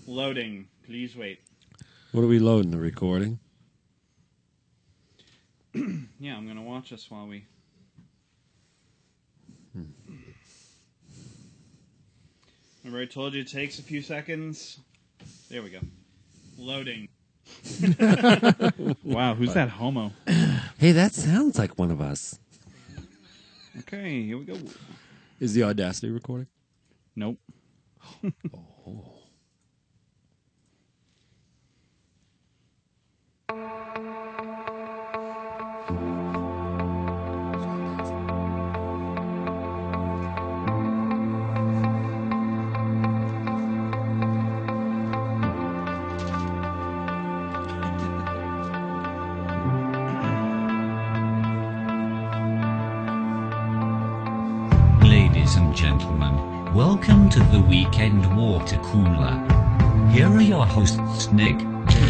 Loading. Please wait. What are we loading? The recording? Yeah, I'm going to watch this while we... Remember I told you it takes a few seconds? There we go. Loading. Wow, who's that homo? Hey, that sounds like one of us. Okay, here we go. Is the Audacity recording? Nope. Oh. Ladies and gentlemen, welcome to the Weekend Water Cooler. Here are your hosts, Nick,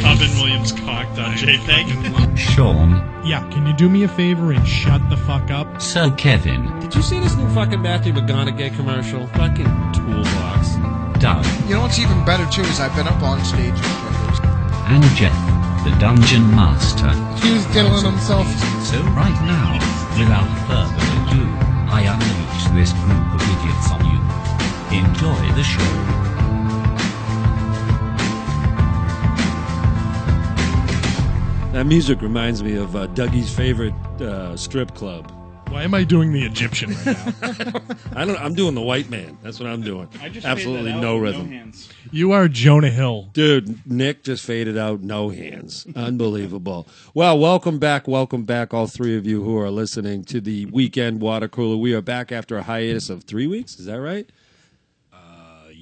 Robin Williams cocked on JPEG. Sean, Yeah, can you do me a favor and shut the fuck up? Sir Kevin, Did you see this new fucking Matthew McConaughey commercial? Fucking toolbox. Doug, You know what's even better too is I've been up on stage with Brothers. and Jeff, the Dungeon Master. He was diddling himself. So right now, without further ado, I unleash this group of idiots on you. Enjoy the show. That music reminds me of Dougie's favorite strip club. Why am I doing the Egyptian right now? I'm doing the white man. That's what I'm doing. I just Absolutely faded that no out with rhythm. No hands. You are Jonah Hill. Dude, Nick just faded out, no hands. Unbelievable. Well, welcome back, all three of you who are listening to the Weekend Water Cooler. We are back after a hiatus of 3 weeks. Is that right?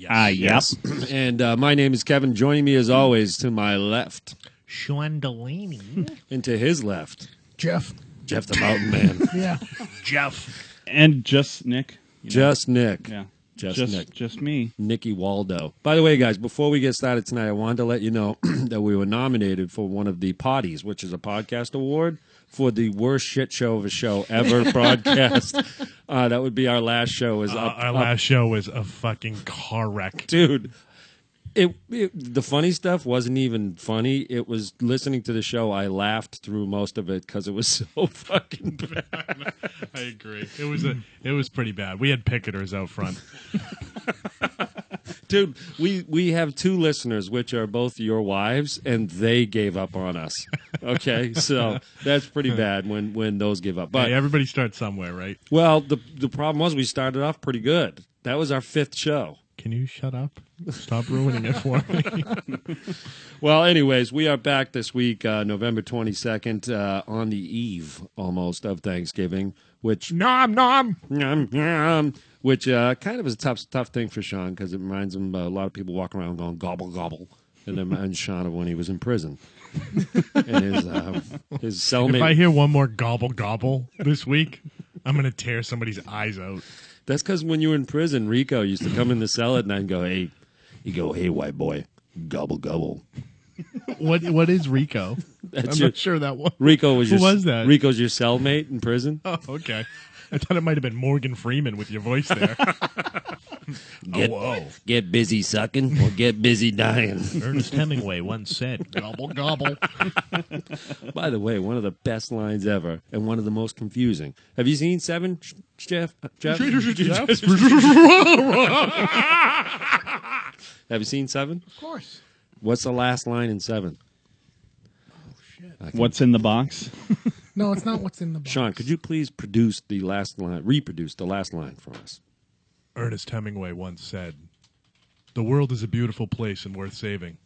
Yes. And my name is Kevin. Joining me, as always, to my left Sean Delaney. and to his left, Jeff. Jeff the Mountain Man. Yeah. Jeff. And just Nick. You know? Just Nick. Yeah. Just Nick. Just me. Nicky Waldo. By the way, guys, before we get started tonight, I wanted to let you know that we were nominated for one of the Potties, which is a podcast award for the worst shit show of a show ever broadcast. That would be our last show. Our last show was a fucking car wreck. Dude. The funny stuff wasn't even funny. It was listening to the show. I laughed through most of it because it was so fucking bad. I agree. It was pretty bad. We had picketers out front. Dude, we have two listeners, which are both your wives, and they gave up on us. Okay, so that's pretty bad when those give up. But Hey, everybody starts somewhere, right? well, the problem was we started off pretty good. That was our fifth show. Can you shut up? Stop ruining it for me. Well, anyways, we are back this week, November 22nd, on the eve almost of Thanksgiving, which Nom nom. which kind of is a tough thing for Sean because it reminds him a lot of people walk around going gobble gobble, and it reminds Sean of when he was in prison. And his cellmate. If I hear one more gobble gobble this week, I'm gonna tear somebody's eyes out. That's because when you were in prison, Rico used to come in the cell at night and go, "Hey," hey, white boy, gobble gobble. What is Rico? That's I'm not sure that one. Rico was Who was that? Rico's your cellmate in prison. Oh, okay. I thought it might have been Morgan Freeman with your voice there. Get busy sucking or get busy dying. Ernest Hemingway once said, "Gobble gobble." By the way, one of the best lines ever and one of the most confusing. Have you seen Seven, Jeff? Have you seen Seven? Of course. What's the last line in Seven? What's in the box? No, it's not what's in the box. Sean, could you please reproduce the last line for us? Ernest Hemingway once said, "The world is a beautiful place and worth saving."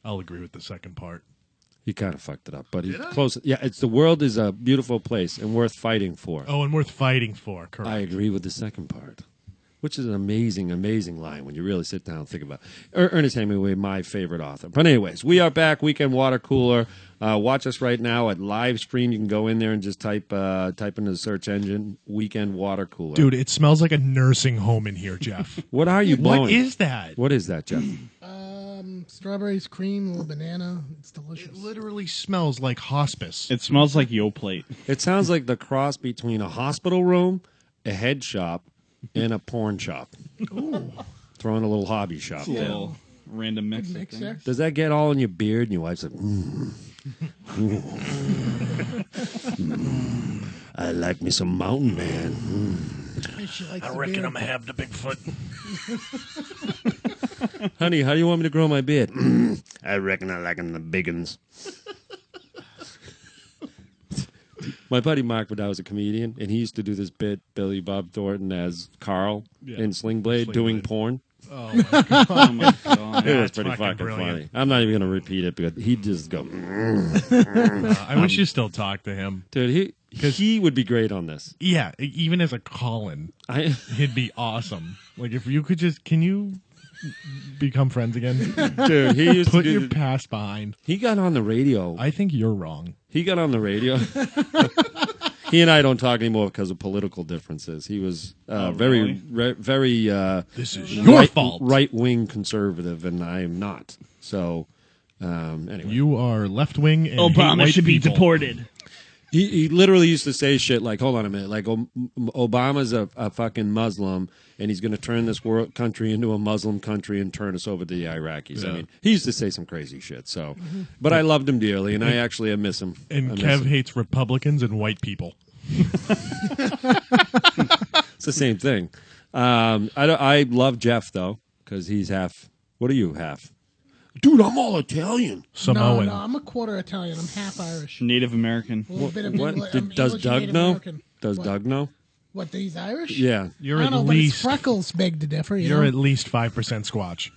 I'll agree with the second part. He kind of fucked it up, but he's close. Yeah, it's the world is a beautiful place and worth fighting for. Oh, and worth fighting for, correct. I agree with the second part, which is an amazing, amazing line when you really sit down and think about it. Ernest Hemingway, my favorite author. But anyways, we are back, Weekend Water Cooler. Watch us right now at live stream. You can go in there and just type into the search engine, Weekend Water Cooler. Dude, it smells like a nursing home in here, Jeff. What are you blowing? What is that? What is that, Jeff? Strawberries, cream, a little banana. It's delicious. It literally smells like hospice. It smells like Yoplait. It sounds like the cross between a hospital room, a head shop, and a porn shop. Ooh. Throwing a little hobby shop. It's a little random mix. Good of mix things. there. Does that get all in your beard? And your wife's like, I like me some Mountain Man. And she likes I the reckon beard. I'm gonna have the Bigfoot. Honey, how do you want me to grow my beard? I reckon I like 'em the big uns. My buddy Mark Vidal was a comedian, and he used to do this bit, Billy Bob Thornton as Carl in Sling Blade doing porn. Oh my god! Oh my god! It was That's pretty fucking fucking brilliant. funny. I'm not even going to repeat it because he'd just go, I wish you still talked to him. dude, he would be great on this. Yeah, even as a call-in, he'd be awesome. Like if you could just, can you become friends again? Dude, he used Put to do your past behind. he got on the radio. I think you're wrong. He got on the radio. He and I don't talk anymore because of political differences. He was very This is your fault. right-wing conservative, and I am not. So, anyway. You are left-wing and hate Obama white should be people. deported. He literally used to say shit like, hold on a minute, like Obama's a fucking Muslim, and he's going to turn this country into a Muslim country and turn us over to the Iraqis. Yeah. I mean, he used to say some crazy shit. So, but I loved him dearly, and I miss him. And I miss Kev him. hates Republicans and white people. It's the same thing. I love Jeff though because he's half. What are you half? Dude, I'm all Italian. Samoan. No, I'm a quarter Italian. I'm half Irish. Native American. A little bit of What does English and Doug Native know? American. Does What? Doug know? What, that he's Irish? Yeah. You're I at don't know, but his least freckles beg to differ. you're know? at least 5% Squatch.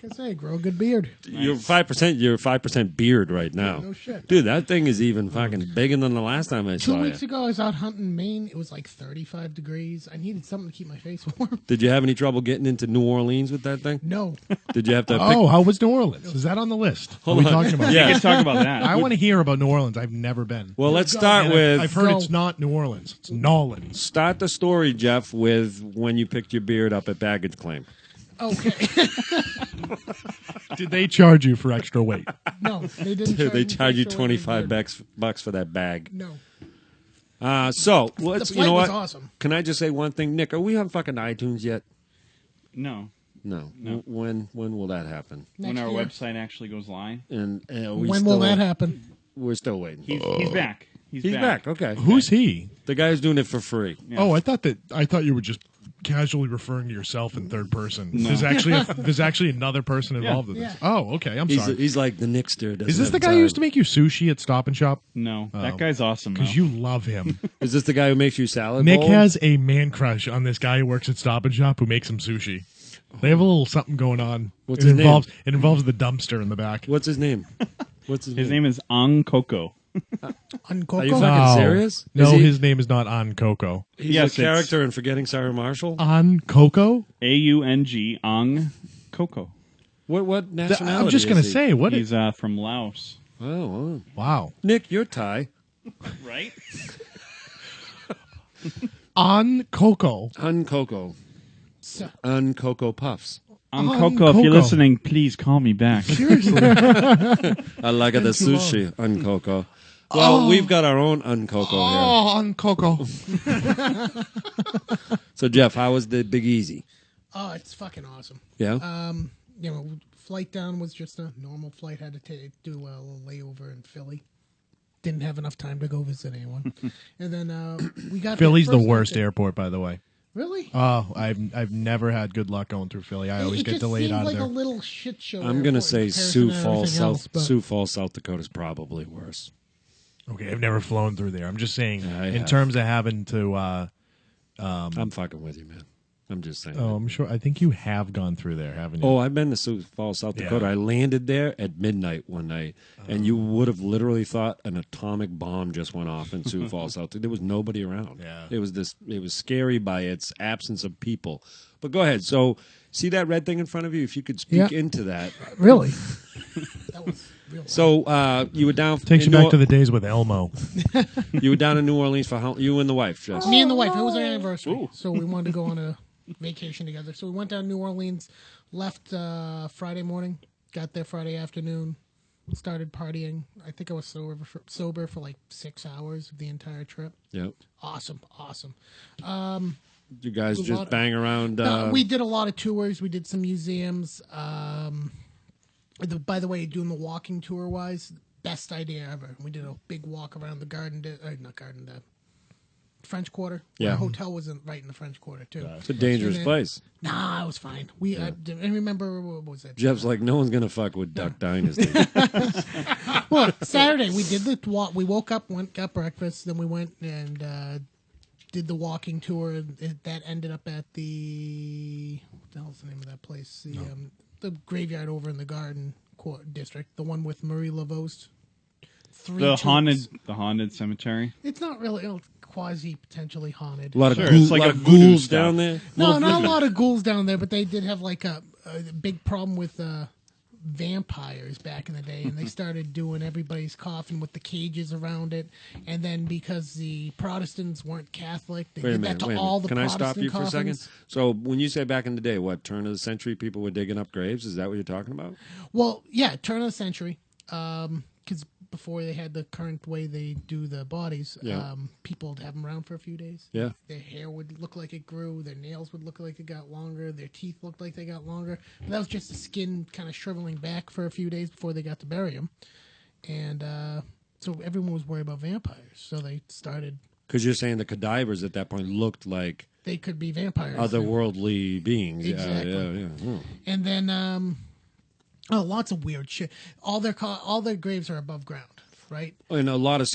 I say, grow a good beard. You're 5%. You're 5% beard right now. No shit. Dude, that thing is even fucking bigger than the last time I 2 saw weeks you. ago, I was out hunting Maine. It was like 35 degrees. I needed something to keep my face warm. Did you have any trouble getting into New Orleans with that thing? No. Did you have to? Oh, how was New Orleans? Is that on the list? What are we talking about? Yeah. We can talk about that. I want to hear about New Orleans. I've never been. Well, let's start And with I've heard Go. it's not New Orleans. It's Nolans. start the story, Jeff, with when you picked your beard up at baggage claim. Okay. Did they charge you for extra weight? No, they didn't. They me charge you for showing my $25 beard. bucks for that bag. No. So The let's. flight You know was what? awesome. Can I just say one thing, Nick? Are we on fucking iTunes yet? No. No. No. When will that happen? When Next our year. website actually goes live. And When will that happen? We're still waiting. He's back. He's back. Okay. Who's he? The guy's doing it for free. Yeah. Oh, I thought you were just casually referring to yourself in third person. There's actually another person involved in this. Yeah. Oh, okay. I'm sorry. He's like the Nickster. Is this the guy who used to make you sushi at Stop and Shop? No, that guy's awesome. Because though. you love him. Is this the guy who makes you salad Nick bowl? has a man crush on this guy who works at Stop and Shop who makes him sushi. They have a little something going on. What's his name? It involves the dumpster in the back. What's his name? What's His name is Ang Coco. On Coco? Are you fucking serious? No, Is he- his name is not On Coco. He's Yes, a character in Forgetting Sarah Marshall. On Coco? AUNG Ang Coco. What nationality? I'm just going to is he? say, what? He's from Laos. Oh, wow. Wow. Nick, you're Thai. Right? On Coco. Uncoco. So- Uncoco Puffs. Ang Ang Coco, if you're Coco. listening, please call me back. Seriously. I like the Been too sushi. Uncoco. Well, we've got our own Uncoco Oh, on Coco. here. So, Jeff, how was the Big Easy? Oh, it's fucking awesome. Yeah? Flight down was just a normal flight. Had to do a little layover in Philly. Didn't have enough time to go visit anyone. And then we got Philly's there the first worst night. airport, by the way. Really? Oh, I've never had good luck going through Philly. I always it get just delayed seemed out like of a there. little shit show. I'm going to airport say in comparison Sioux to Falls, everything else, but- Sioux Falls, South Dakota is probably worse. Okay, I've never flown through there. I'm just saying, Yeah, I in have. terms of having to. I'm fucking with you, man. I'm just saying. Oh, I'm sure. I think you have gone through there, haven't you? Oh, I've been to Sioux Falls, South Yeah. Dakota. I landed there at midnight one night, and you would have literally thought an atomic bomb just went off in Sioux Falls, South Dakota. There was nobody around. Yeah. It was scary by its absence of people. But go ahead. So, see that red thing in front of you? If you could speak Yeah. into that. Really? That was real. So, you were down. Takes you back to the days with Elmo. You were down in New Orleans for how? You and the wife, just. Me and the wife. It was our anniversary, so we wanted to go on a vacation together. So we went down to New Orleans, left Friday morning, got there Friday afternoon, started partying. I think I was sober for like 6 hours of the entire trip. Yep. Awesome. You guys A just lot- bang around. No, we did a lot of tours. We did some museums. By the way, doing the walking tour wise, best idea ever. We did a big walk around the the French Quarter. Yeah. Our hotel was right in the French Quarter too. it's a dangerous And then- place. Nah, it was fine. I remember what was it? Jeff's like, no one's gonna fuck with Duck Dynasty. Well, Saturday we did the walk. We woke up, got breakfast, then we went and did the walking tour. That ended up at the what the hell's the name of that place? The graveyard over in the Garden District, the one with Marie Laveau. The haunted cemetery. It's not really quasi potentially haunted. A lot of Sure, ghouls, it's like lot a of voodoo ghouls stuff. down there. No, not a lot of ghouls down there, but they did have like a big problem with vampires back in the day, and they started doing everybody's coffin with the cages around it. And then because the Protestants weren't Catholic, they Wait a did minute. that to Wait a all minute. the Can I Protestant stop you for a second? coffins. So when you say back in the day, what turn of the century people were digging up graves? Is that what you're talking about? Well, yeah, turn of the century. Because before they had the current way they do the bodies, Yeah. people would have them around for a few days. Yeah. Their hair would look like it grew. Their nails would look like it got longer. Their teeth looked like they got longer. But that was just the skin kind of shriveling back for a few days before they got to bury them. And so everyone was worried about vampires. So they started, Because you're saying the cadavers at that point looked like they could be vampires. otherworldly beings. Exactly. Yeah. Hmm. And then, lots of weird shit. All their graves are above ground, right? And a lot of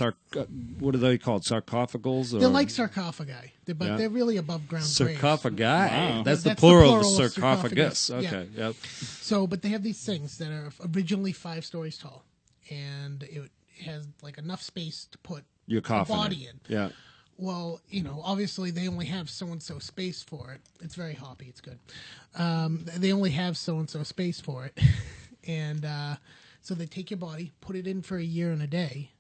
what are they called? Sarcophagals? Or They're like sarcophagi, but Yeah. they're really above ground graves. sarcophagi. Wow. That's the That's the plural of plural of sarcophagus. sarcophagus. Okay. Yep. So, but they have these things that are originally 5 stories tall, and it has like enough space to put Your a coffin. body in. Yeah. Well, obviously they only have so-and-so space for it. It's very hoppy. It's good. They only have so-and-so space for it. And so they take your body, put it in for a year and a day,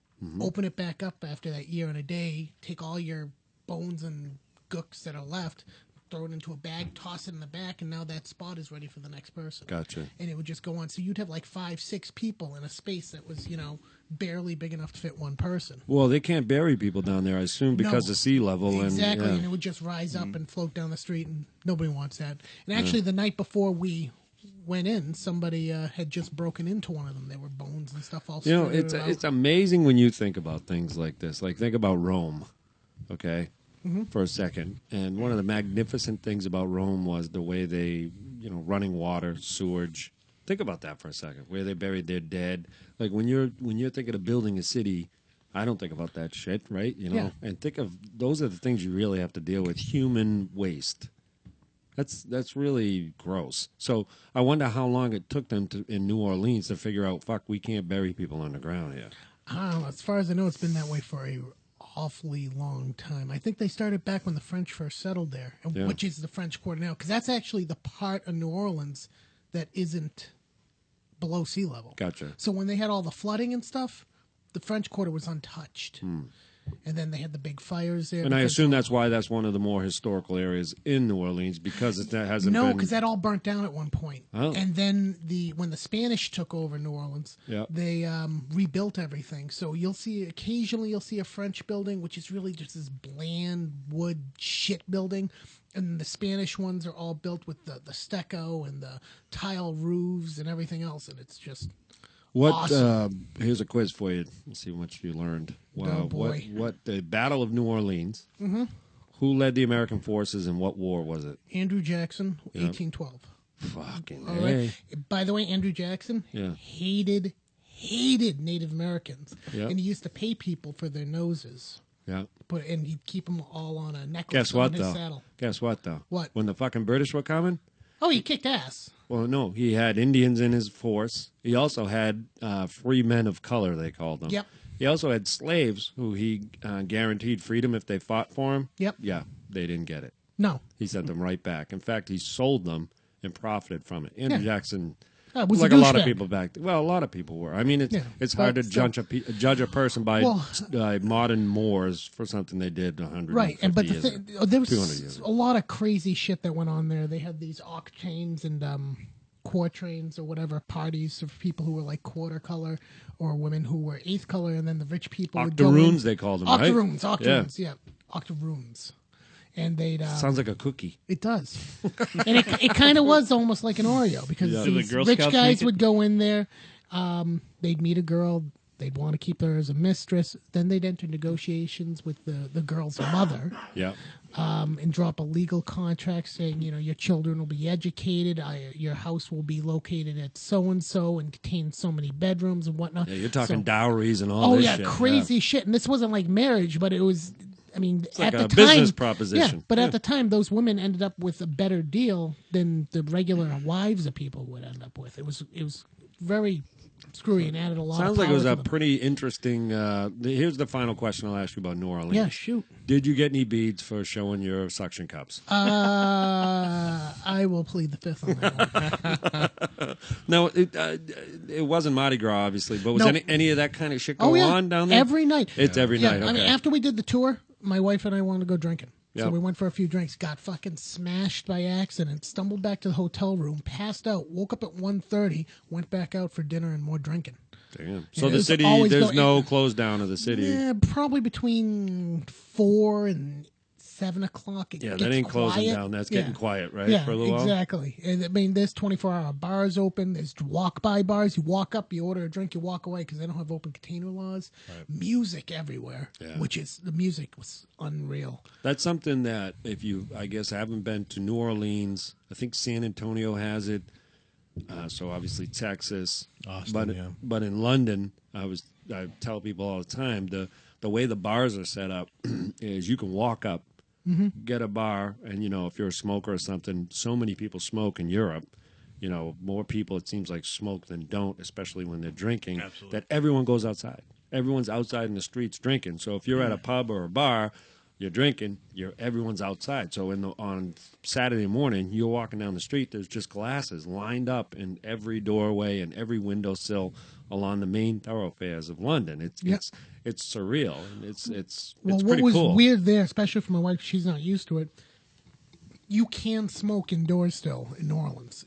open it back up after that year and a day, take all your bones and gooks that are left, throw it into a bag, toss it in the back, and now that spot is ready for the next person. Gotcha. And it would just go on. So you'd have like 5-6 people in a space that was, barely big enough to fit one person. Well, they can't bury people down there, I assume, because No. of sea level. Exactly, And, and yeah. it would just rise up and float down the street, and nobody wants that. And actually, the night before we went in, somebody had just broken into one of them. There were bones and stuff all It's scattered it's about. amazing when you think about things like this. Like think about Rome, okay, for a second. And one of the magnificent things about Rome was the way they, running water, sewage. Think about that for a second. Where they buried their dead. Like when you're thinking of building a city, I don't think about that shit, right? Yeah. And think of those are the things you really have to deal with. Human waste. That's really gross. So I wonder how long it took them in New Orleans to figure out, fuck, we can't bury people underground here. I don't know. As far as I know, it's been that way for a awfully long time. I think they started back when the French first settled there, Yeah. which is the French Quarter now, because that's actually the part of New Orleans that isn't below sea level. Gotcha. So when they had all the flooding and stuff, the French Quarter was untouched. And then they had the big fires there. And I because- assume that's why that's one of the more historical areas in New Orleans because it hasn't No, been. because that all burnt down at one point. Oh. And then when the Spanish took over New Orleans, Yeah. they rebuilt everything. So occasionally you'll see a French building, which is really just this bland wood shit building. And the Spanish ones are all built with the stucco and the tile roofs and everything else. And it's just What? awesome. Here's a quiz for you. Let's see how much you learned. Wow. Oh, boy. What? The Battle of New Orleans. Mm-hmm. Who led the American forces and what war was it? Andrew Jackson, 1812. Fucking All A. right. By the way, Andrew Jackson Yeah. hated Native Americans. Yeah. And he used to pay people for their noses. Yeah. And he'd keep them all on a necklace Guess on what his though? saddle. Guess what though? What? When the fucking British were coming. Oh, he kicked ass. Well, no, he had Indians in his force. He also had free men of color, they called them. Yep. He also had slaves who he guaranteed freedom if they fought for him. Yep. Yeah, they didn't get it. No. He sent them right back. In fact, he sold them and profited from it. Andrew Yeah. Jackson, Was like a a lot of douchebag. people back then. Well, a lot of people were. I mean, Yeah, it's hard to but still. judge a person by Well- modern Moors for something they did 100 Right, but years ago. there 200 was years a lot of crazy shit that went on there. They had these octanes and quartrains or whatever parties of people who were like quarter color or women who were eighth color, and then the rich people would go in. Octoroons, they called them, right? Octoroons, yeah, octoroons. and they'd Sounds like a cookie. it does, and it kind of was almost like an Oreo because Do the these Girl rich Scouts guys make it? would go in there, they'd meet a girl, they'd want to keep her as a mistress, then they'd enter negotiations with the girl's mother. Yeah. And drop a legal contract saying, your children will be educated, your house will be located at so-and-so and contain so many bedrooms and whatnot. Yeah, you're talking So- dowries and all Oh, this yeah, shit. crazy shit. And this wasn't like marriage, but it was, It's at like a the time. business proposition. Yeah, but at the time, those women ended up with a better deal than the regular wives of people would end up with. It was very screwy and added a lot Sounds of like it was power a to them. pretty interesting. Here's the final question I'll ask you about New Orleans. Yeah, shoot. Did you get any beads for showing your suction cups? I will plead the fifth on that one. No, it wasn't Mardi Gras, obviously, but was No. any of that kind of shit Oh, going yeah. on down there? Every night. It's every Yeah, night. Okay. I mean, after we did the tour, my wife and I wanted to go drinking. So Yep. we went for a few drinks, got fucking smashed by accident, stumbled back to the hotel room, passed out, woke up at 1:30, went back out for dinner and more drinking. Damn. So Yeah, the it's city, always there's go- no close down of the city. Yeah, probably between 4 and 7 o'clock. It Yeah, gets that ain't closing quiet. down. That's Yeah. getting quiet, right? Yeah, for a little while. exactly. And, I mean, there's 24-hour bars open. There's walk-by bars. You walk up, you order a drink, you walk away because they don't have open container laws. Music everywhere, Yeah. the music was unreal. That's something that if you, I guess, haven't been to New Orleans, I think San Antonio has it. So obviously Texas, Austin, but yeah. but in London, I tell people all the time the way the bars are set up is you can walk up, get a bar, and if you're a smoker or something, so many people smoke in Europe. More people it seems like smoke than don't, especially when they're drinking. Absolutely. That everyone goes outside. Everyone's outside in the streets drinking. So if you're at a pub or a bar, you're drinking, everyone's outside. So on Saturday morning, you're walking down the street, there's just glasses lined up in every doorway and every windowsill along the main thoroughfares of London. It's surreal. And it's Well, what pretty was cool. weird there, especially for my wife, she's not used to it. You can smoke indoors still in New Orleans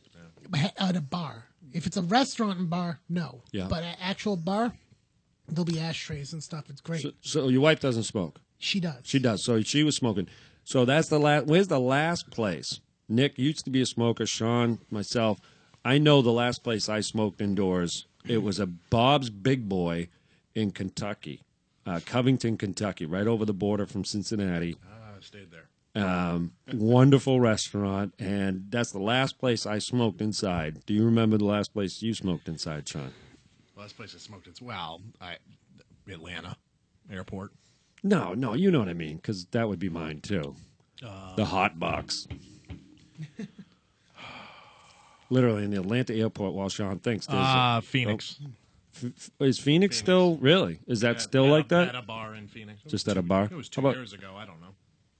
at a bar. If it's a restaurant and bar, no. Yeah. But at actual bar, there'll be ashtrays and stuff. It's great. So your wife doesn't smoke. She does. She does. So she was smoking. So that's the last. Where's the last place? Nick used to be a smoker. Sean, myself. I know the last place I smoked indoors. It was a Bob's Big Boy in Kentucky, Covington, Kentucky, right over the border from Cincinnati. I stayed there. Wonderful restaurant, and that's the last place I smoked inside. Do you remember the last place you smoked inside, Sean? Last place I smoked in, Atlanta airport. No, you know what I mean, because that would be mine too. The hot box. Literally in the Atlanta airport while Sean thinks. there's Phoenix. Is Phoenix still, really? Is that still like that? At a bar in Phoenix. Just at a bar? It was How 2 about- years ago. I don't know.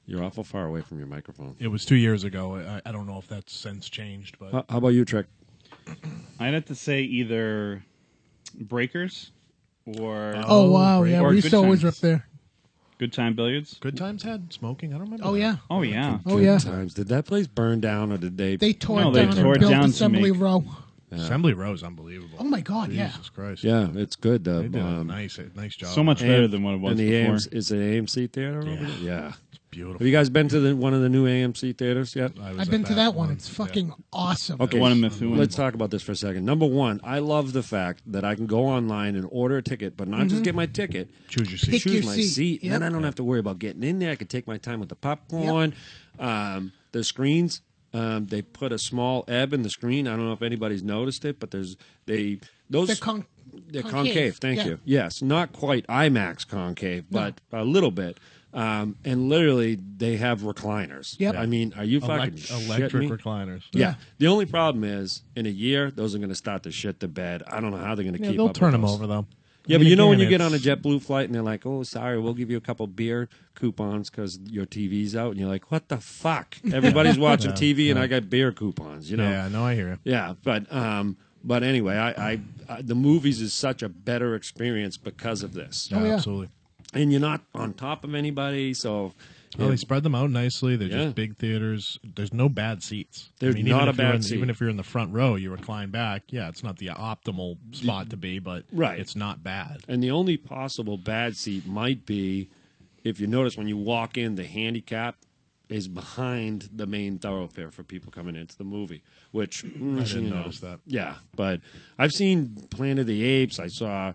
You're awful far away from your microphone. It was 2 years ago. I don't know if that's since changed, but How about you, Trick? I'd have to say either Breakers or Oh, wow. Yeah, Or we used Good to always Times. rip there. Good Time Billiards. Good Times had smoking. I don't remember. Oh, that. yeah. Oh yeah. Oh, Good yeah. times. Did that place burn down or did they? They tore No, it they down tore it and built down to Assembly make- Row. Assembly Row is unbelievable. Oh, my God, yeah. Jesus Christ. Yeah, it's good. They did a nice job. So much better than what it was and the before. AMC, is it AMC theater? over Yeah. there? Yeah. It's beautiful. Have you guys been to one of the new AMC theaters yet? I was I've at been to that one. one. It's fucking awesome. Okay, The one in Methuen. let's talk about this for a second. Number one, I love the fact that I can go online and order a ticket, but not just get my ticket, Choose your seat. Pick choose your my seat. seat, and Yep. then I don't have to worry about getting in there. I can take my time with the popcorn. The screens, they put a small ebb in the screen. I don't know if anybody's noticed it, but those They're they're concave. Thank yeah. you. Yes, not quite IMAX concave, but a little bit. And literally, they have recliners. Yep. I mean, are you fucking Electric shitting me? recliners. Yeah. The only problem is, in a year, those are going to start to shit the bed. I don't know how they're going to Yeah, keep they'll up turn with them those. over though. Yeah, I but mean, you know when again, you get on a it's- JetBlue flight and they're like, "Oh, sorry, we'll give you a couple beer coupons because your TV's out," and you're like, "What the fuck?" Everybody's watching Yeah, TV and yeah. I got beer coupons. You know? Yeah, no, I hear you. Yeah, but anyway, I the movies is such a better experience because of this, Yeah, yeah. absolutely. and you're not on top of anybody, so. Oh, they spread them out nicely. They're Yeah. just big theaters. There's no bad seats. There's even not if a you're bad in- seat. Even if you're in the front row, you recline back. Yeah, it's not the optimal spot to be, but Right. it's not bad. And the only possible bad seat might be, if you notice when you walk in, the handicap is behind the main thoroughfare for people coming into the movie, which I didn't you know, notice that. Yeah, but I've seen Planet of the Apes. I saw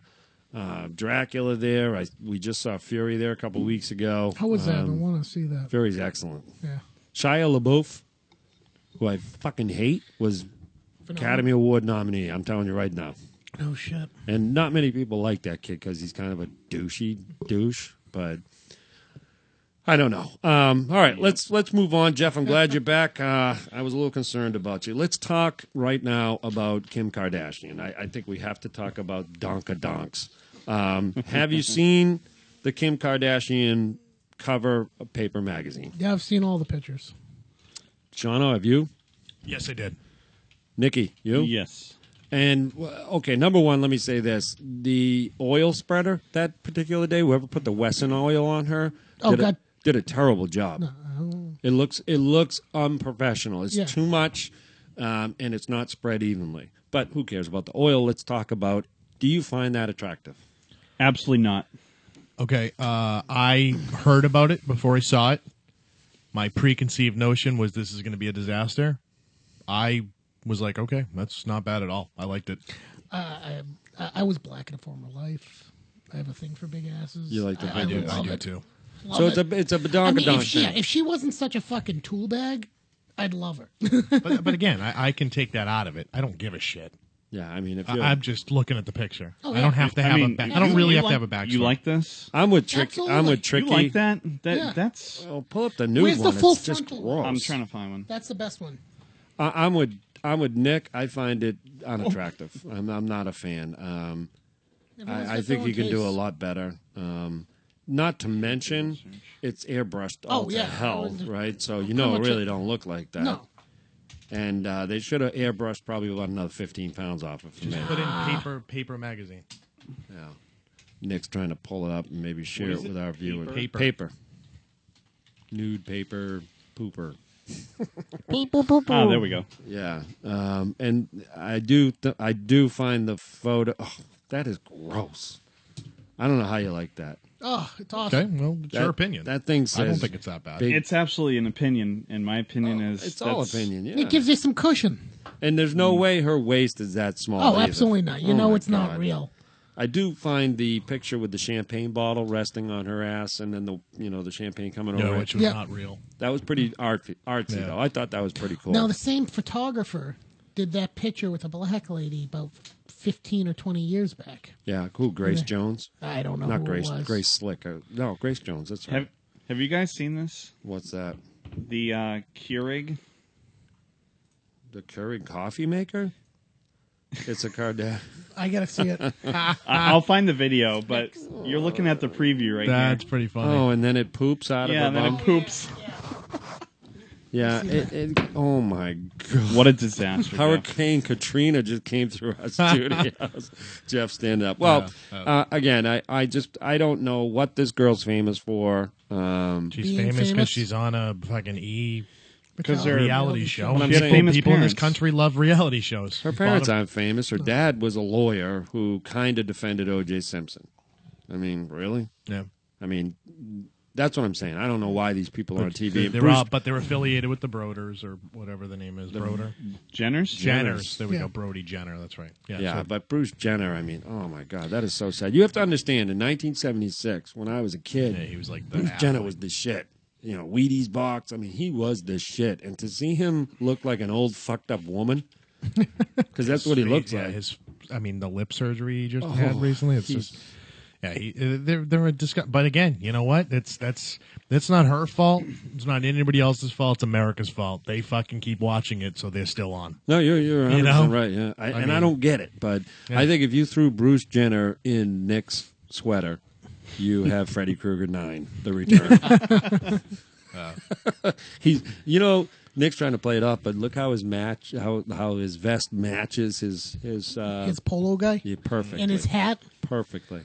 Dracula there. We just saw Fury there a couple weeks ago. How was that? I want to see that. Fury's excellent. Yeah. Shia LaBeouf, who I fucking hate, was Academy Award nominee. I'm telling you right now. Oh shit. And not many people like that kid because he's kind of a douche, but I don't know. All right, let's move on. Jeff, I'm glad you're back. I was a little concerned about you. Let's talk right now about Kim Kardashian. I think we have to talk about Donka-Donks. Have you seen the Kim Kardashian cover of Paper Magazine? Yeah, I've seen all the pictures. Shano, have you? Yes, I did. Nikki, you? Yes. And, okay, number one, let me say this. The oil spreader that particular day, whoever put the Wesson oil on her, did a terrible job. No. It looks unprofessional. It's too much, and it's not spread evenly. But who cares about the oil? Let's talk about, do you find that attractive? Absolutely not. Okay, I heard about it before I saw it. My preconceived notion was this is going to be a disaster. I was like, okay, that's not bad at all. I liked it. I was black in a former life. I have a thing for big asses. You like the I do love it. too. Love So it. it's a I mean, badonkadonk thing. if she wasn't such a fucking tool bag, I'd love her. But again, I can take that out of it. I don't give a shit. Yeah, I mean, if you're, I'm just looking at the picture. Oh, I yeah. don't have to have I mean, a back. you- I don't really you have like- to have a backstory. You like this? I'm with Tricky. Absolutely. I'm with Tricky. You like that? Yeah. That's. Well, pull up the new Where's the one. full It's just frontal? gross. I'm trying to find one. That's the best one. I'm with Nick. I find it unattractive. I'm not a fan. Everyone's I got think their you own can do a taste. lot better. Not to mention, it's airbrushed all Oh, to yeah. hell, I was- right? So you How know it much really it- don't look like that. No. And they should have airbrushed probably about another 15 pounds off it for me. Just put in paper magazine. Yeah. Nick's trying to pull it up and maybe share is it with it? our viewers. Paper. Nude paper pooper. Ah, there we go. Yeah. And I do find the photo. Oh, that is gross. I don't know how you like that. Oh, it's awesome. Okay, well, it's your opinion. That thing says. I don't think it's that bad. big- It's absolutely an opinion, and my opinion is It's all that's- opinion, yeah. It gives you some cushion. And there's no way her waist is that small. Oh, either. absolutely not. You Oh know my it's not God. real. I do find the picture with the champagne bottle resting on her ass, and then the champagne coming No, over. which was Yeah. not real. That was pretty artsy Yeah. though. I thought that was pretty cool. Now, the same photographer did that picture with a black lady about 15 or 20 years back. Yeah, cool. Grace Yeah. Jones, I don't know not who Grace. it was. Grace Slick. No, Grace Jones. That's right. Have you guys seen this? What's that? The Keurig. The Keurig coffee maker. It's a Kardashian. I got to see it. I'll find the video, but you're looking at the preview right That's here. pretty funny. Oh, and then it poops out Yeah, of and her then bum. it poops. Yeah. Oh my God. What a disaster! Jeff. Hurricane Katrina just came through our studios. Jeff, stand up. Well, again, I don't know what this girl's famous for. She's Being famous because famous? she's on a fucking Because they're reality show. What I'm People- saying- famous people in this parents. country love reality shows. Her parents aren't famous. Her dad was a lawyer who kind of defended O.J. Simpson. I mean, really? Yeah. I mean, that's what I'm saying. I don't know why these people are on TV. They're Bruce but they're affiliated with the Broders or whatever the name is. Broder. Jenners. Jenners. There we Yeah. go. Brody Jenner. That's right. Yeah, so- but Bruce Jenner, I mean, oh my God, that is so sad. You have to understand, in 1976, when I was a kid, yeah, he was like the Bruce Jenner athlete. was the shit. You know, Wheaties box. I mean, he was the shit. And to see him look like an old fucked up woman, because that's what he looks Yeah, like. the lip surgery he just had recently. It's he's- just. Yeah, they're a disgust. But again, you know what? That's not her fault. It's not anybody else's fault. It's America's fault. They fucking keep watching it, so they're still on. No, you're 100% You know? right. Yeah, I mean- don't get it, but Yeah. I think if you threw Bruce Jenner in Nick's sweater, you have Freddy Krueger 9, The Return. He's, Nick's trying to play it off, but look how his his vest matches his His polo guy yeah, perfectly. and his hat. Perfectly.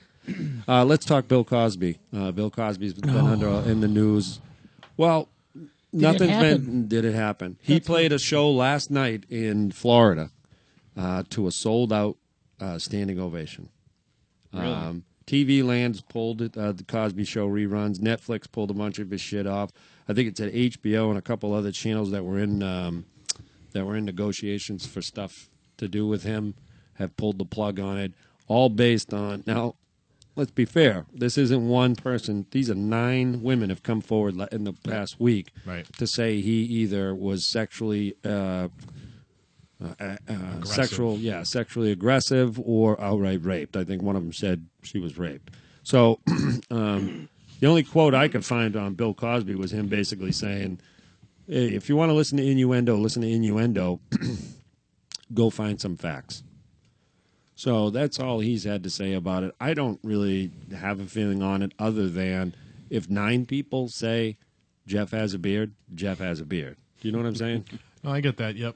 Let's talk Bill Cosby. Bill Cosby's been in the news. Well, nothing's happen? Did it happen? He played a show last night in Florida to a sold-out standing ovation. Really? TV Land's pulled it, the Cosby Show reruns. Netflix pulled a bunch of his shit off. I think it's at HBO and a couple other channels that were in negotiations for stuff to do with him have pulled the plug on it. All based on now. Let's be fair. This isn't one person. These are 9 women have come forward in the past week to say he either was sexually sexually aggressive or outright raped. I think one of them said she was raped. So the only quote I could find on Bill Cosby was him basically saying, hey, if you want to listen to innuendo, listen to innuendo. Go find some facts. So that's all he's had to say about it. I don't really have a feeling on it other than if 9 people say Jeff has a beard, Jeff has a beard. Do you know what I'm saying? No, I get that. Yep.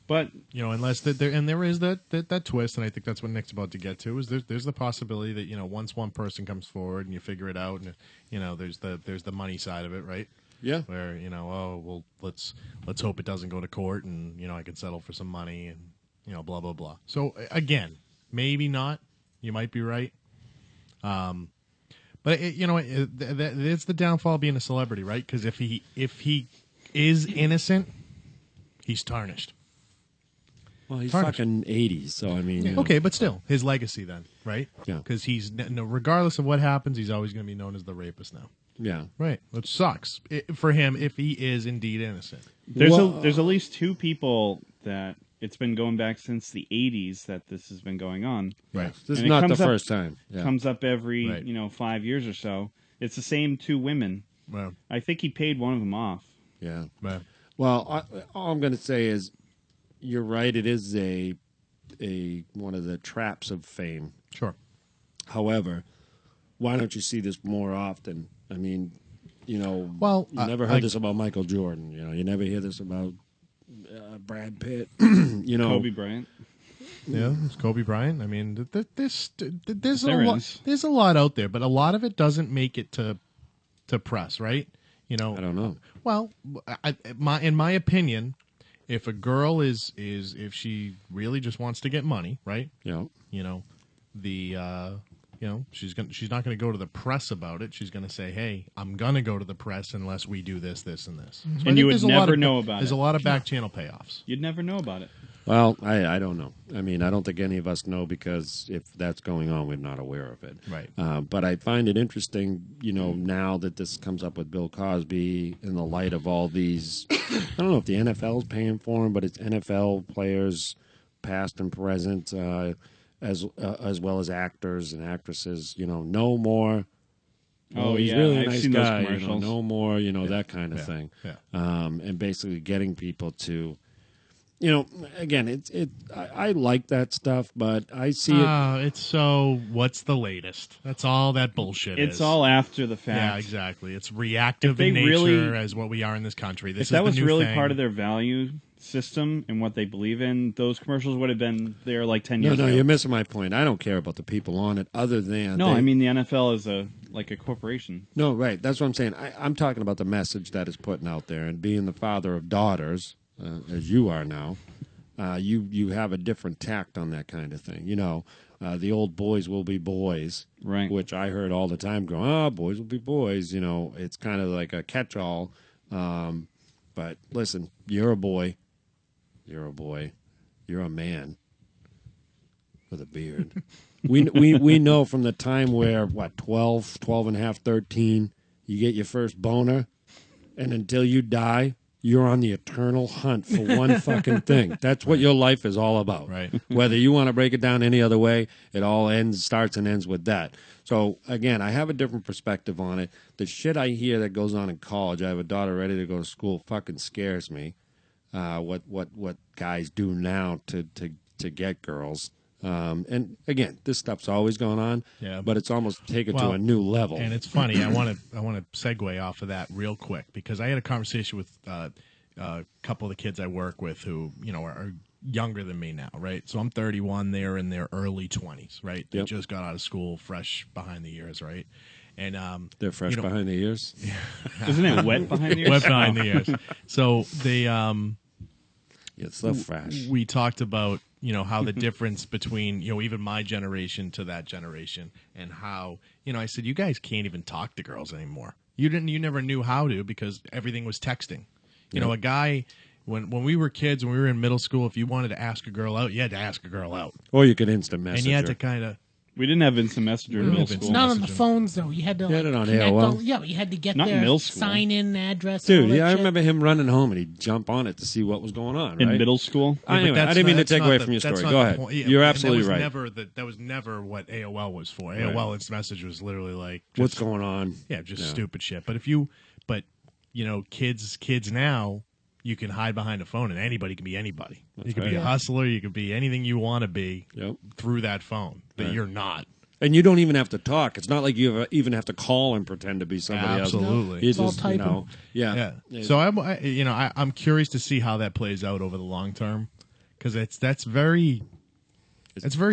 But unless there is that twist, and I think that's what Nick's about to get to, is there's the possibility that once one person comes forward and you figure it out, and there's the money side of it, right? Yeah. Where let's hope it doesn't go to court, and I can settle for some money, and blah blah blah. So again, maybe not. You might be right. But it's the downfall of being a celebrity, right? Because if he is innocent, he's tarnished. Well, he's fucking 80s, so I mean... Okay, but still, his legacy then, right? Yeah. Because regardless of what happens, he's always going to be known as the rapist now. Yeah. Right, which sucks for him if he is indeed innocent. There's at least 2 people that it's been going back since the 80s that this has been going on. Right. This is not the first time. Yeah. Comes up every 5 years or so. It's the same 2 women. Wow. I think he paid one of them off. Yeah. Right. Well, all I'm going to say is you're right. It is a one of the traps of fame. Sure. However, why don't you see this more often? I mean, well, you never heard this about Michael Jordan. You never hear this about Brad Pitt. Kobe Bryant. Yeah, it's Kobe Bryant. I mean, there's a lot out there, but a lot of it doesn't make it to press, right? I don't know. Well, in my opinion, if a girl is if she really just wants to get money, right? Yeah. She's not going to go to the press about it. She's going to say, "Hey, I'm going to go to the press unless we do this, this, and this." So and you would never know about it. There's a lot of back channel payoffs. You'd never know about it. Well, I don't know. I mean, I don't think any of us know because if that's going on, we're not aware of it. Right. But I find it interesting, now that this comes up with Bill Cosby in the light of all these. I don't know if the NFL's paying for him, but it's NFL players, past and present. As well as actors and actresses, no more. Oh, he's yeah, really a I've nice seen guy. those commercials. No more, that kind of thing. Yeah. And basically getting people to, again, I like that stuff, but I see it. It's so. What's the latest? That's all that bullshit is. It's all after the fact. Yeah, exactly. It's reactive in nature as what we are in this country. If that was really part of their value system and what they believe in, those commercials would have been there like 10 years ago. No, you're missing my point. I don't care about the people on it other than... No, I mean the NFL is a corporation. No, right. That's what I'm saying. I'm talking about the message that is putting out there, and being the father of daughters, as you are now, you have a different tact on that kind of thing. The old boys will be boys, right? Which I heard all the time going, boys will be boys. It's kind of like a catch-all. But listen, you're a boy. You're a boy. You're a man with a beard. we know from the time where, 12 and a half, 13, you get your first boner, and until you die, you're on the eternal hunt for one fucking thing. That's what your life is all about. Right. Whether you want to break it down any other way, it all starts and ends with that. So, again, I have a different perspective on it. The shit I hear that goes on in college, I have a daughter ready to go to school, fucking scares me. What guys do now to get girls. And again, this stuff's always going on, but it's almost taken to a new level. And it's funny. I want to segue off of that real quick because I had a conversation with a couple of the kids I work with who are younger than me now, right? So I'm 31. They're in their early 20s, right? They just got out of school, fresh behind the ears, right? And they're fresh behind the ears. Isn't it wet behind the ears? Wet behind the ears. So they it's so fresh. We talked about how the difference between even my generation to that generation, and how I said you guys can't even talk to girls anymore. You never knew how to because everything was texting. You know, a guy when we were kids, when we were in middle school, if you wanted to ask a girl out, you had to ask a girl out, Or you could instant message and you had her. to kind of. We didn't have instant messenger in middle Instant school. Not on the messaging. phones though. You had to You had like, it on connect AOL. all- yeah, but you had to get Not in their middle school. sign-in address. Dude, all that yeah, I shit. remember him running home and he'd jump on it to see what was going on. In right? middle school. Anyway, I didn't mean to take away from your story. Go ahead. You're absolutely right. That was never what AOL was for. AOL its message was literally like just, What's going on? Yeah, just stupid shit. But you know, kids now, you can hide behind a phone and anybody can be anybody. You can be a hustler. You can be anything you want to be through that phone that you're not. And you don't even have to talk. It's not like you even have to call and pretend to be somebody Absolutely. else. You It's all just, typing. So I'm curious to see how that plays out over the long term because that's very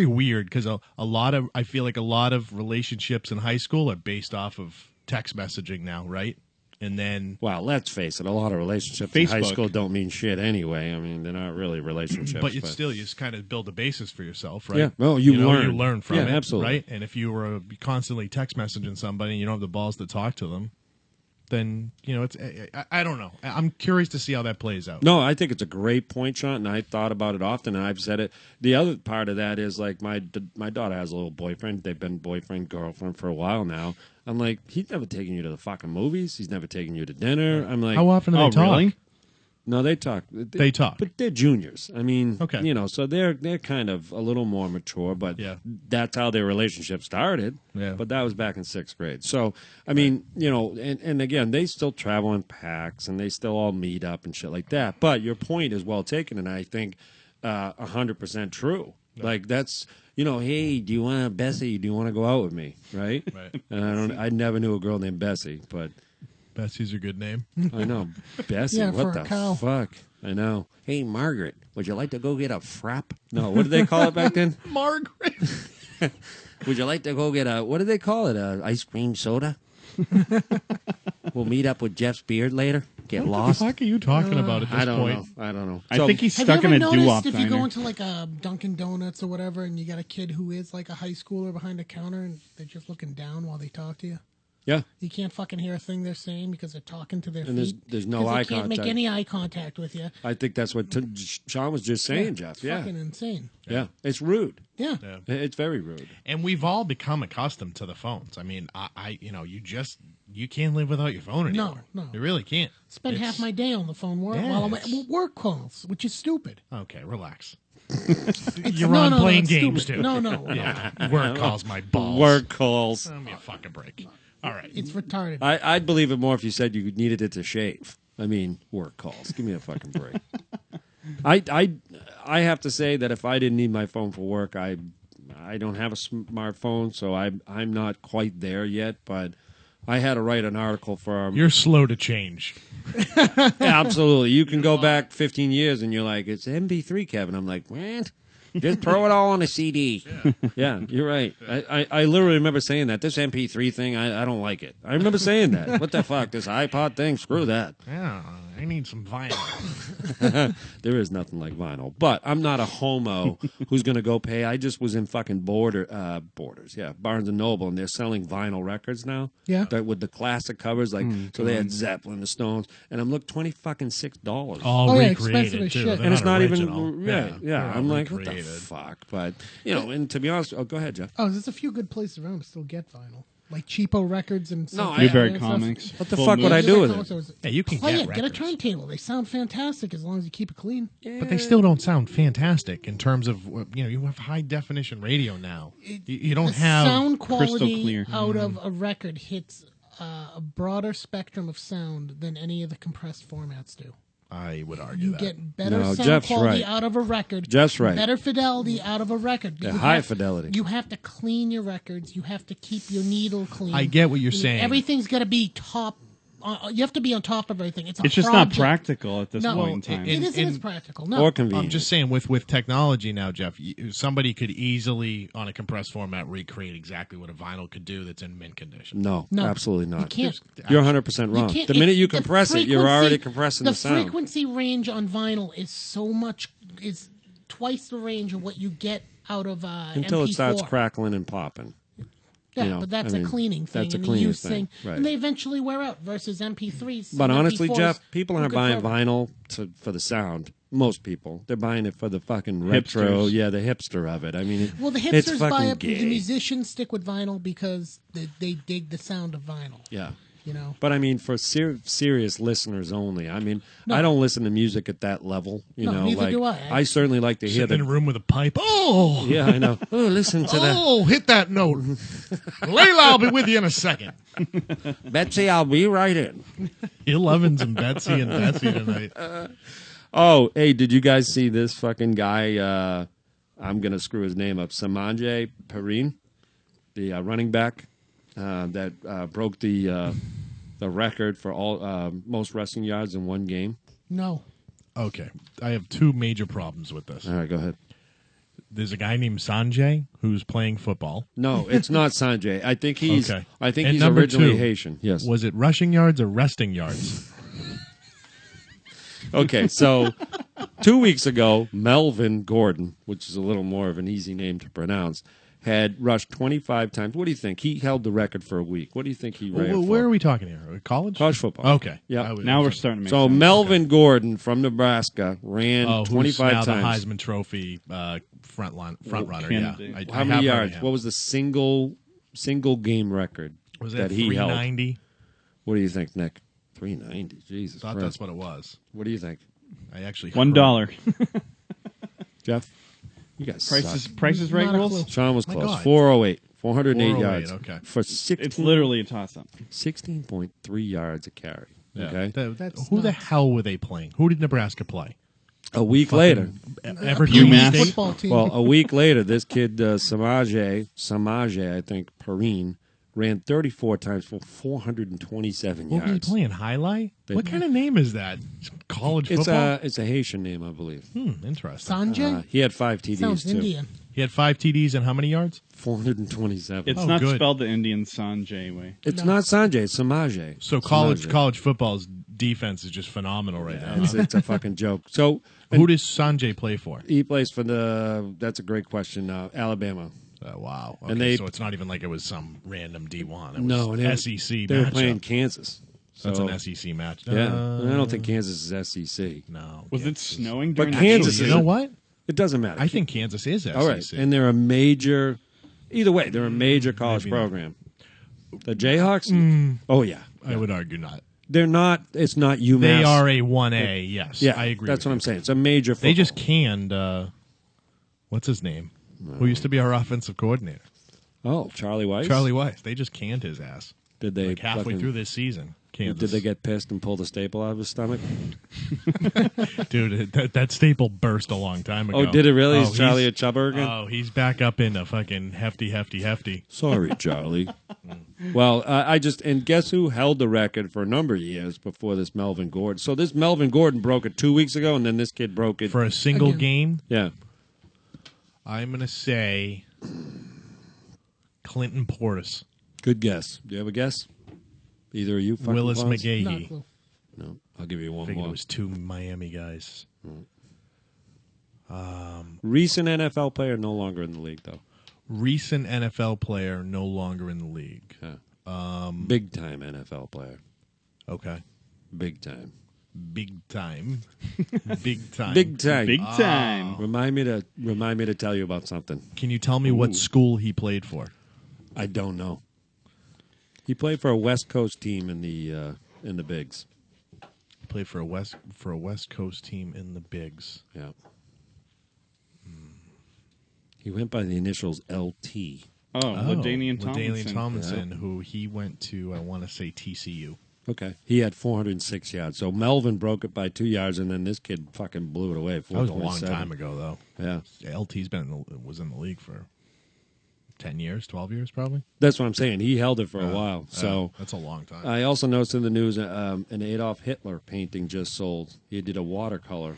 weird because I feel like a lot of relationships in high school are based off of text messaging now, right? And then Well, let's face it, a lot of relationships in high Facebook. school don't mean shit anyway. I mean, they're not really relationships. but it's still you just kind of build a basis for yourself, right? Yeah. Well, you learn. You learn from Yeah, it, absolutely. right? And if you were constantly text messaging somebody and you don't have the balls to talk to them, then you know it's. I don't know. I'm curious to see how that plays out. No, I think it's a great point, Sean, and I've thought about it often, and I've said it. The other part of that is, like, my daughter has a little boyfriend. They've been boyfriend, girlfriend for a while now. I'm like, he's never taken you to the fucking movies. He's never taken you to dinner. I'm like, How often do they talk? Really? no, they talk. They talk. But they're juniors. I mean, Okay. you know, so they're kind of a little more mature, but Yeah. that's how their relationship started. Yeah. But that was back in 6th grade. So, I mean, you know, and again, they still travel in packs and they still all meet up and shit like that. But your point is well taken, and I think 100% true. Like, that's, you know, hey, do you want Bessie? Do you want to go out with me? Right? Right. And I never knew a girl named Bessie, but Bessie's a good name. I know. Bessie, Yeah, what for a the cow. fuck? I know. Hey, Margaret, would you like to go get a frap? No, what did they call it back then? Margaret. Would you like to go get what did they call it? A ice cream soda? We'll meet up with Jeff's beard later. Get What the lost. fuck are you talking about at this I don't point? know. I don't know. I So- think he's Have you stuck ever in a noticed doo-wop if you go diner. into like a Dunkin' Donuts or whatever, and you got a kid who is like a high schooler behind a counter, and they're just looking down while they talk to you? yeah. You can't fucking hear a thing they're saying because they're talking to their And there's- feet. there's no 'Cause eye they can't contact. make any eye contact with you. I think that's what Sean was just saying, Jeff. It's Yeah. fucking insane. Yeah. It's rude. Yeah. It's very rude. And we've all become accustomed to the phones. I mean, you can't live without your phone anymore. No. You really can't. Spend half my day on the phone while I'm at work calls, which is stupid. Okay, relax. It's, You're on playing it's games stupid. too. No. Yeah, work calls my balls. Word calls. Give me a fucking break. All right. It's retarded. I'd believe it more if you said you needed it to shave. I mean, work calls. Give me a fucking break. I have to say that if I didn't need my phone for work, I don't have a smartphone, so I'm not quite there yet. But I had to write an article for. You're slow to change. Yeah, absolutely. You can go back 15 years and you're like, it's MP3, Kevin. I'm like, what? Just throw it all on a CD. Yeah, you're right. I literally remember saying that. This MP3 thing, I don't like it. I remember saying that. What the fuck? This iPod thing? Screw that. Yeah, I need some vinyl. There is nothing like vinyl. But I'm not a homo who's going to go pay. I just was in fucking Borders, Barnes & Noble, and they're selling vinyl records now. Yeah. With the classic covers. Like, so they had Zeppelin, the Stones, and I'm look, $26. All Oh, yeah, recreated expensive as too. shit. They're And it's not original. even right. Yeah, they're I'm all like, what the recreated. fuck? But you know, and to be honest, go ahead, Jeff. Oh, there's a few good places around to still get vinyl, like cheapo records and stuff. Newberry and stuff. Comics. What the Full fuck would Moon. I do with Comics, it? was- Yeah, you can play get it. Get a records. turntable. They sound fantastic as long as you keep it clean. But they still don't sound fantastic in terms of you have high definition radio now. You don't The have sound quality clear. out of a record hits a broader spectrum of sound than any of the compressed formats do. I would argue You that. get better No, sound Jeff's quality right. out of a record. Jeff's right. Better fidelity out of a record. Yeah, You high have- fidelity. You have to clean your records. You have to keep your needle clean. I get what you're You know, saying. Everything's got to be top. You have to be on top of everything. It's It's just not project. practical at this No, point in time. It isn't as and- practical. No. Or convenient. I'm just saying, with technology now, Jeff, somebody could easily, on a compressed format, recreate exactly what a vinyl could do that's in mint condition. No, No, absolutely not. you can't. You're 100% You wrong. can't- The minute you the compress it, you're frequency- already compressing the sound. frequency range on vinyl is is twice the range of what you get out of Until MP4. it starts crackling and popping. Yeah, You know, but that's I a mean, cleaning thing. That's a and the cleaning use thing. Right. And they eventually wear out versus MP3s. But and honestly, MP4s, Jeff, people who aren't could buying forever. vinyl for the sound. Most people, they're buying it for the fucking retro. Hipsters. Yeah, the hipster of it. I mean, Well, the it's hipsters fucking buy it. gay. The musicians stick with vinyl because they dig the sound of vinyl. Yeah. You know. But I mean, for serious listeners only. I mean, No. I don't listen to music at that level. You No, know, neither like do I. I certainly like to hear Sitting in a the. room with a pipe. Oh, Yeah, I know. Oh, listen to that, oh, hit that note. Layla, I'll be with you in a second. Betsy. I'll be right in. Ill Evans and Betsy tonight. Oh, hey, did you guys see this fucking guy? I'm gonna screw his name up. Samanje Perrine, the running back that broke the record for all most rushing yards in one game. No. Okay, I have two major problems with this. All right, go ahead. There's a guy named Sanjay who's playing football. No, it's not Sanjay. I think he's. Okay. I think And he's number originally two, Haitian. Yes. Was it rushing yards or resting yards? Okay, so 2 weeks ago, Melvin Gordon, which is a little more of an easy name to pronounce, had rushed 25 times. What do you think? He held the record for a week. What do you think he ran for? Where are we talking here? College? College football. Okay. Yeah. Now we're starting to make So sense. Melvin Gordon from Nebraska ran Oh, who's 25 now times. the Heisman Trophy front runner? Candidate. Yeah. I How have many heard of yards? him. What was the single game record was that that? he held? 390. What do you think, Nick? 390. Jesus Thought Christ. that's what it was. What do you think, I actually $1. Jeff? You guys Prices right Not a rules. clue. Sean was My close. God. 408. 408 408, yards. okay. For 16, It's literally a toss up. 16.3 yards a carry. Yeah. Okay. Who the hell were they playing? Who did Nebraska play? A week later. Evergreen UMass. State? Football team. Well, a week later, this kid, Samaje, I think, Perrine, ran 34 times for 427 What were they yards. playing? Highlight? What kind of name is that? College It's football? a Interesting. Haitian name, I believe. Sanjay? He had 5 TDs Sounds too. Indian. He had 5 TDs and how many yards? 427. It's Oh, not good. spelled the Indian Sanjay way. It's not Sanjay. It's Samaje. So college football's defense is just phenomenal right now. It's a fucking joke. So Who does Sanjay play for? he plays for the. That's a great question. Alabama. Wow. And Okay, they- so it's not even like it was some random D1. It was No, and SEC They were matchup. playing Kansas. That's So, an SEC match. Yeah, I don't think Kansas is SEC. No. Was it Kansas. snowing But during Kansas the You is- know what? It doesn't matter. I think Kansas is SEC. All right, and they're a major. Either way, they're a major college Maybe not. program. The Jayhawks. Oh yeah, I would argue not. they're not. It's not UMass. They are a 1A, yes. Yeah, I agree. That's with what you. I'm saying. It's a major. They Football. just canned, what's his name? Who used to be our offensive coordinator? Charlie Weiss. Charlie Weiss. They just canned his ass. Did they Like halfway fucking- through this season. Kansas. Did they get pissed and pull the staple out of his stomach? Dude, that staple burst a long time ago. Oh, did it really? Oh, Is Charlie a he's- chubber again? Oh, he's back up in a fucking hefty. Sorry, Charlie. Well, I just and guess who held the record for a number of years before this Melvin Gordon? So this Melvin Gordon broke it 2 weeks ago, and then this kid broke it. For a single Again. game, Yeah. I'm going to say Clinton Portis. Good guess. Do you have a guess? Either of you, fucking Willis clowns? Not a McGahee. clue. No, I'll give you I one figured more. it was two Miami guys. Recent NFL player, no longer in the league though. Recent NFL player, no longer in the league. Big time NFL player. Okay. Big time. Big time. Big time. Big time. Big time. Remind me to tell you about something. Can you tell me what school he played for? I don't know. He played for a West Coast team in the bigs. He played for a West Coast team in the Bigs. Yeah. He went by the initials LT. Oh, LaDainian Tomlinson. LaDainian Tomlinson, who he went to, I want to say TCU. Okay. He had 406 yards. So Melvin broke it by 2 yards, and then this kid fucking blew it away. That was a long 427. time ago, though. Yeah. LT's was in the league for 10 years, 12 years, probably. That's what I'm saying. He held it for a while. So that's a long time. I also noticed in the news an Adolf Hitler painting just sold. He did a watercolor.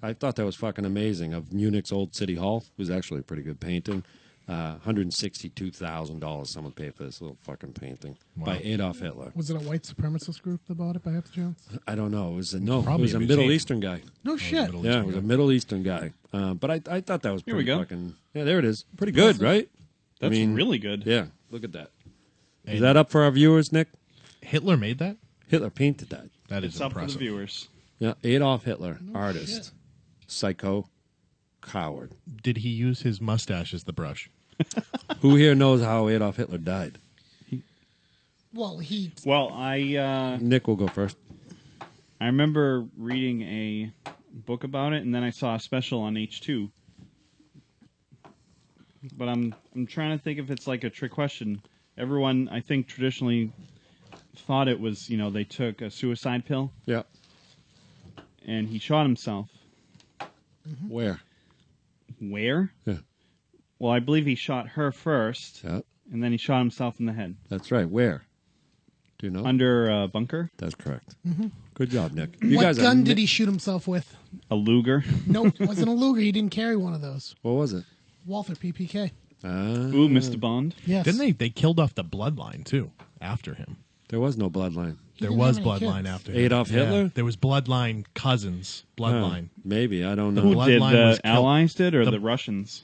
I thought that was fucking amazing. Of Munich's old city hall. It was actually a pretty good painting. $162,000 someone paid for this little fucking painting by Adolf Hitler. Was it a white supremacist group that bought it by half chance? I don't know. It was a Probably a Middle museum. Eastern guy. No shit. Middle Yeah, it Eastern was a guy. Middle Eastern guy. But I thought that was Here we pretty go. fucking. Yeah, there it is. Pretty good, right? That's I mean, really good. Yeah, Look at that. Is And that up for our viewers, Nick? Hitler made that? Hitler painted that. That is It's up for the impressive. viewers. Yeah, Adolf Hitler, artist, psycho, coward. Did he use his mustache as the brush? Who here knows how Adolf Hitler died? Well, he Well, I Nick will go first. remember reading a book about it, and then I saw a special on H2. But I'm trying to think if it's like a trick question. Everyone, I think, traditionally thought it was, they took a suicide pill Yeah. and he shot himself. Where? Where? Yeah. Well, I believe he shot her first, Yeah. and then he shot himself in the head. That's right. Where? Do you know? Under a bunker? That's correct. Good job, Nick. You what guys are gun did he shoot himself with? A Luger. Nope, it wasn't a Luger. He didn't carry one of those. What was it? Walther PPK. Ooh, Mr. Bond. Yes. Didn't they keilled off the bloodline, too, after him? There was no bloodline. There didn't was have any bloodline kids. after him. Adolf Hitler? There was bloodline cousins. Bloodline. Maybe. I don't The know. blood- Did Bloodline was the killed. Allies did or The- the Russians?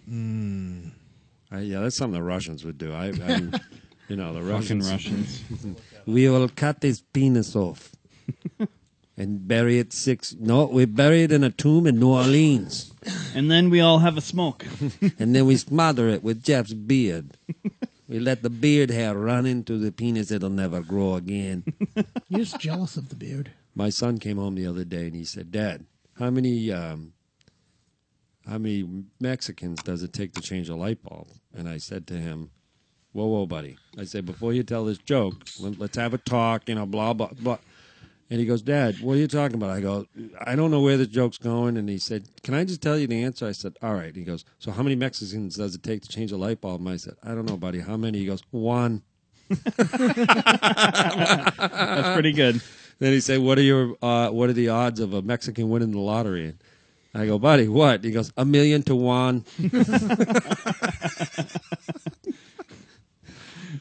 Yeah, that's something the Russians would do. The Fucking Russians. Russians. We will cut his penis off and bury it we bury it in a tomb in New Orleans. And then we all have a smoke. And then we smother it with Jeff's beard. We let the beard hair run into the penis. It'll never grow again. You're just jealous of the beard. My son came home the other day and he said, Dad, how many Mexicans does it take to change a light bulb? And I said to him, whoa, buddy. I said, before you tell this joke, let's have a talk, blah, blah, blah. And he goes, Dad, what are you talking about? I go, I don't know where the joke's going. And he said, can I just tell you the answer? I said, all right. He goes, so how many Mexicans does it take to change a light bulb? And I said, I don't know, buddy. How many? He goes, one. That's pretty good. Then he said, what are the odds of a Mexican winning the lottery? And I go, buddy, what? He goes, 1,000,000 to 1.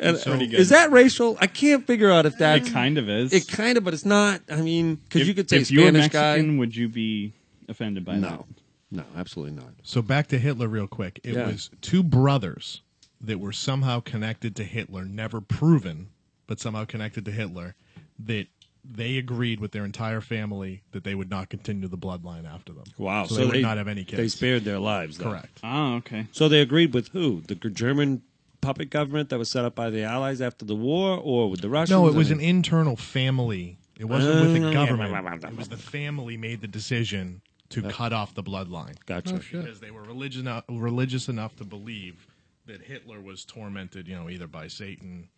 And, pretty good. is that racial? I can't figure out if It that's kind of is. it kind of, but it's not. I mean, because you could say if you were Spanish Mexican, guy. would you be offended by that? No, absolutely not. So back to Hitler real quick. It Yeah. was two brothers that were somehow connected to Hitler, never proven, but somehow connected to Hitler, that they agreed with their entire family that they would not continue the bloodline after them. Wow, So, they would not have any kids. They spared their lives. Though. Correct. Oh, okay. So they agreed with who? The German puppet government that was set up by the Allies after the war, or with the Russians? No, it was I an mean, internal family. It wasn't with the government. yeah. It was the family made the decision to cut off the bloodline. Gotcha. Oh, shit. Because they were religious enough to believe that Hitler was tormented, either by Satan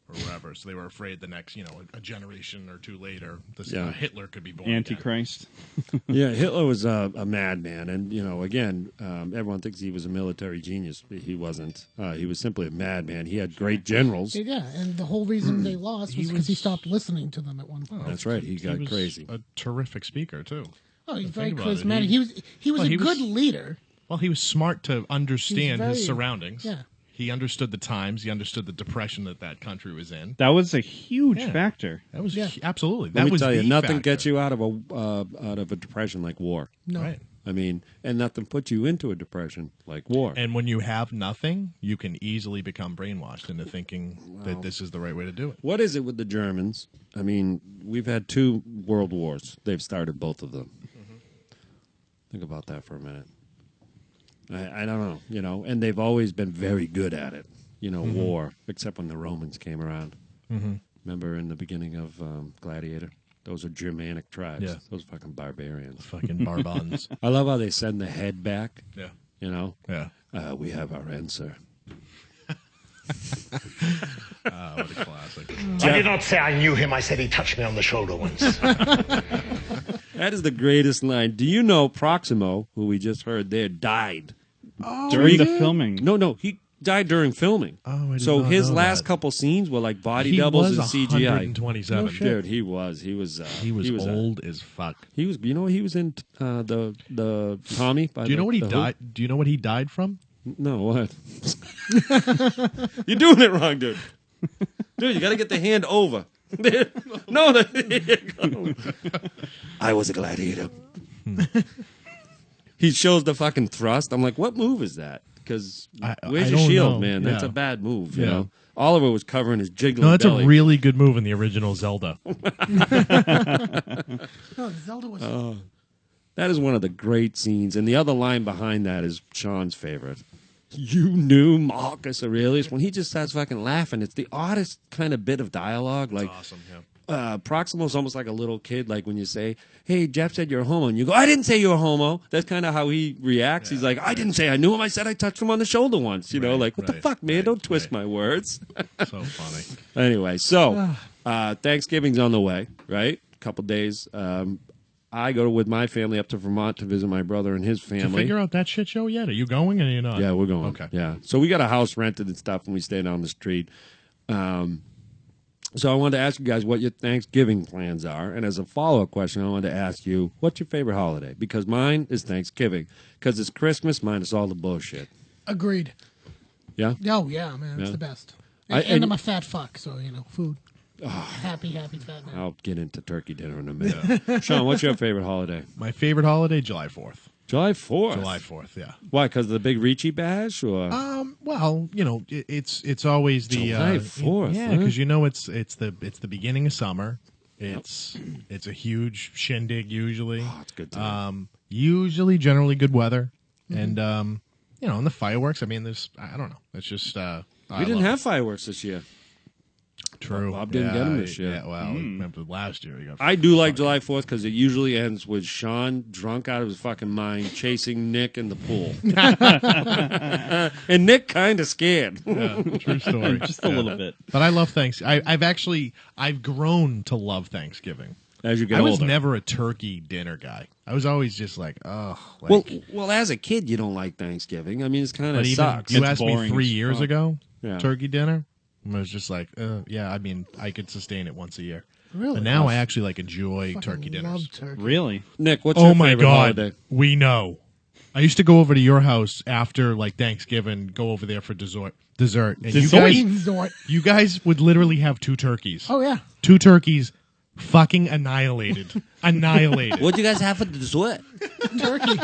or whatever. So they were afraid the next, a generation or two later, Yeah. Hitler could be born again. Antichrist. Yeah, Hitler was a madman, and again, everyone thinks he was a military genius. He wasn't. He was simply a madman. He had great generals. Yeah, and the whole reason they lost was because he stopped listening to them at one point. That's right. He got was crazy. A terrific speaker too. Oh, he's Think very about it. charismatic. He was Well, a he was- good leader. Well, he was smart to understand very- his surroundings. yeah. He understood the times. He understood the depression that country was in. That was a huge Yeah. factor. That was Yeah. absolutely. Let That me was tell you, the nothing factor. gets you out of a depression like war. No. Right. I mean, and nothing puts you into a depression like war. And when you have nothing, you can easily become brainwashed into thinking that this is the right way to do it. What is it with the Germans? I mean, we've had 2 world wars. They've started both of them. Think about that for a minute. I don't know, and they've always been very good at it, war, except when the Romans came around. Remember in the beginning of Gladiator? Those are Germanic tribes. Yeah. Those fucking barbarians. Fucking barbons. I love how they send the head back, Yeah. Yeah. Yeah. We have our answer. What a classic. I did not say I knew him. I said he touched me on the shoulder once. That is the greatest line. Do you know Proximo, who we just heard there, died? During the filming. No, he died during filming. Oh, I did so not his know last that. couple scenes were like body He doubles was and CGI. 127. No shit. Dude, he was. He was a- old as fuck. He was. You know, he was in the Tommy. By Do you know what he the Who? died? Do you know what he died from? No, what? You're doing it wrong, dude. Dude, you got to get the hand over. No, there you go. I was a gladiator. He shows the fucking thrust. I'm like, what move is that? because I where's your don't shield, know. man? That's Yeah. a bad move. You Yeah. know, Oliver was covering his jiggling No, that's belly. a really good move in the original Zelda. No, Zelda was. That is one of the great scenes, and the other line behind that is Sean's favorite. You knew Marcus Aurelius when he just starts fucking laughing. It's the oddest kind of bit of dialogue. Like Awesome. Yeah. Proximo's almost like a little kid. Like when you say, "Hey, Jeff said you're a homo," and you go, "I didn't say you're a homo." That's kind of how he reacts. He's like, "I didn't say I knew him. I said I touched him on the shoulder once." You know, Right, like what the right, fuck, man? right, Don't twist right. my words. So funny. Anyway, so Thanksgiving's on the way, right? A couple days. I go with my family up to Vermont to visit my brother and his Did you family. figure out that shit show yet? Are you going or are you not? Yeah, we're going. Okay. Yeah. So we got a house rented and stuff, and we stay down the street. So I wanted to ask you guys what your Thanksgiving plans are. And as a follow-up question, I wanted to ask you, what's your favorite holiday? Because mine is Thanksgiving. Because it's Christmas, mine is all the bullshit. Agreed. Yeah? Oh yeah, man, it's Yeah. the best. I- And and- I'm a fat fuck, so food. Happy fat man. I'll get into turkey dinner in a minute. Sean, what's your favorite holiday? My favorite holiday, July 4th. July 4th. July 4th, yeah. Why? Because of the big Ricci bash? Or? Well, it's always the July 4th, yeah, huh? because it's the beginning of summer. It's a huge shindig usually. Oh, it's good time. Usually, generally good weather, and and the fireworks. I mean, I don't know. It's just we didn't have fireworks this year. true. Bob didn't get 'em this year. Yeah, well, remember last year we got. I do like July 4th because it usually ends with Sean drunk out of his fucking mind chasing Nick in the pool. And Nick kind of scared. Yeah, true story. Just a little bit. But I love Thanksgiving. I've grown to love Thanksgiving. As you get I was older. never a turkey dinner guy. I was always just like, like, Well, as a kid, you don't like Thanksgiving. I mean, it's kind but of even sucks. you It's asked me boring 3 as years fuck. ago, Yeah. turkey dinner. I was just like, yeah. I mean, I could sustain it once a year. Really? But now I actually like enjoy Fucking turkey dinners. love turkey. Really? Nick, what's Oh your my favorite god, holiday? we know. I used to go over to your house after like Thanksgiving, go over there for dessert, and Dessert? you guys would literally have 2 turkeys. Oh yeah. 2 turkeys, fucking annihilated. Annihilated. What do you guys have for dessert? Turkey.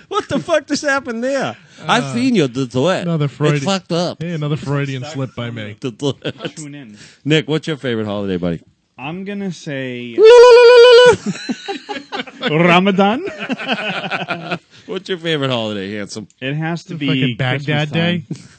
What the fuck just happened there? I've seen your dessert. Another Freudian. It's fucked up. Hey, another Freudian slip by me. Dessert. Tune in. Nick, what's your favorite holiday, buddy? I'm gonna say Ramadan. What's your favorite holiday, handsome? It has to be Fucking Baghdad Day. Christmas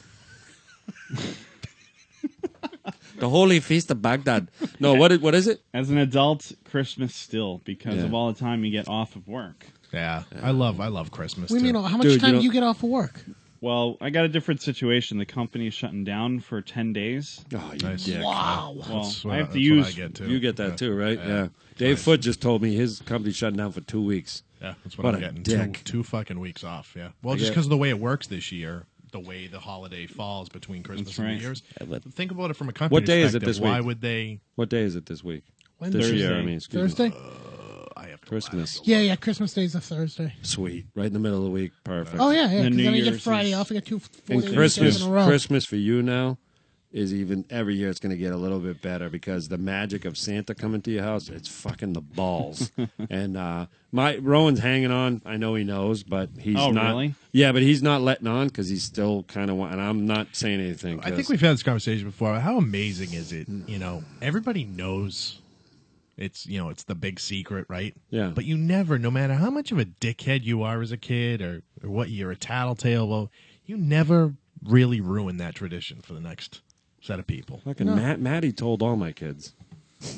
The Holy Feast of Baghdad. No, what is it? As an adult, Christmas still because Yeah. of all the time you get off of work. Yeah, I love Christmas. We too. mean, how much Dude, you time know- do you get off of work? Well, I got a different situation. The company is shutting down for 10 days. Oh, you Nice. dick. Wow. Well, That's I what- have to that's use. what I get too. You get that too, right? Yeah. Yeah. Dave Foote just told me his company's shutting down for 2 weeks. Yeah, that's what, What I'm a getting. dick. Two fucking weeks off. Yeah. Well, I just get- because of the way it works this year, the way the holiday falls between Christmas That's and right. New Year's. but- Think about it from a company What day is it perspective. this Why week? would they? What day is it this week? Wednesday. This year, I Thursday. mean. excuse me. Thursday? I have to Christmas. Yeah. Christmas Day's a Thursday. Sweet. Right in the middle of the week. Perfect. Oh yeah, yeah. The 'cause New then I get Year's Friday is- off. I got 2 And 4 Christmas, in a row. Christmas for you now is even every year it's going to get a little bit better because the magic of Santa coming to your house, it's fucking the balls. And my Rowan's hanging on. I know he knows, but he's Oh, not. really? Yeah, but he's not letting on because he's still kind of. And I'm not saying anything. I think 'cause- we've had this conversation before. How amazing is it? Everybody knows it's the big secret, right? Yeah. But you never, no matter how much of a dickhead you are as a kid or what you're a tattletale, well, you never really ruin that tradition for the next set of people. Fucking Maddie told all my kids.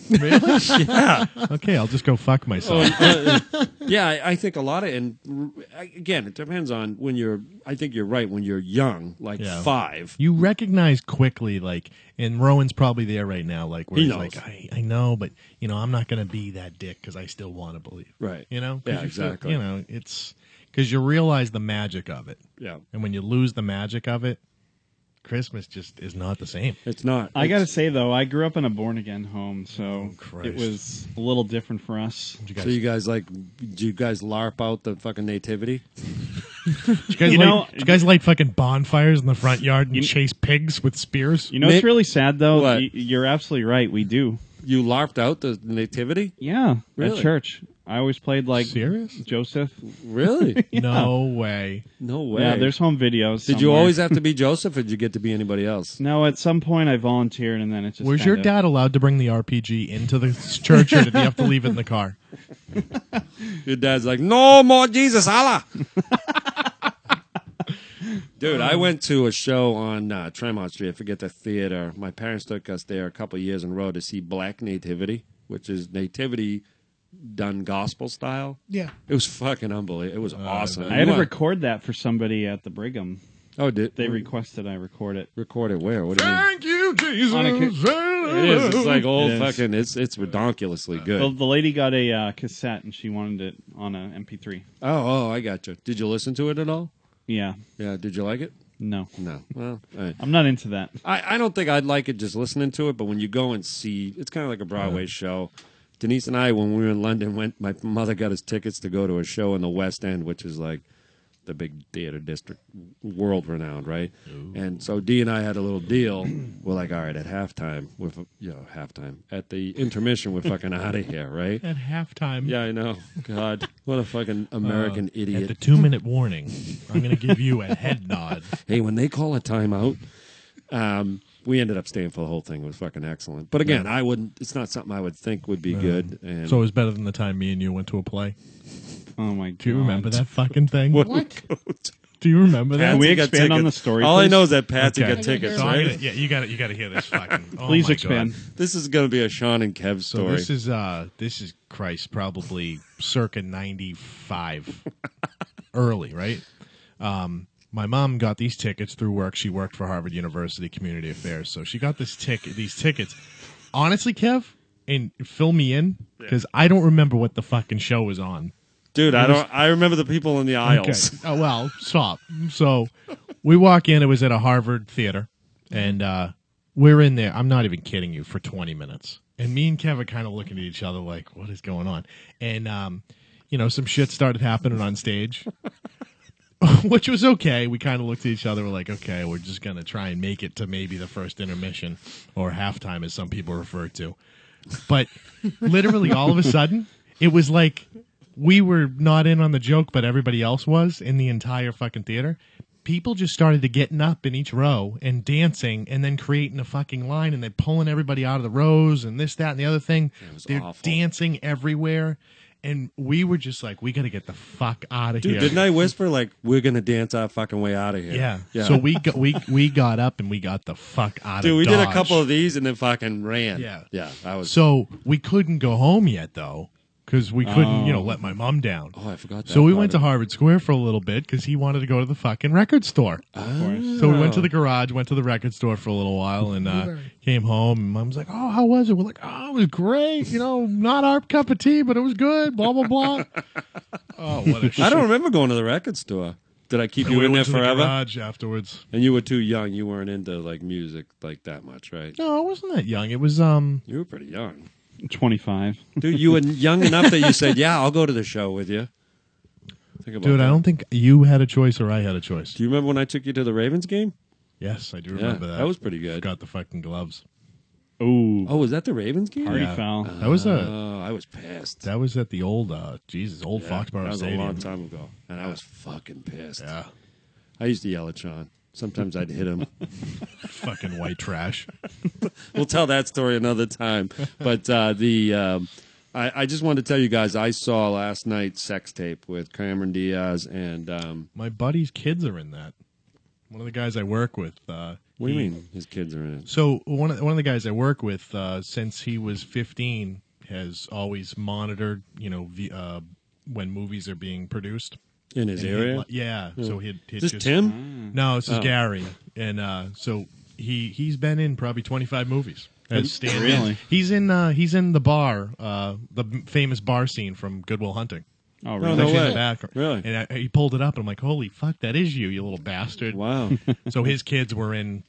Really? Yeah. Okay, I'll just go fuck myself. Yeah, I think a lot of, and again, it depends on when you're. I think you're right when you're young, like Yeah. 5. You recognize quickly, like, and Rowan's probably there right now, like, where He he's knows. like, I know, but, I'm not going to be that dick because I still want to believe. Right. 'Cause Yeah, you feel- exactly. It's because you realize the magic of it. Yeah, And when you lose the magic of it, Christmas just is not the same. it's not. I gotta say though, I grew up in a born again home, so Christ. it was a little different for us. Did you guys, So do you guys LARP out the fucking nativity? did you guys light fucking bonfires in the front yard and You- chase pigs with spears? You know, Nick- it's really sad though. What? You're absolutely right. We do. You LARPed out the nativity? Yeah, Really? at church. I always played like Serious? Joseph. Really? No way. No way. Yeah, there's home videos. Did you somewhere. always have to be Joseph, or did you get to be anybody else? No, at some point I volunteered, and then it just. Was your kinda- dad allowed to bring the RPG into the church, or did he have to leave it in the car? Your dad's like, no more Jesus, Allah. Dude, I went to a show on Tremont Street. I forget the theater. My parents took us there a couple of years in a row to see Black Nativity, which is nativity done gospel style. Yeah. It was fucking unbelievable. It was awesome. I had to record that for somebody at the Brigham. Oh, did They requested I record it. record it where? What do you mean? Thank you, Jesus. On a It is. It's like old It is. fucking. It's redonkulously good. The lady got a cassette, and she wanted it on a MP3. Oh, I got you. Did you listen to it at all? Yeah. Yeah. Did you like it? No. No. Well, all right. I'm not into that. I don't think I'd like it just listening to it, but when you go and see, it's kind of like a Broadway show. Denise and I, when we were in London, my mother got us tickets to go to a show in the West End, which is like the big theater district, world renowned, right? Ooh. And so Dee and I had a little deal. We're like, all right, at halftime, at the intermission, we're fucking out of here, right? At halftime. Yeah, I know. God, what a fucking American idiot. At the 2-minute warning, I'm going to give you a head nod. Hey, when they call a timeout, we ended up staying for the whole thing. It was fucking excellent. But again, I wouldn't. It's not something I would think would be good. And So it was better than the time me and you went to a play. Oh my god. Do you remember that fucking thing? What? Do you remember that? Can we got expand on tickets. the story, All I please? know is that Patsy Okay. got tickets, So I'm right? gonna- yeah, you got to hear this fucking. Oh Please my expand. God. This is going to be a Sean and Kev So story. this is Christ, probably circa 95, early, right? My mom got these tickets through work. She worked for Harvard University Community Affairs, so she got these tickets. Honestly, Kev, and fill me in because I don't remember what the fucking show was on. Dude, I remember the people in the aisles. Okay. Oh, well, stop. So we walk in. It was at a Harvard theater, and we're in there. I'm not even kidding you, for 20 minutes. And me and Kev are kind of looking at each other like, what is going on? And, some shit started happening on stage, which was okay. We kind of looked at each other. We're like, okay, we're just going to try and make it to maybe the first intermission or halftime, as some people refer to. But literally all of a sudden, it was like we were not in on the joke, but everybody else was in the entire fucking theater. People just started to getting up in each row and dancing and then creating a fucking line, and they're pulling everybody out of the rows and this, that, and the other thing. They're awful. dancing everywhere. And we were just like, we got to get the fuck out of Dude, here. didn't I whisper, like, we're going to dance our fucking way out of here? Yeah. So we got up and we got the fuck out Dude, of we Dodge. did a couple of these and then fucking ran. Yeah. Yeah, I was. So we couldn't go home yet, though, because we couldn't, let my mom down. Oh, I forgot that. So we part went to of it. Harvard Square for a little bit because he wanted to go to the fucking record store. So we went to the garage, went to the record store for a little while, and came home. And Mom's like, "Oh, how was it?" We're like, "Oh, it was great. Not our cup of tea, but it was good." Blah blah blah. Oh, what a shit! I don't remember going to the record store. Did I keep you We in there went to the forever? garage afterwards. And you were too young. You weren't into like music like that much, right? No, I wasn't that young. It was You were pretty young. 25. Dude, you were young enough that you said, "Yeah, I'll go to the show with you." Think about Dude, that. I don't think you had a choice or I had a choice. Do you remember when I took you to the Ravens game? Yes, I do Yeah, remember that. that was pretty good. Got the fucking gloves. Ooh. Oh, was that the Ravens game? Party Yeah. foul. That was Oh, I was pissed. That was at the old, old Yeah, Foxborough that was Stadium. a long time ago, and I was fucking pissed. Yeah, I used to yell at Sean. Sometimes I'd hit him. fucking white trash. We'll tell that story another time. But I just wanted to tell you guys, I saw last night Sex Tape with Cameron Diaz and. My buddy's kids are in that. One of the guys I work with. What do you mean? His kids are in it. So one of the guys I work with, since he was 15, has always monitored, when movies are being produced In his And area? yeah. So he'd Is this just, Tim? No, this is Oh. Gary, and so he's been in probably 25 movies. As stand-in. Really? He's in the bar, the famous bar scene from Good Will Hunting. Oh, Oh, really? no Actually in way. the background. Really? And he pulled it up, and I'm like, holy fuck, that is you little bastard. Wow. So his kids were in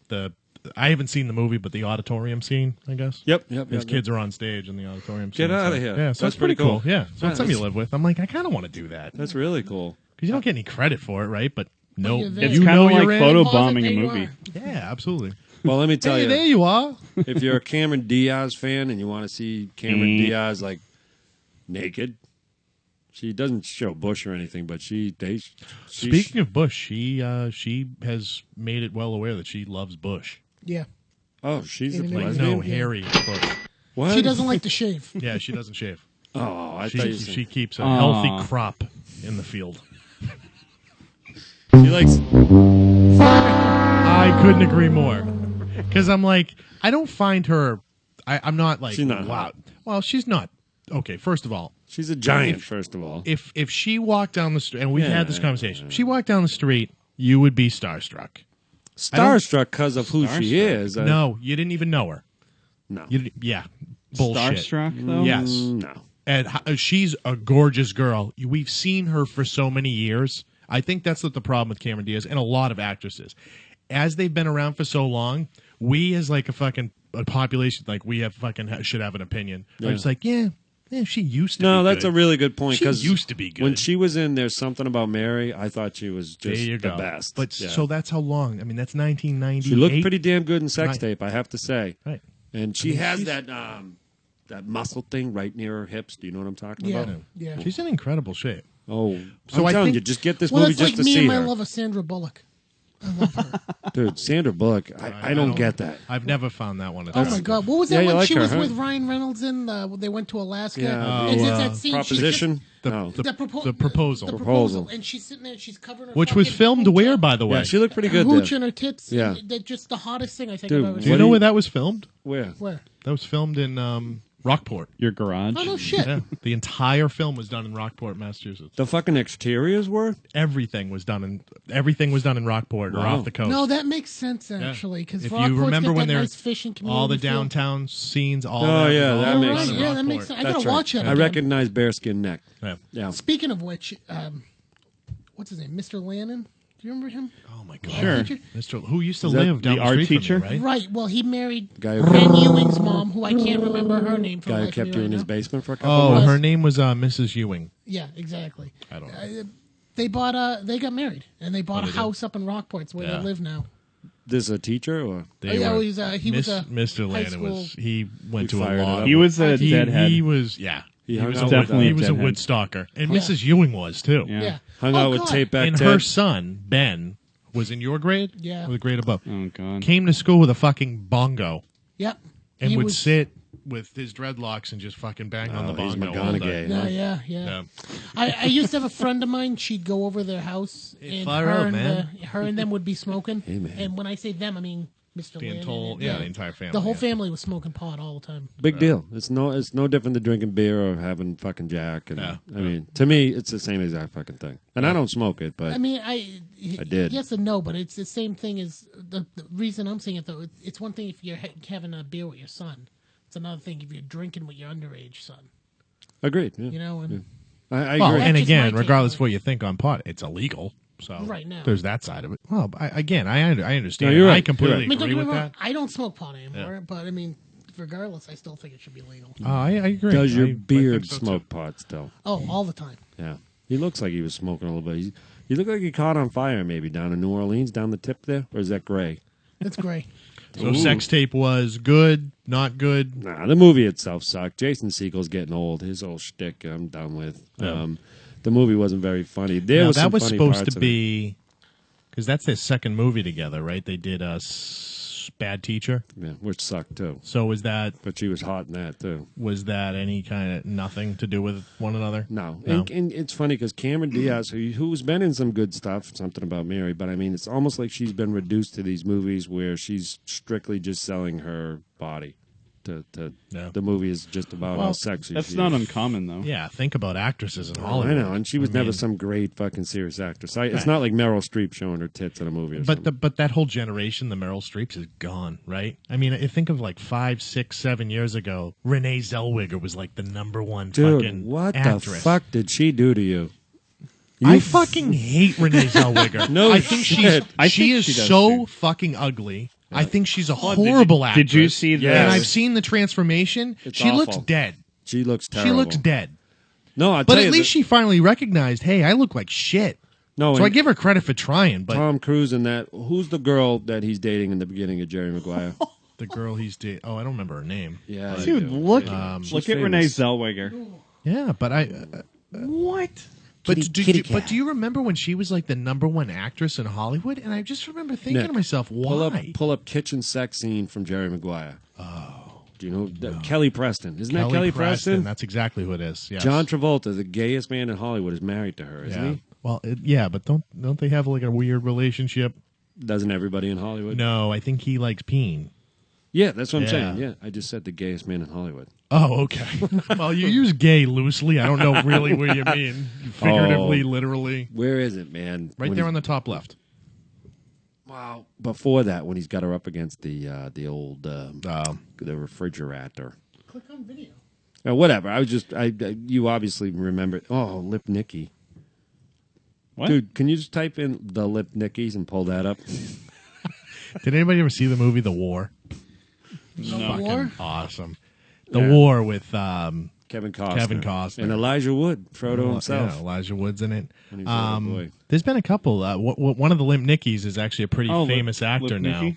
I haven't seen the movie, but the auditorium scene, I guess. Yep. His kids are on stage in the auditorium scene. Get outta so- here. Yeah, so That's that's pretty pretty cool. Yeah, so Yeah, it's something you that's- live with. I'm like, I kind of want to do that. That's really cool. Because you don't get any credit for it, right? But no, you're there. It's you kind know of like you're in. photo Closet, bombing a there you movie. are. Yeah, absolutely. Well, let me tell Hey, you. there you are. If you're a Cameron Diaz fan and you want to see Cameron Mm. Diaz like naked, She doesn't show Bush or anything, but Speaking of Bush, she has made it well aware that she loves Bush. Yeah. Oh, she's a Even though- lesbian? No, Harry Bush. What? She doesn't like to shave. Yeah, she doesn't shave. Oh, I thought you said She keeps a healthy crop in the field. she likes. I couldn't agree more. Because I'm like, I don't find her. I'm not like, She's not wow. hot. Well, she's not. Okay, first of all, She's a giant, first of all. if she walked down the street, and we've Yeah. had this conversation, if she walked down the street, you would be starstruck. Starstruck because of who she is. No, you didn't even know her. No. Yeah, bullshit. Starstruck, though? Yes. No. And she's a gorgeous girl. We've seen her for so many years. I think that's what the problem with Cameron Diaz and a lot of actresses. As they've been around for so long, we as like a population, like we have should have an opinion. Yeah. It's like, yeah, she used to. No, be that's good. a really good point. She Because used to be good. when she was in There's Something About Mary, I thought she was there just you the go. best. But Yeah. so that's how long. I mean, that's 1998. She looked pretty damn good in Sex Right. Tape, I have to say. Right. And she I mean, has she's- that muscle thing right near her hips. Do you know what I'm talking Yeah. about? Yeah. She's in incredible shape. Oh, So I'm I telling think- you, just get this Well, movie it's just like to me see and my her. love of Sandra Bullock. I love her. Dude, Sandra Bullock, I don't get that. I've never found that one. Oh my God! What was Yeah, that you when like she her, was huh? with Ryan Reynolds in? They went to Alaska. Yeah, It's the, that scene. Proposition? No. The proposal. The Proposal. proposal. And she's sitting there. She's covering her. Which was fucking filmed hooch where, up- by the way? Yeah, she looked pretty good Her hooch there. and her tits. Yeah. They're just the hottest thing I think Dude, I've ever Do seen. you know do where you- that was filmed? Where? Where? That was filmed in Rockport. Your garage? Oh no shit! Yeah, the entire film was done in Rockport, Massachusetts. The fucking exteriors were? Everything was done in Rockport or Wow. off the coast. No, that makes sense actually. Because If you remember when that they're nice fishing community all the feel. downtown scenes, all Oh, that, yeah, was that all makes done in sense. Yeah, that makes Rockport. sense. I That's gotta right. watch that. I again. recognize bearskin neck. Yeah. Yeah. Speaking of which, what's his name? Mr. Lannon. Do you remember him? Oh my god, Sure. Mr. Who used to Is that live down the the art street teacher? from me, right? Right. Well, he married Guy who- Ben Ewing's mom, who I can't remember her name for the Guy who life of kept me you in right his now. basement for a couple Oh, months? her name was Mrs. Ewing. Yeah, exactly. I don't know. They bought they got married and they bought Oh, a they house up in Rockport. It's where Yeah. they live now. This a teacher or? They yeah, were, he was a Mr. high Landon was school- he went He to a fired it lot. up. He was a He- deadhead. He was He He hung was out a with, definitely he was a deadhead. wood stalker, and Yeah. Mrs. Ewing was too. Yeah. yeah. hung Oh, out with God. Tape Back And Ted. her son Ben was in your grade, Yeah. or the grade above. Oh, God. Came to school with a fucking bongo Yep. and He would was- sit with his dreadlocks and just fucking bang on the he's bongo all day. McGonagall. Yeah. Yeah. I used to have a friend of mine. She'd go over their house, and fire her out, and man. her and them would be smoking. Hey, man. And when I say them, I mean Mr. The Landon entire, and- yeah, the entire family. The whole yeah. family was smoking pot all the time. Big deal. It's no different than drinking beer or having fucking Jack. And Yeah. I mean, to me, it's the same exact fucking thing. And I don't smoke it, but I mean, I did. Yes and no, but it's the same thing as the reason I'm saying it though. It's one thing if you're having a beer with your son. It's another thing if you're drinking with your underage son. agreed. Yeah. You know, and I Well, agree. and That's just again, my regardless take of what you think on pot, it's illegal. So Right now. there's that side of it. Well, I understand. No, you're I right. completely You're I mean, don't agree get me with wrong. that. I don't smoke pot anymore, but I mean, regardless, I still think it should be legal. I agree. Does your I beard think so, too. smoke pot still? Oh, all the time. Yeah. He looks like he was smoking a little bit. He looked like he caught on fire maybe down in New Orleans, down the tip there. Or is that gray? It's great. So sex tape was good, not good. Nah, the movie itself sucked. Jason Segel's getting old. His old shtick, I'm done with. Yeah. The movie wasn't very funny. There Now, was that some was funny supposed parts to in it. be because that's their second movie together, right? They did Bad Teacher. Yeah, which sucked too. So was that But she was hot in that too. any kind of nothing to do with one another? No, No. And it's funny because Cameron Diaz, who's been in some good stuff, something about Mary, but I mean, it's almost like she's been reduced to these movies where she's strictly just selling her body. Yeah. The movie is just about how sexy That's she not is. uncommon, though. Yeah, think about actresses in Oh, Hollywood. I know, and she was I never mean, some great fucking serious actress. It's Right. not like Meryl Streep showing her tits in a movie or something. But that whole generation, the Meryl Streeps, is gone, right? I mean, I think of like 5, 6, 7 years ago, Renee Zellweger was like the number one Dude, fucking what actress. the fuck did she do to you? I fucking hate Renee Zellweger. No I think shit. she is she does, so too. fucking ugly. I think she's a horrible actress. Did you see the? Yes. And I've seen the transformation. It's She looks awful. dead. She looks terrible. She looks dead. No, I But tell at you, least she finally recognized, hey, I look like shit. no. So I and give her credit for trying, but Tom Cruise and that. Who's the girl that he's dating in the beginning of Jerry Maguire? the girl he's dating, I don't remember her name. Yeah, Dude, you do. look She's at Renee famous. Zellweger. Yeah, but What? But Kitty cat. but do you remember when she was like the #1 actress in Hollywood? And I just remember thinking to myself, why? Pull up kitchen sex scene from Jerry Maguire. Oh. Do you know Kelly Preston? Isn't that Kelly Preston? That's exactly who it is. Yes. John Travolta, the gayest man in Hollywood, is married to her, isn't Yeah. he? Well, but don't they have like a weird relationship? Doesn't everybody in Hollywood? No, I think he likes peen. Yeah, that's what I'm Yeah. saying. Yeah, I just said the gayest man in Hollywood. Oh, okay. Well, you use gay loosely. I don't know really what you mean. Figuratively, literally. Where is it, man? Right there on the top left. Wow. Before that, when he's got her up against the old the refrigerator. Click on video. Whatever. I was just you obviously remember. Oh, Lip Nicky. What? Dude, can you just type in the Lip Nickies and pull that up? Did anybody ever see the movie The War? No. War? Awesome. The Yeah. War with Kevin Costner. Frodo And Elijah Wood, Frodo himself. Yeah, Elijah Wood's in it. When he was a little boy. There's been a couple. One of the Limp Nickies is actually a pretty famous actor Lip now. Nicky?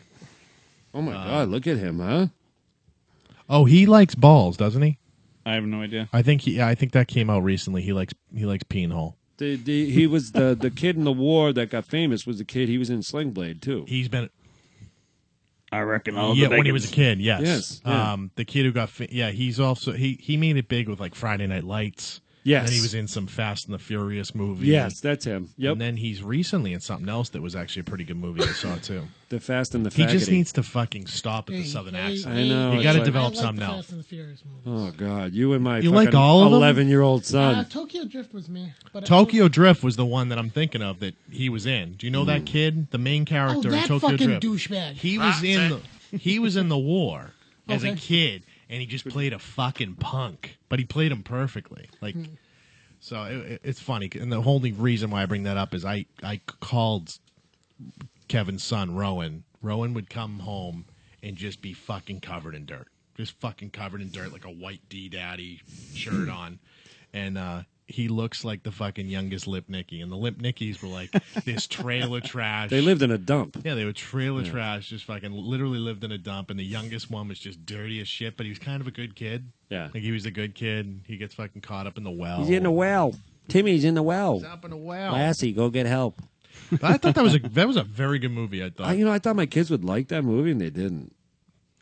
Oh my God, look at him, huh? Oh, he likes balls, doesn't he? I have no idea. I think that came out recently. He likes peen hole. He was the kid in the war that got famous. Was the kid he was in Sling Blade too? He's been I reckon when he was a kid. Yes. Yes, yeah. The kid who got he's also he made it big with like Friday Night Lights. Yes. And then he was in some Fast and the Furious movie. Yes, that's him. Yep. And then he's recently in something else that was actually a pretty good movie I saw too. The Fast and the He Faggoty. just needs to fucking stop at the southern accent. I know, You it's got to like- develop I like something the else. Fast and the Furious movies. Oh God, you and my You like fucking all of them? 11-year-old son. Tokyo Drift was me. But Tokyo Drift was the one that I'm thinking of that he was in. Do you know that kid, the main character in that Tokyo fucking Drift? douchebag. He was in the war as a Okay. kid, and he just played a fucking punk, but he played him perfectly. Like, so it's funny, and the only reason why I bring that up is I called Kevin's son Rowan. Rowan would come home and just be fucking covered in dirt, just fucking covered in dirt, like a white D Daddy shirt on, and he looks like the fucking youngest Lip Nicky, and the Lip Nickies were like this trailer trash. They lived in a dump. Yeah, they were trailer trash, just fucking literally lived in a dump, and the youngest one was just dirty as shit, but he was kind of a good kid. Yeah. Like, he was a good kid. He gets fucking caught up in the well. He's in the well. Timmy's in the well. He's up in the well. Lassie, go get help. But I thought that was a very good movie, I thought. I thought my kids would like that movie, and they didn't.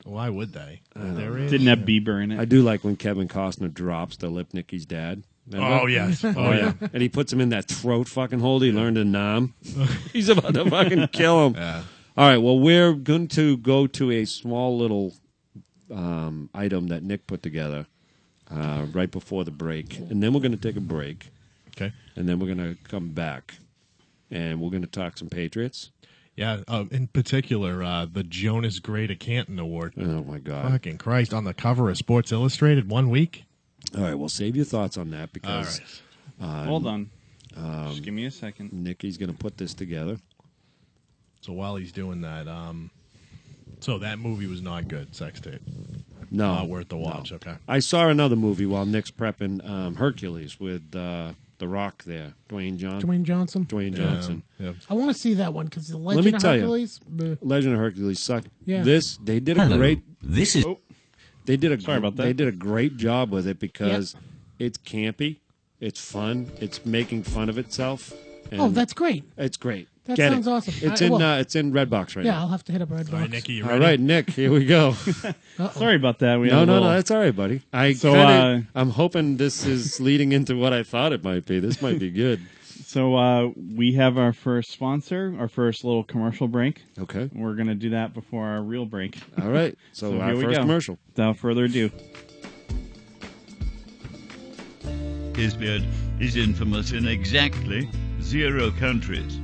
Why would they? Didn't have Bieber in it. I do like when Kevin Costner drops the Lip Nicky's dad. Remember? Oh, yes. Oh, yeah. And he puts him in that throat fucking hold. He learned to nom. He's about to fucking kill him. Yeah. All right, well, we're going to go to a small little item that Nick put together right before the break. And then we're going to take a break. Okay. And then we're going to come back. And we're going to talk some Patriots. Yeah, in particular, the Jonas Grade Canton Award. Oh, my God. Fucking Christ, on the cover of Sports Illustrated 1 week. All right, well, save your thoughts on that because Hold on. Just give me a second. Nicky's going to put this together. So while he's doing that, so that movie was not good, Sex Tape. No. Not worth the watch, okay. I saw another movie while Nick's prepping Hercules with The Rock there, Dwayne Johnson. Dwayne Johnson. Johnson. Yeah. I want to see that one because the me Legend of tell you. Hercules. bleh. Legend of Hercules sucked. Yeah. They did a Hello. great. This is They did a Sorry about that. They did a great job with it because it's campy, it's fun, it's making fun of itself. And Oh, that's great. it's great. That Get sounds it. awesome. It's I- in Redbox right Yeah, now. I'll have to hit up Redbox. All right, Nikki, you All ready? right, Nick, here we go. Sorry about that. We No, had a no, little- that's all right, buddy. I'm hoping this is leading into what I thought it might be. This might be good. So we have our first sponsor, our first little commercial break. Okay. We're going to do that before our real break. All right. So our here we first go. commercial. Without further ado. His beard is infamous in exactly 0 countries.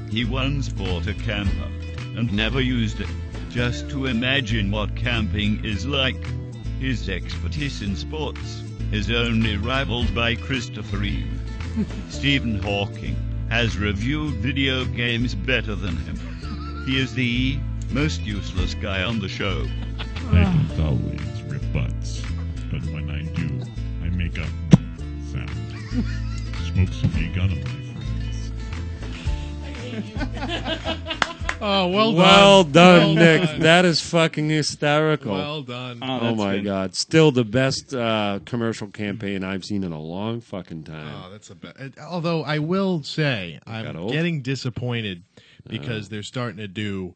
He once bought a camper and never used it, just to imagine what camping is like. His expertise in sports is only rivaled by Christopher Reeve. Stephen Hawking has reviewed video games better than him. He is the most useless guy on the show. I don't always rip butts, but when I do, I make a sound. Smoke some big gun, my friends. Oh, well done. Well done, Well Nick. done. That is fucking hysterical. Well done. Oh, Oh that's my good. God! Still the best commercial campaign I've seen in a long fucking time. Oh, that's a bad. Although I will say, got I'm old? getting disappointed because they're starting to do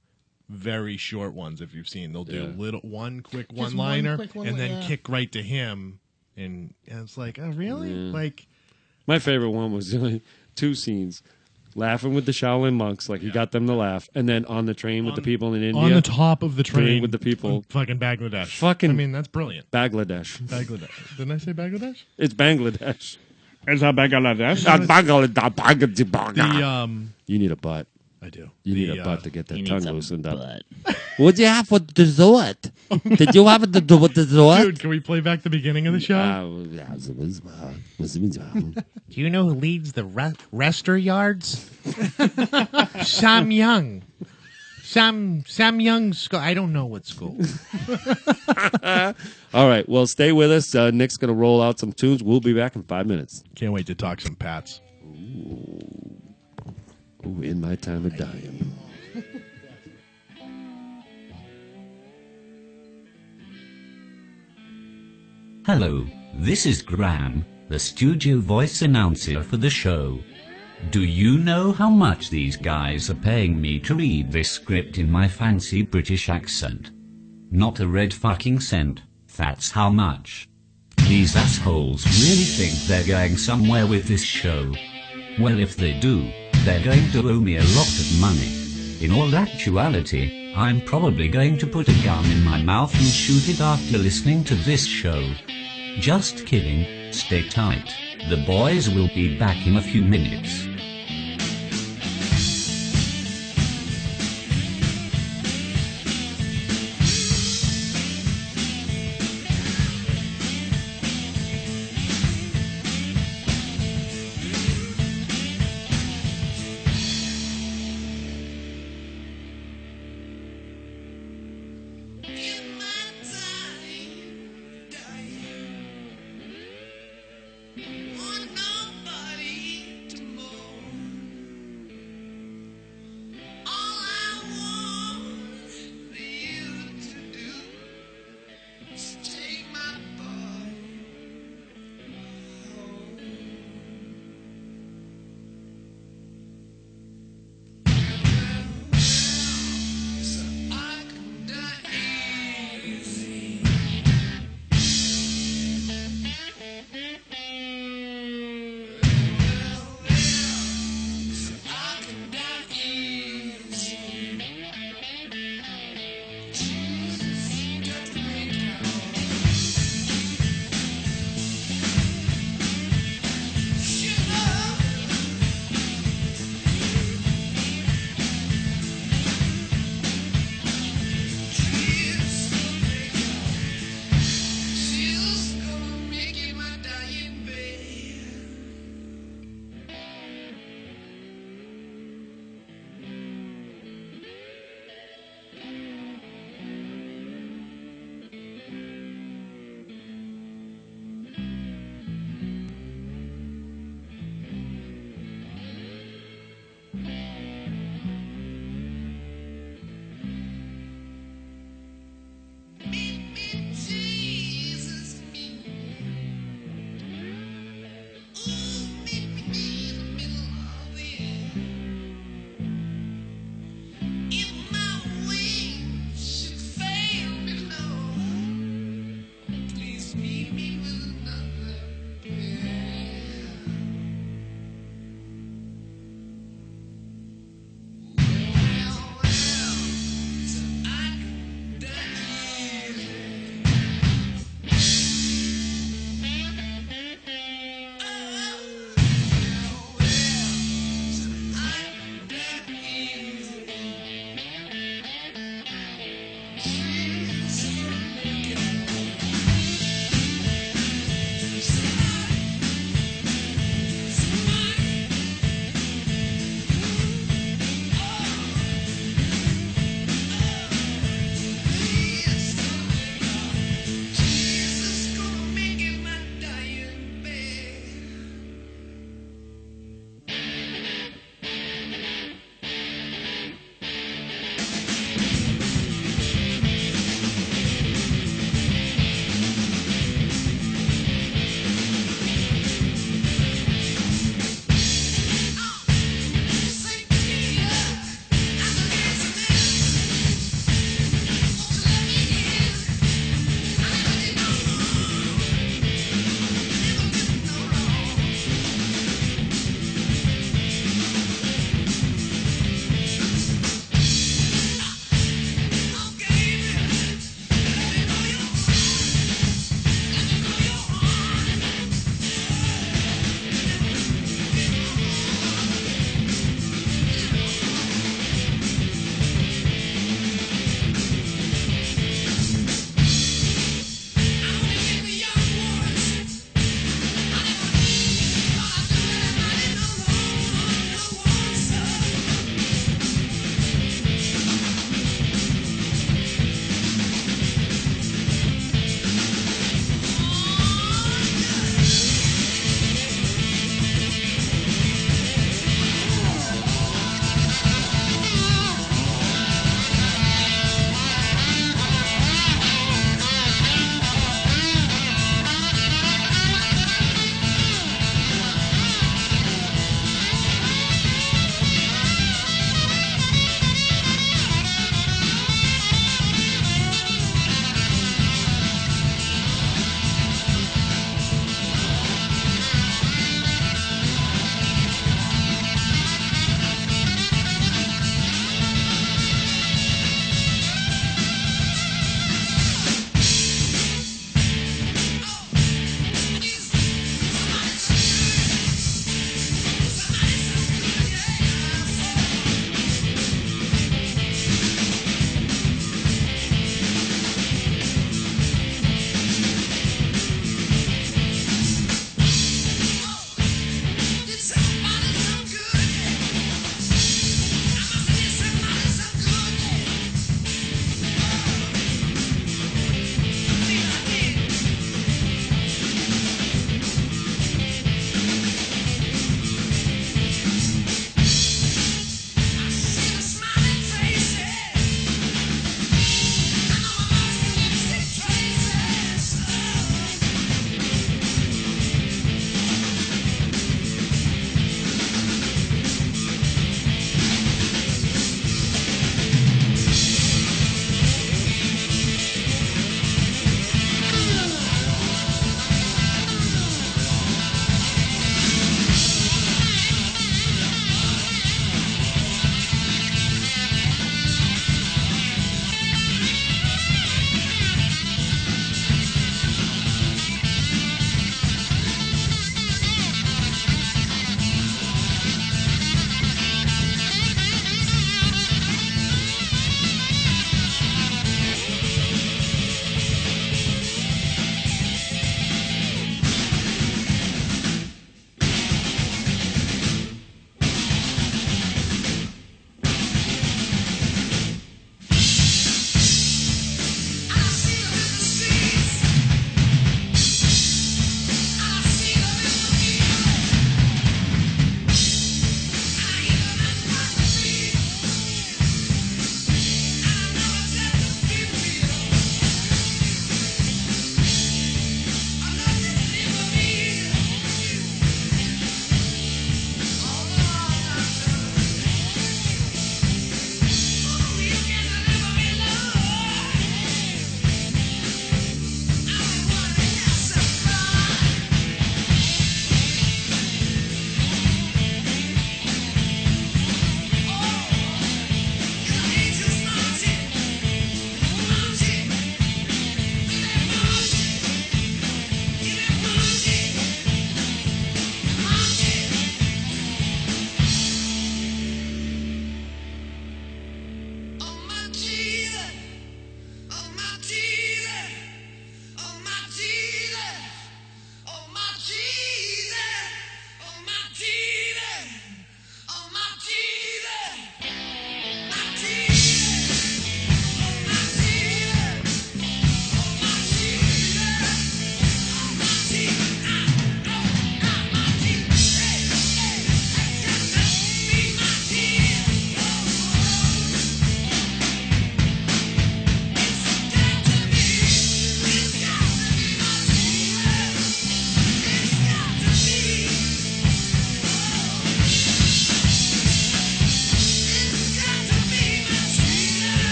very short ones. If you've seen, they'll do one quick one one-liner, quick and then yeah. kick right to him, and it's like, oh, really? Like, My favorite one was two scenes. Laughing with the Shaolin monks, like he got them to laugh, and then on the train with the people in India. on the top of the train with the people. in fucking Bangladesh. Fucking- I mean, that's brilliant. Bangladesh. Bangladesh. Didn't I say Bangladesh? It's Bangladesh. Is that Bangladesh? The You need a butt. I do. You The, need a butt to get that He tongue needs a loosened up. butt. What'd you have for dessert? Did you have it with dessert? Dude, can we play back the beginning of the show? Do you know who leads the Rester Yards? Sam Young. Sam Young's school. I don't know what school. All right, well, stay with us. Nick's going to roll out some tunes. We'll be back in 5 minutes. Can't wait to talk some Pats. Ooh, in my time of dying. Hello, this is Graham, the studio voice announcer for the show. Do you know how much these guys are paying me to read this script in my fancy British accent? Not a red fucking cent, that's how much. These assholes really think they're going somewhere with this show. Well, if they do, they're going to owe me a lot of money. In all actuality, I'm probably going to put a gun in my mouth and shoot it after listening to this show. Just kidding, stay tight. The boys will be back in a few minutes.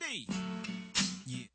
day. Yeah.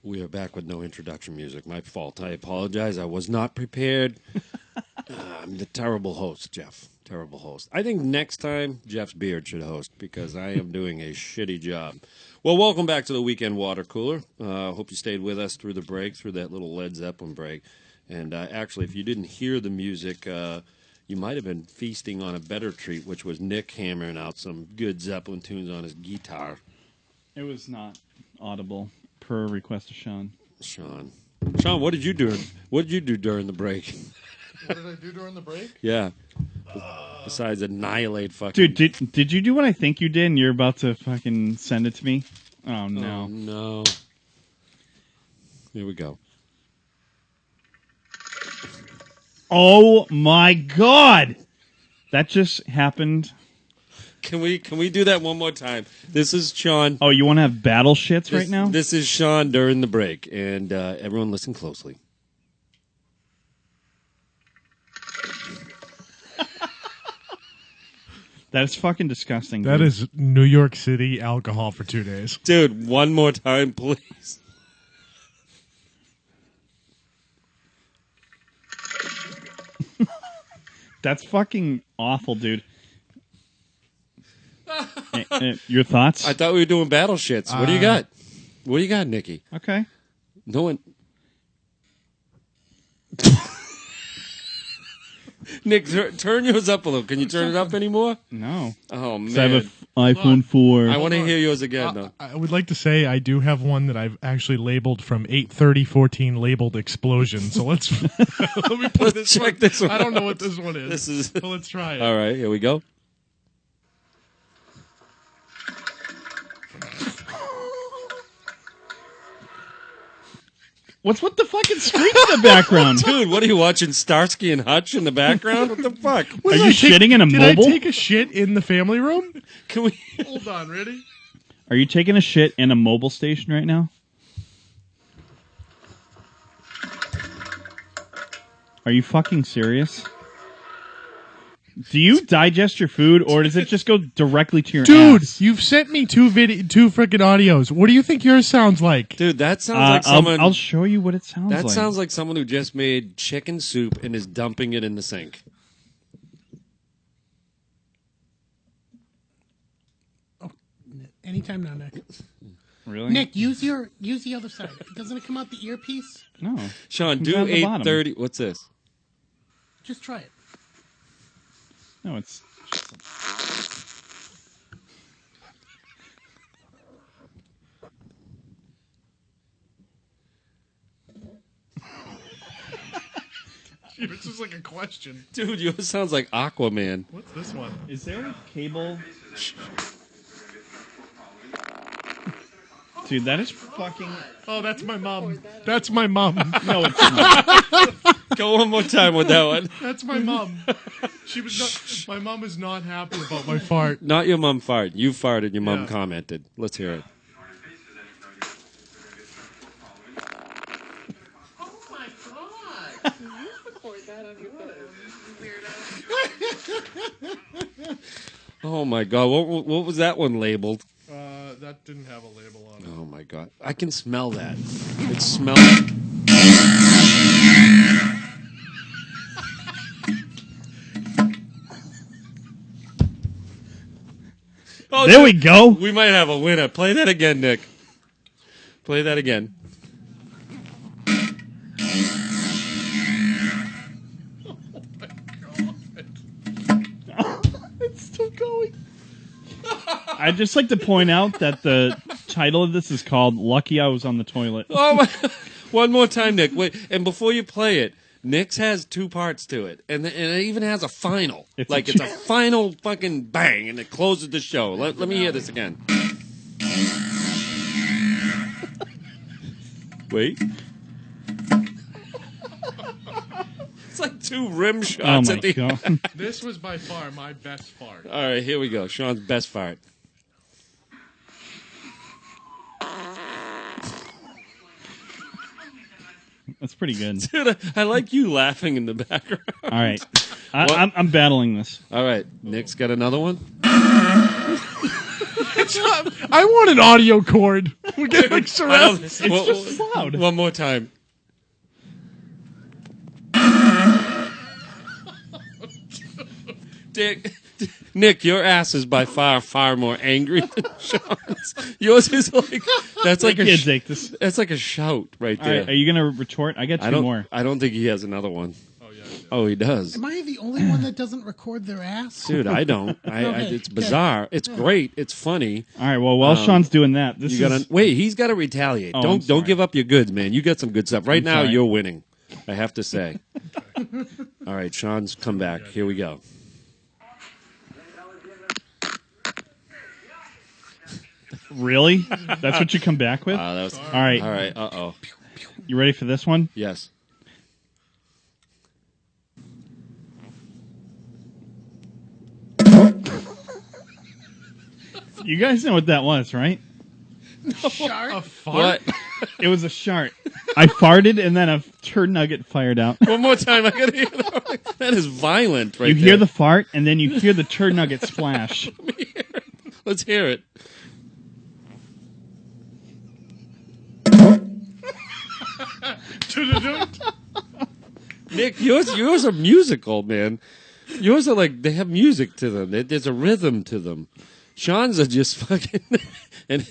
We are back with no introduction music. My fault. I apologize. I was not prepared. I'm the terrible host, Jeff. Terrible host. I think next time Jeff's beard should host because I am doing a shitty job. Well, welcome back to the Weekend Water Cooler. Hope you stayed with us through the break, through that little Led Zeppelin break. And actually, if you didn't hear the music, you might have been feasting on a better treat, which was Nick hammering out some good Zeppelin tunes on his guitar. It was not audible per request of Sean. Sean, what did you do? What did you do during the break? What did I do during the break? Yeah. Besides annihilate fucking... Dude, did you do what I think you did and you're about to fucking send it to me? Oh, no. Oh, no. Here we go. Oh, my God. That just happened. Can we do that one more time? This is Sean. Oh, you want to have battle shits right now? This is Sean during the break, and everyone listen closely. That is fucking disgusting. That dude. is New York City alcohol for 2 days. Dude, one more time, please. That's fucking awful, dude. Your thoughts? I thought we were doing battle shits. What do you got? What do you got, Nikki? Okay. No one... Nick, turn yours up a little. Can you turn it up anymore? No. Oh, man. I have an iPhone 4. I want to hear yours again, though. I would like to say I do have one that I've actually labeled from 8:30:14 labeled explosion. So let's let me put this check this one I don't know out. what this one is. This is... Well, let's try it. All right, here we go. What's with the fucking scream in the background? Dude, what are you watching, Starsky and Hutch in the background? What the fuck? Are you shitting in a Did mobile? I take a shit in the family room? Can we... Hold on, ready? Are you taking a shit in a mobile station right now? Are you fucking serious? Do you digest your food, or does it just go directly to your Dude, ass? you've sent me two freaking audios. What do you think yours sounds like? Dude, that sounds like someone... I'll show you what it sounds like. That sounds like someone who just made chicken soup and is dumping it in the sink. Oh, anytime now, Nick. Really? Nick, use the other side. Doesn't it come out the earpiece? No. Sean, Comes do out the bottom. 8:30. What's this? Just try it. No, it's... This is like a question. Dude, yours sounds like Aquaman. What's this one? Is there a cable? Dude, that is fucking... Oh, that's my mom. That's my mom. No, it's not. Go one more time with that one. That's my mom. She was not. My mom is not happy about my fart. Not your mom fart. You farted. Your mom Yeah. commented. Let's hear it. Oh my god! Did you record that on your phone, weirdo? Oh my god, what was that one labeled? That didn't have a label on it. Oh my god, I can smell that. It smells. Oh, There we go. We might have a winner. Play that again, Nick. Play that again. It's still going. I'd just like to point out that the title of this is called Lucky I Was on the Toilet. Oh my! One more time, Nick. Wait, and before you play it, Nick's has two parts to it, and it even has a final. It's it's a final fucking bang, and it closes the show. Let me hear this again. Wait. It's like two rim Oh shots my at the god. This was by far my best fart. All right, here we go. Sean's best fart. That's pretty good. Dude, I like you laughing in the background. All right. I'm battling this. All right, Nick's got another one. I want an audio cord. We get like surround. It's just loud. One more time. Nick, your ass is by far more angry than Sean's. Yours is like that's like I can't take this. That's like a shout right All there. right, are you gonna retort? I got two more. I don't think he has another one. Oh yeah. Oh, he does. Am I the only one that doesn't record their ass? Dude, I don't. It's bizarre. It's great. It's funny. All right. Well, while Sean's doing that, this you gotta wait. He's got to retaliate. Oh, I'm Don't give up your goods, man. You got some good stuff. Right I'm now, sorry. you're winning. I have to say. All right, Sean's come back. Here we go. Really? That's what you come back with? That was All right. All right. Uh-oh. You ready for this one? Yes. You guys know what that was, right? Shark? A fart? What? It was a shark. I farted and then a turd nugget fired out. One more time. I got to hear that. That is violent right You there. hear the fart and then you hear the turd nugget splash. Let's hear it. Nick, yours are musical, man. Yours are like, they have music to them. There's a rhythm to them. Sean's are just fucking... and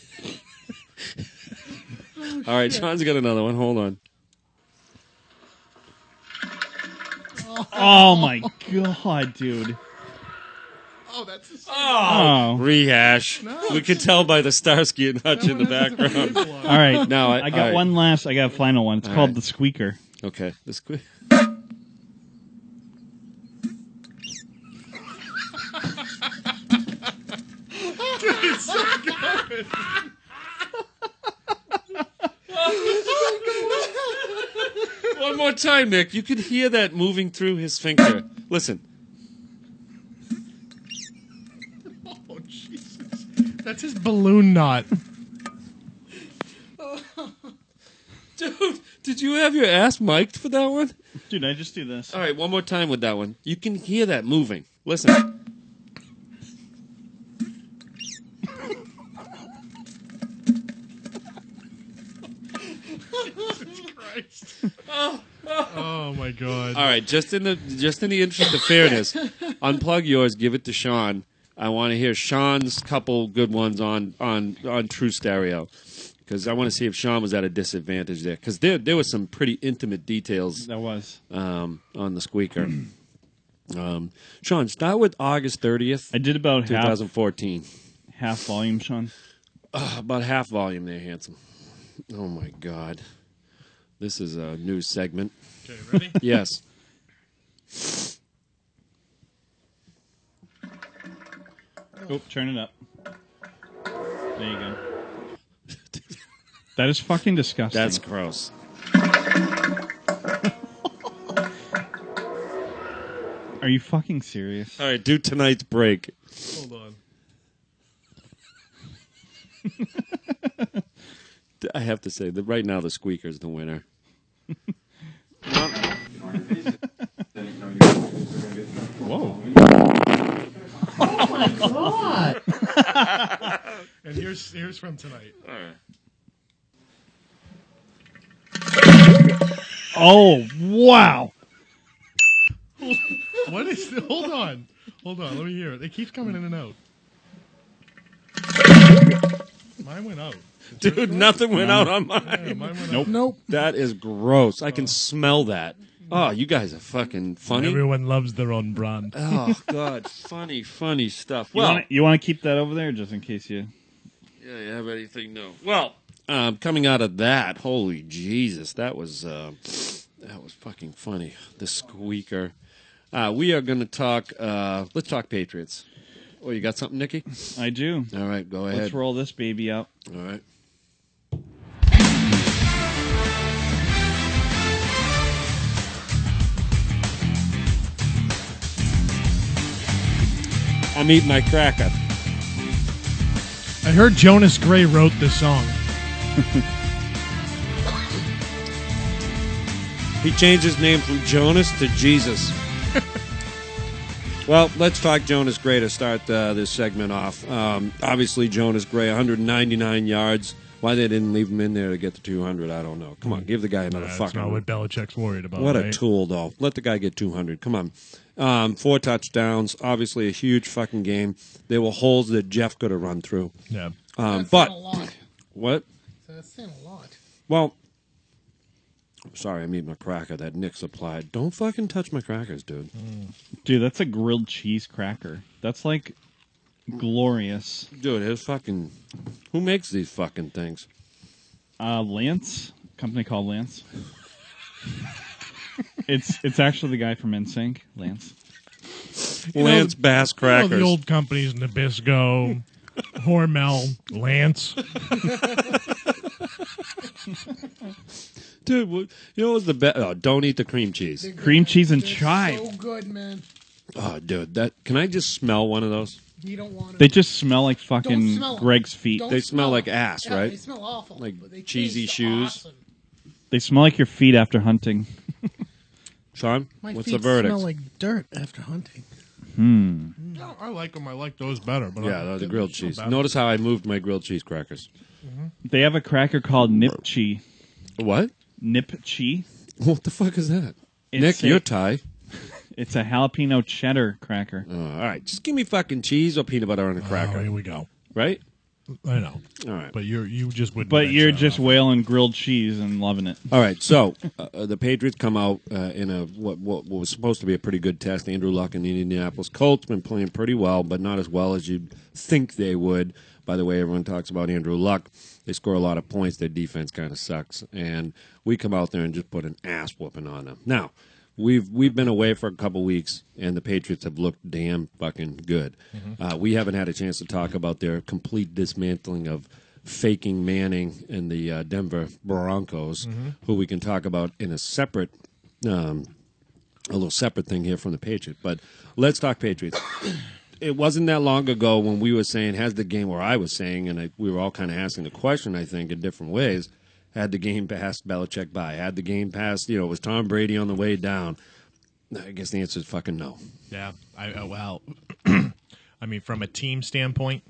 all right, Sean's got another one. Hold on. Oh my god, dude. Oh, that's the same. Oh. Rehash. We could tell by the Starsky and Hutch in the background. All right. Now I got one last. I got a final one. It's All called right. the squeaker. Okay. The It's so good. One more time, Nick. You could hear that moving through his finger. Listen. Oh, Jesus. That's his balloon knot. Dude, did you have your ass mic'd for that one? Dude, I just do this. All right, one more time with that one. You can hear that moving. Listen. Oh my god. All right, just in the interest of fairness, unplug yours, give it to Sean. I want to hear Sean's couple good ones on True Stereo, because I want to see if Sean was at a disadvantage there, because there was some pretty intimate details. That was on the squeaker. Sean, start with August 30th. I did about 2014. Half volume, Sean. About half volume there, handsome. Oh my God, this is a new segment. Okay, ready? Yes. Oh, turn it up. There you go. That is fucking disgusting. That's gross. Are you fucking serious? All right, do tonight's break. Hold on. I have to say that right now the squeaker's the winner. Whoa. Oh my god! And here's from tonight. All right. Oh, wow. What is the, hold on, let me hear it. It keeps coming in and out. Mine went out. Dude, nothing went out on Yeah, mine. mine went Nope. out. Nope. That is gross. I can smell that. Oh, you guys are fucking funny. Everyone loves their own brand. Oh, God. funny stuff. You Well, want to keep that over there just in case you... yeah, you have anything? No. Well, coming out of that, holy Jesus, that was fucking funny. The squeaker. We are going to talk, let's talk Patriots. Oh, you got something, Nikki? I do. All right, go ahead. Let's roll this baby out. All right. I'm eating my cracker. I heard Jonas Gray wrote this song. He changed his name from Jonas to Jesus. Well, let's talk Jonas Gray to start this segment off. Obviously, Jonas Gray, 199 yards. Why they didn't leave him in there to get the 200, I don't know. Come on, give the guy another That's fucking not one. what Belichick's worried about. What right? a tool, though. Let the guy get 200. Come on. 4 touchdowns. Obviously, a huge fucking game. There were holes that Jeff could have run through. Yeah. That's But saying a lot. what? That's saying a lot. Well, Sorry, I'm eating a cracker that Nick supplied. Don't fucking touch my crackers, dude. Dude, that's a grilled cheese cracker. That's like glorious. Dude, it's fucking... Who makes these fucking things? Lance, a company called Lance. It's actually the guy from NSYNC, Lance. Lance Bass Crackers. The old companies, Nabisco, Hormel, Lance. Dude, you know what's the best? Oh, don't eat the cream cheese. Cream cheese and chive. So good, man. Oh, dude, can I just smell one of those? You don't want to. They just smell like Don't fucking smell 'em. Greg's feet. Don't They smell like them. ass, Yeah, right? They smell awful. Like but they cheesy taste shoes. awesome. They smell like your feet after hunting. Sean, My what's feet the verdict? smell like dirt after hunting. No, I like them. I like those better. But Yeah, the grilled cheese. bad. Notice how I moved my grilled cheese crackers. They have a cracker called Nipchi. What? Nipchi. What the fuck is that? It's Nick, a- you're Thai. It's a jalapeno cheddar cracker. All right, just give me fucking cheese or peanut butter on a Oh, cracker, here we go. right? I know. All right. But you just wouldn't. But you're venture just off. wailing grilled cheese and loving it. All right, so the Patriots come out in a what was supposed to be a pretty good test. Andrew Luck and the Indianapolis Colts been playing pretty well, but not as well as you'd think they would. By the way, everyone talks about Andrew Luck. They score a lot of points. Their defense kind of sucks, and we come out there and just put an ass whooping on them. Now, we've been away for a couple weeks, and the Patriots have looked damn fucking good. We haven't had a chance to talk about their complete dismantling of faking Manning and the Denver Broncos, who we can talk about in a separate, a little separate thing here from the Patriots. But let's talk Patriots. It wasn't that long ago when we were saying, has the game, or I was saying, and we were all kind of asking the question, I think, in different ways, had the game passed Belichick by? Had the game passed, was Tom Brady on the way down? I guess the answer is fucking no. Yeah. Well, I mean, from a team standpoint,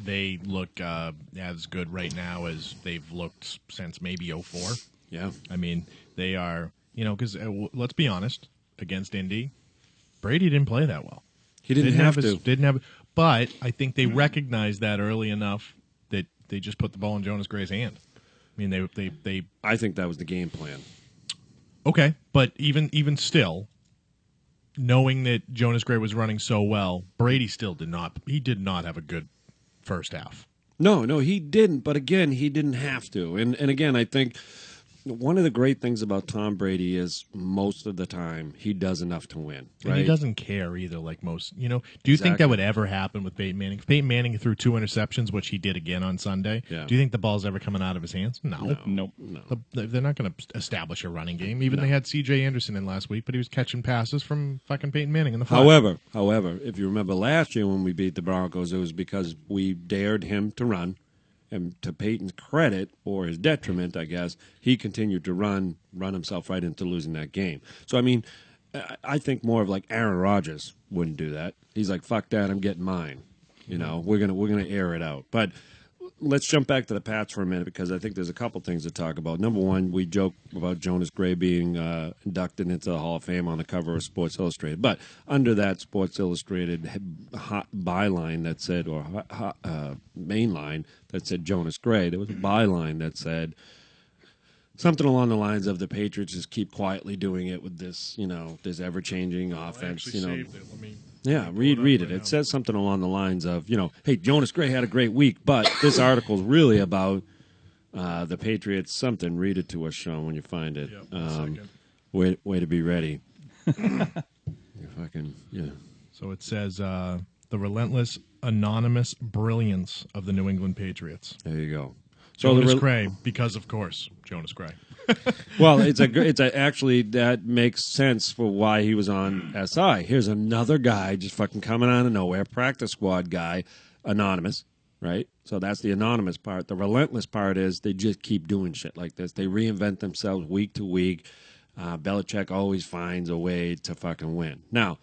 they look as good right now as they've looked since maybe 04. Yeah. I mean, they are, because let's be honest, against Indy, Brady didn't play that well. He didn't have to. Didn't have, but I think they recognized that early enough that they just put the ball in Jonas Gray's hand. I mean, they. I think that was the game plan. Okay, but even still, knowing that Jonas Gray was running so well, Brady still did not. He did not have a good first half. No, he didn't. But again, he didn't have to. And again, I think one of the great things about Tom Brady is most of the time he does enough to win. Right? And he doesn't care either, like most. Do you think that would ever happen with Peyton Manning? If Peyton Manning threw 2 interceptions, which he did again on Sunday, Yeah. do you think the ball's ever coming out of his hands? No. Nope. They're not going to establish a running game. Even they had C.J. Anderson in last week, but he was catching passes from fucking Peyton Manning in the flat. However, if you remember last year when we beat the Broncos, it was because we dared him to run. And to Peyton's credit, or his detriment, I guess, he continued to run himself right into losing that game. So, I mean, I think more of like Aaron Rodgers wouldn't do that. He's like, fuck that, I'm getting mine. We're gonna air it out. But let's jump back to the Pats for a minute, because I think there's a couple things to talk about. Number one, we joke about Jonas Gray being inducted into the Hall of Fame on the cover of Sports Illustrated. But under that Sports Illustrated byline that said, or main line that said Jonas Gray, there was a byline that said something along the lines of the Patriots just keep quietly doing it with this, this ever-changing offense. Yeah, read it. It says something along the lines of, hey, Jonas Gray had a great week, but this article's really about the Patriots something. Read it to us, Sean, when you find it. Way to be ready. So it says the relentless, anonymous brilliance of the New England Patriots. There you go. So Jonas Gray, because of course, Jonas Gray. Well, actually that makes sense for why he was on SI. Here's another guy just fucking coming out of nowhere, practice squad guy, anonymous, right? So that's the anonymous part. The relentless part is they just keep doing shit like this. They reinvent themselves week to week. Belichick always finds a way to fucking win. Now,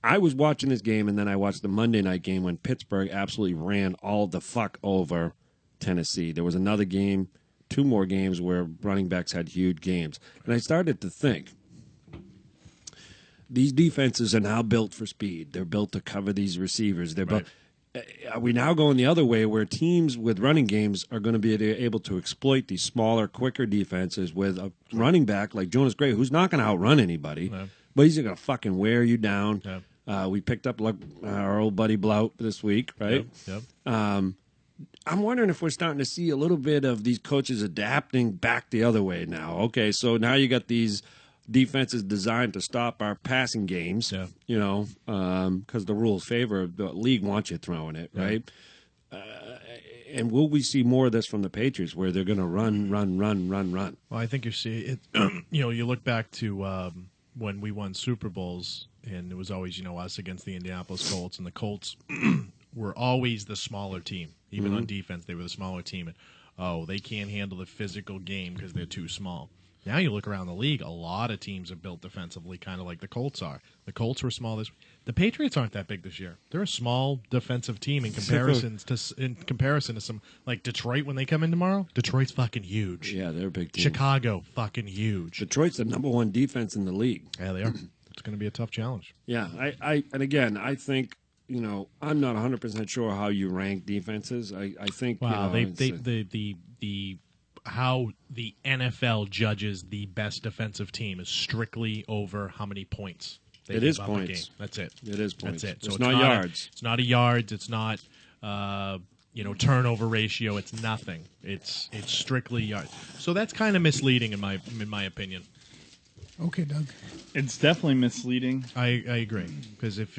I was watching this game, and then I watched the Monday night game when Pittsburgh absolutely ran all the fuck over Tennessee. There was another game, 2 more games where running backs had huge games. And I started to think, these defenses are now built for speed. They're built to cover these receivers. They're built. are we now going the other way where teams with running games are going to be able to exploit these smaller, quicker defenses with a running back like Jonas Gray, who's not going to outrun anybody, but he's going to fucking wear you down. We picked up our old buddy Blout this week, right? Yep. I'm wondering if we're starting to see a little bit of these coaches adapting back the other way now. Okay, so now you got these defenses designed to stop our passing games, you know, because the rules favor, the league wants you throwing it, right? And will we see more of this from the Patriots where they're going to run? Well, I think you're seeing it. You know, you look back to when we won Super Bowls, and it was always, you know, us against the Indianapolis Colts, and the Colts were always the smaller team. Even on defense, they were the smaller team. And, they can't handle the physical game because they're too small. Now you look around the league, a lot of teams are built defensively, kind of like the Colts are. The Colts were small this. The Patriots aren't that big this year. They're a small defensive team in comparison to some like Detroit when they come in tomorrow. Detroit's fucking huge. Yeah, they're a big team. Chicago, fucking huge. Detroit's the number one defense in the league. Yeah, they are. It's going to be a tough challenge. Yeah, and again, I think, you know, I'm not 100% sure how you rank defenses. I think wow, how the NFL judges the best defensive team is strictly over how many points they it give is up points. a game. That's it. It is points. That's it. So So it's not yards. It's not a yards. It's not turnover ratio. It's nothing. It's strictly yards. So that's kind of misleading in my opinion. Okay, Doug. It's definitely misleading. I agree because if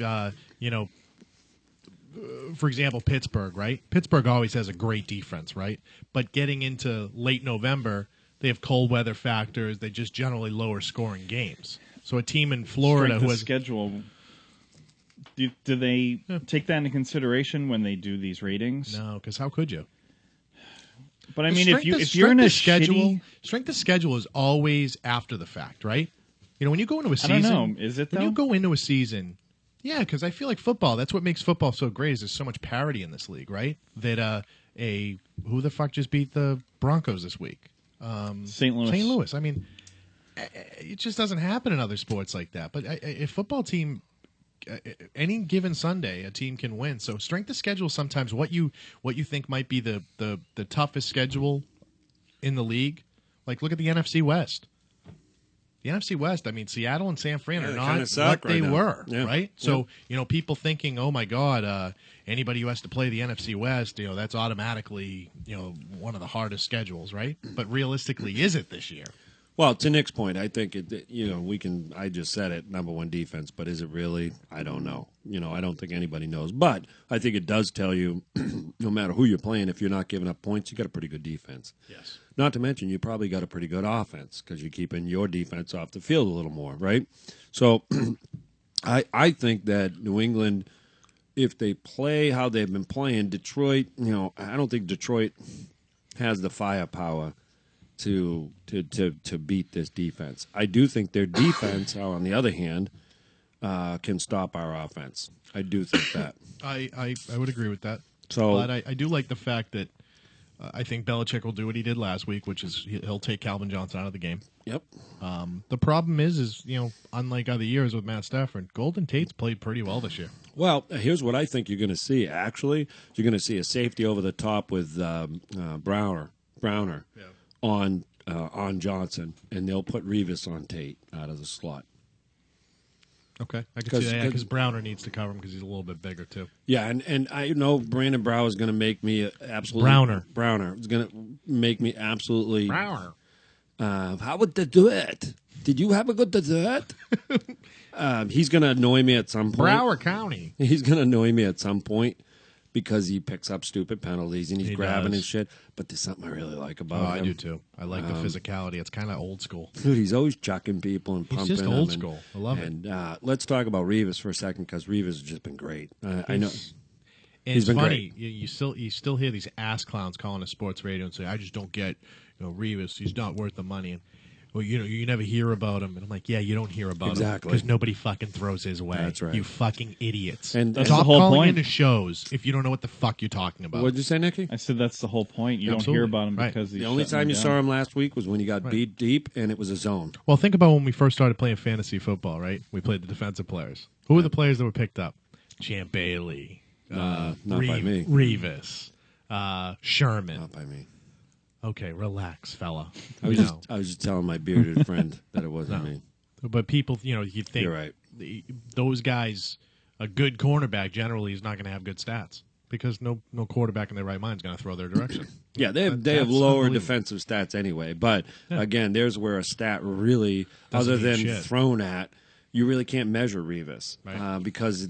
for example, Pittsburgh, right? Pittsburgh always has a great defense, right? But getting into late November, they have cold weather factors. They just generally lower scoring games. So a team in Florida who has schedule. Do they take that into consideration when they do these ratings? No, because how could you? But I mean, if you're in a schedule, strength of schedule is always after the fact, right? You know, when you go into a season, I don't know. Is it though? When you go into a season. Yeah, because I feel like football, that's what makes football so great is there's so much parity in this league, right? That who the fuck just beat the Broncos this week? St. Louis. St. Louis. I mean, it just doesn't happen in other sports like that. But a football team, any given Sunday, a team can win. So strength of schedule sometimes what you think might be the toughest schedule in the league. Like look at the NFC West. The NFC West, I mean, Seattle and San Fran are not what they were, right? So, you know, people thinking, oh, my God, anybody who has to play the NFC West, you know, that's automatically, you know, one of the hardest schedules, right? But realistically, is it this year? Well, to Nick's point, I think, I just said it, number one defense, but is it really? I don't know. You know, I don't think anybody knows. But I think it does tell you, no matter who you're playing, if you're not giving up points, you got a pretty good defense. Yes. Not to mention, you probably got a pretty good offense because you're keeping your defense off the field a little more, right? So I think that New England, if they play how they've been playing, Detroit, you know, I don't think Detroit has the firepower to beat this defense. I do think their defense, on the other hand, can stop our offense. I do think that. I would agree with that. So, but I do like the fact that I think Belichick will do what he did last week, which is he'll take Calvin Johnson out of the game. Yep. The problem is you know, unlike other years with Matt Stafford, Golden Tate's played pretty well this year. Well, here's what I think you're going to see. Actually, you're going to see a safety over the top with Browner on Johnson, and they'll put Revis on Tate out of the slot. Okay, I can see that because Browner needs to cover him because he's a little bit bigger too. Yeah, and I know Brandon Brower is going to make me absolutely Browner is going to make me absolutely Browner. How would they do it? Did you have a good dessert? He's going to annoy me at some point. Broward County. He's going to annoy me at some point because he picks up stupid penalties and he's grabbing his shit. But there's something I really like about him. I do too. I like the physicality. It's kind of old school. Dude, he's always chucking people and pumping them. He's just old school. I love it. And let's talk about Revis for a second because Revis has just been great. I know. And it's funny, you still hear these ass clowns calling a sports radio and say, "I just don't get, Revis. He's not worth the money." And well, you never hear about him. And I'm like, yeah, you don't hear about him because nobody fucking throws his way. That's right. You fucking idiots. And that's stop the whole calling point. into shows if you don't know what the fuck you're talking about. What did you say, Nicky? I said that's the whole point. You don't hear about him because the only time you saw him last week was when he got beat deep, and it was a zone. Well, think about when we first started playing fantasy football, right? We played the defensive players. Who were the players that were picked up? Champ Bailey, Not by me. Revis, Sherman. Not by me. Okay, relax, fella. I was just telling my bearded friend that it wasn't me. But people, you think You're right. Those guys, a good cornerback generally is not going to have good stats because no quarterback in their right mind is going to throw their direction. Yeah, they have lower defensive stats anyway. But again, there's where a stat really, other than thrown at, you really can't measure Revis because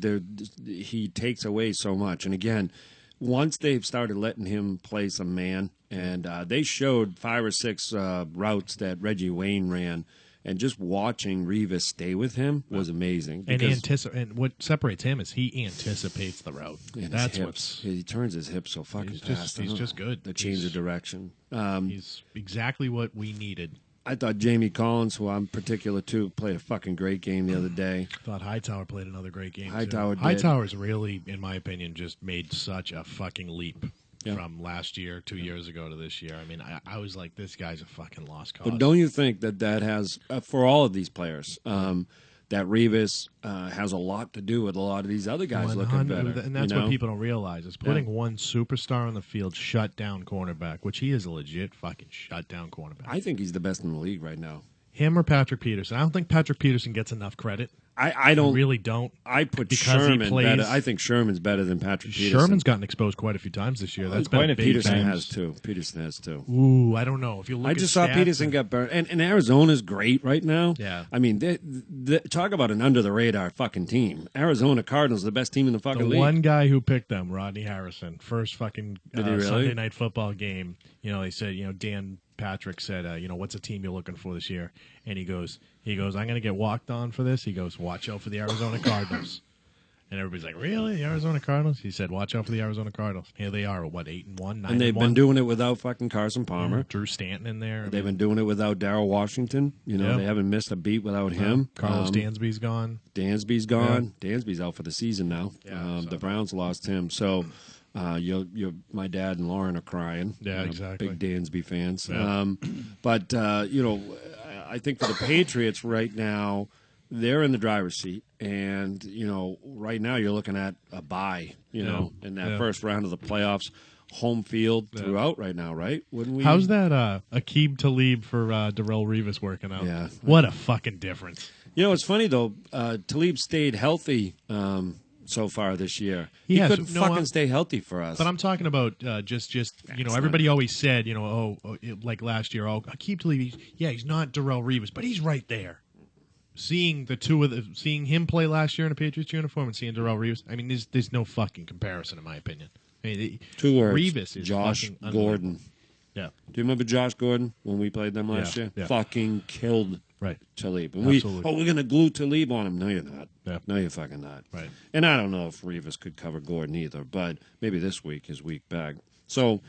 he takes away so much. And again, once they've started letting him play some man, and they showed 5 or 6 routes that Reggie Wayne ran. And just watching Revis stay with him was amazing. And what separates him is he anticipates the route. That's what's he turns his hips so fucking fast. He's just good. The change of direction. He's exactly what we needed. I thought Jamie Collins, who I'm particular to, played a fucking great game the other day. I thought Hightower played another great game. Hightower's really, in my opinion, just made such a fucking leap. From last year, 2 years ago to this year. I mean, I was like, this guy's a fucking lost cause. But don't you think that has, for all of these players, that Revis has a lot to do with a lot of these other guys looking better? And that's what people don't realize is putting one superstar on the field, shut down cornerback, which he is a legit fucking shut down cornerback. I think he's the best in the league right now. Him or Patrick Peterson. I don't think Patrick Peterson gets enough credit. I really don't. I put Sherman better. I think Sherman's better than Patrick Peterson. Sherman's gotten exposed quite a few times this year. That's been a big Peterson has too. Ooh, I don't know. If you look, I just saw Peterson get burned, and Arizona's great right now. Yeah, I mean, talk about an under the radar fucking team. Arizona Cardinals, the best team in the fucking league. One guy who picked them, Rodney Harrison, first fucking really? Sunday night football game. They said, Dan Patrick said, what's a team you're looking for this year? And he goes, I'm going to get walked on for this. He goes, watch out for the Arizona Cardinals. And everybody's like, really? The Arizona Cardinals? He said, watch out for the Arizona Cardinals. Here they are, 8-1, 9-1. And they've been doing it without fucking Carson Palmer. Drew Stanton in there. They've been doing it without Darryl Washington. They haven't missed a beat without him. Carlos Dansby's gone. Dansby's gone. Yeah. Dansby's out for the season now. Yeah, the Browns lost him. So my dad and Lauren are crying. Yeah, exactly. Big Dansby fans. Yeah. But I think for the Patriots right now, they're in the driver's seat, and right now you're looking at a bye. In that first round of the playoffs, home field throughout right now, right? Wouldn't we? How's that Aqib Talib for Darrell Revis working out? Yeah, what a fucking difference. It's funny though. Talib stayed healthy so far this year. He couldn't fucking stay healthy for us. But I'm talking about just everybody always said, like last year, Aqib Talib, he's not Darrell Revis, but he's right there. Seeing seeing him play last year in a Patriots uniform and seeing Darrell Revis, I mean, there's no fucking comparison in my opinion. I mean, 2 words. Revis is Josh Gordon. Yeah. Do you remember Josh Gordon when we played them last year? Yeah. Fucking killed Talib. And Absolutely. we're going to glue Talib on him. No, you're not. Yeah. No, you're fucking not. Right. And I don't know if Revis could cover Gordon either, but maybe this week is week back. So,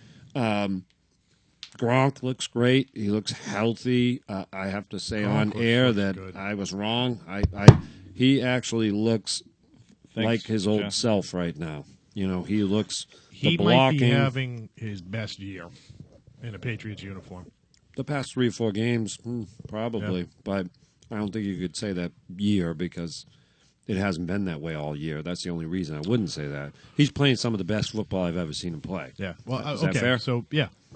Gronk looks great. He looks healthy. I have to say on air that good. I was wrong. He actually looks like his old self right now. He looks he the blocking. Might be having his best year in a Patriots uniform. The past 3 or 4 games, probably. Yeah. But I don't think you could say that year because it hasn't been that way all year. That's the only reason I wouldn't say that. He's playing some of the best football I've ever seen him play. Yeah. Well, is that fair? So,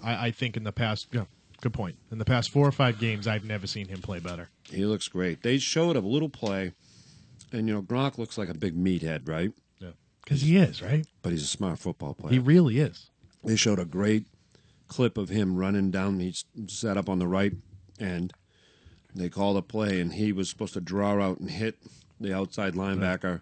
I think in the past, good point. In the past 4 or 5 games, I've never seen him play better. He looks great. They showed a little play, and, Gronk looks like a big meathead, right? Yeah. Because he is, right? But he's a smart football player. He really is. They showed a great clip of him running down. He's set up on the right end. They called a play, and he was supposed to draw out and hit the outside linebacker.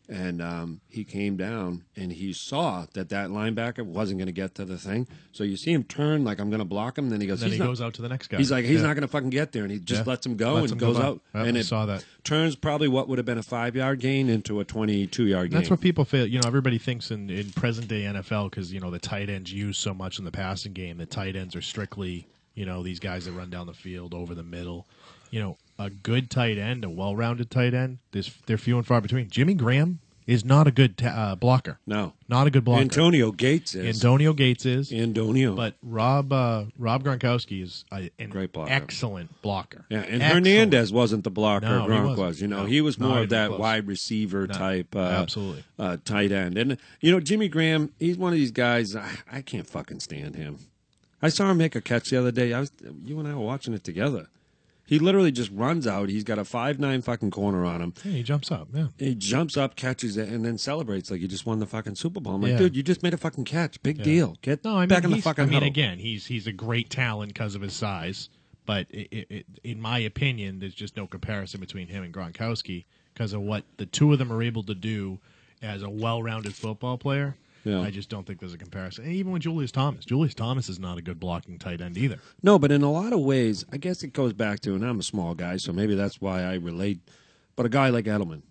And he came down, and he saw that linebacker wasn't going to get to the thing. So you see him turn like, I'm going to block him. Then he goes, then he goes out to the next guy. He's like, he's not going to fucking get there. And he just lets him go and goes out. And it saw that. Turns probably what would have been a 5-yard gain into a 22-yard gain. That's what people feel. everybody thinks in present-day NFL, because, the tight ends used so much in the passing game, the tight ends are strictly, these guys that run down the field over the middle. A good tight end, a well-rounded tight end, they're few and far between. Jimmy Graham is not a good blocker. No. Not a good blocker. Antonio Gates is. Antonio. But Rob Gronkowski is an great blocker. Excellent blocker. Yeah, and Excellent. Hernandez wasn't the blocker No, he Gronk wasn't. was. You know, No, he was not more of even that close. wide receiver type absolutely. Tight end. And, you know, Jimmy Graham, he's one of these guys, I can't fucking stand him. I saw him make a catch the other day. You and I were watching it together. He literally just runs out. He's got a 5'9" fucking corner on him. Yeah, he jumps up. Yeah, he jumps up, catches it, and then celebrates like he just won the fucking Super Bowl. I'm like, Yeah. dude, you just made a fucking catch. Big deal. Get No, I mean, back in the fucking huddle. again, he's a great talent because of his size, but in my opinion, there's just no comparison between him and Gronkowski because of what the two of them are able to do as a well-rounded football player. Yeah. I just don't think there's a comparison. And even with Julius Thomas is not a good blocking tight end either. No, but in a lot of ways, I guess it goes back to, and I'm a small guy, so maybe that's why I relate, but a guy like Edelman,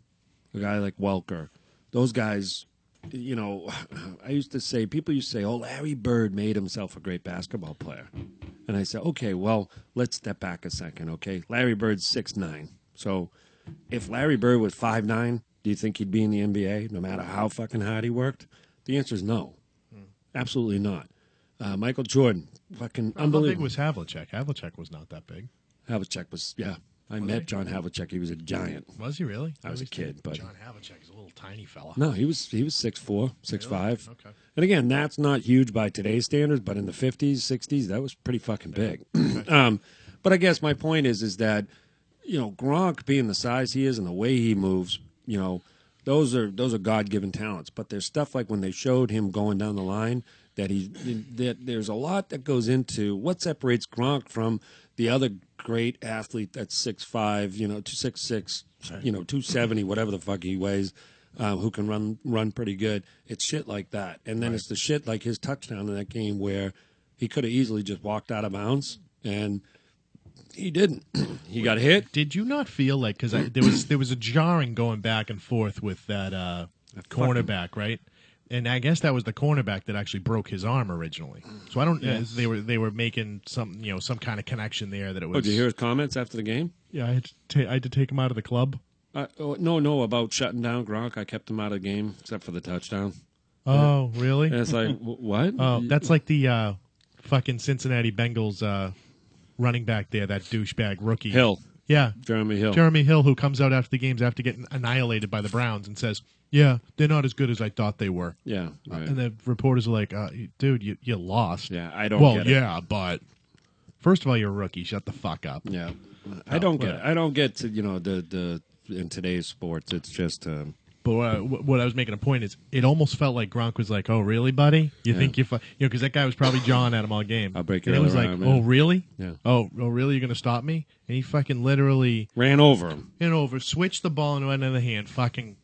a guy like Welker, those guys, you know, people used to say, oh, Larry Bird made himself a great basketball player. And I said, okay, well, let's step back a second, okay? Larry Bird's 6'9". So if Larry Bird was 5'9", do you think he'd be in the NBA no matter how fucking hard he worked? The answer is no. Absolutely not. Michael Jordan, fucking unbelievable. How big was Havlicek? Havlicek was not that big. Havlicek was, yeah. I met John Havlicek. He was a giant. Was he really? I was a kid, but John Havlicek is a little tiny fella. no, he was 6'4", 6'5". Really? Okay. And again, that's not huge by today's standards, but in the 50s, 60s, that was pretty fucking big. But I guess my point is that, you know, Gronk being the size he is and the way he moves, you know, those are God-given talents. But there's stuff like when they showed him going down the line that there's a lot that goes into what separates Gronk from the other great athlete that's 6'5", you know, 266, you know, 270, whatever the fuck he weighs, who can run pretty good. It's shit like that. And then it's the shit like his touchdown in that game where he could have easily just walked out of bounds, and he didn't. He got hit. Did you not feel like, because there was a jarring going back and forth with that cornerback, right? And I guess that was the cornerback that actually broke his arm originally. So I don't. They were making some kind of connection there that it was. Oh, did you hear his comments after the game? Yeah, I had to take him out of the club. No, about shutting down Gronk. I kept him out of the game except for the touchdown. Oh, really? And it's like, what? Oh, that's like the fucking Cincinnati Bengals running back there, that douchebag rookie. Hill. Yeah. Jeremy Hill. Jeremy Hill, who comes out after the games after getting annihilated by the Browns and says, yeah, they're not as good as I thought they were. Yeah. Right. And the reporters are like, dude, you lost. Yeah, I don't get it. Well, yeah, but first of all, you're a rookie. Shut the fuck up. Yeah. I don't get it. I don't get to, you know, the in today's sports, it's just... But what I was making a point is, it almost felt like Gronk was like, "Oh, really, buddy? You think you know?" Because that guy was probably jawing at him all game. I'll break and your it was other like, arm, "Oh, man." really? Yeah. Oh, really? You're gonna stop me?" And he fucking literally ran over him. Switched the ball into another hand. Fucking.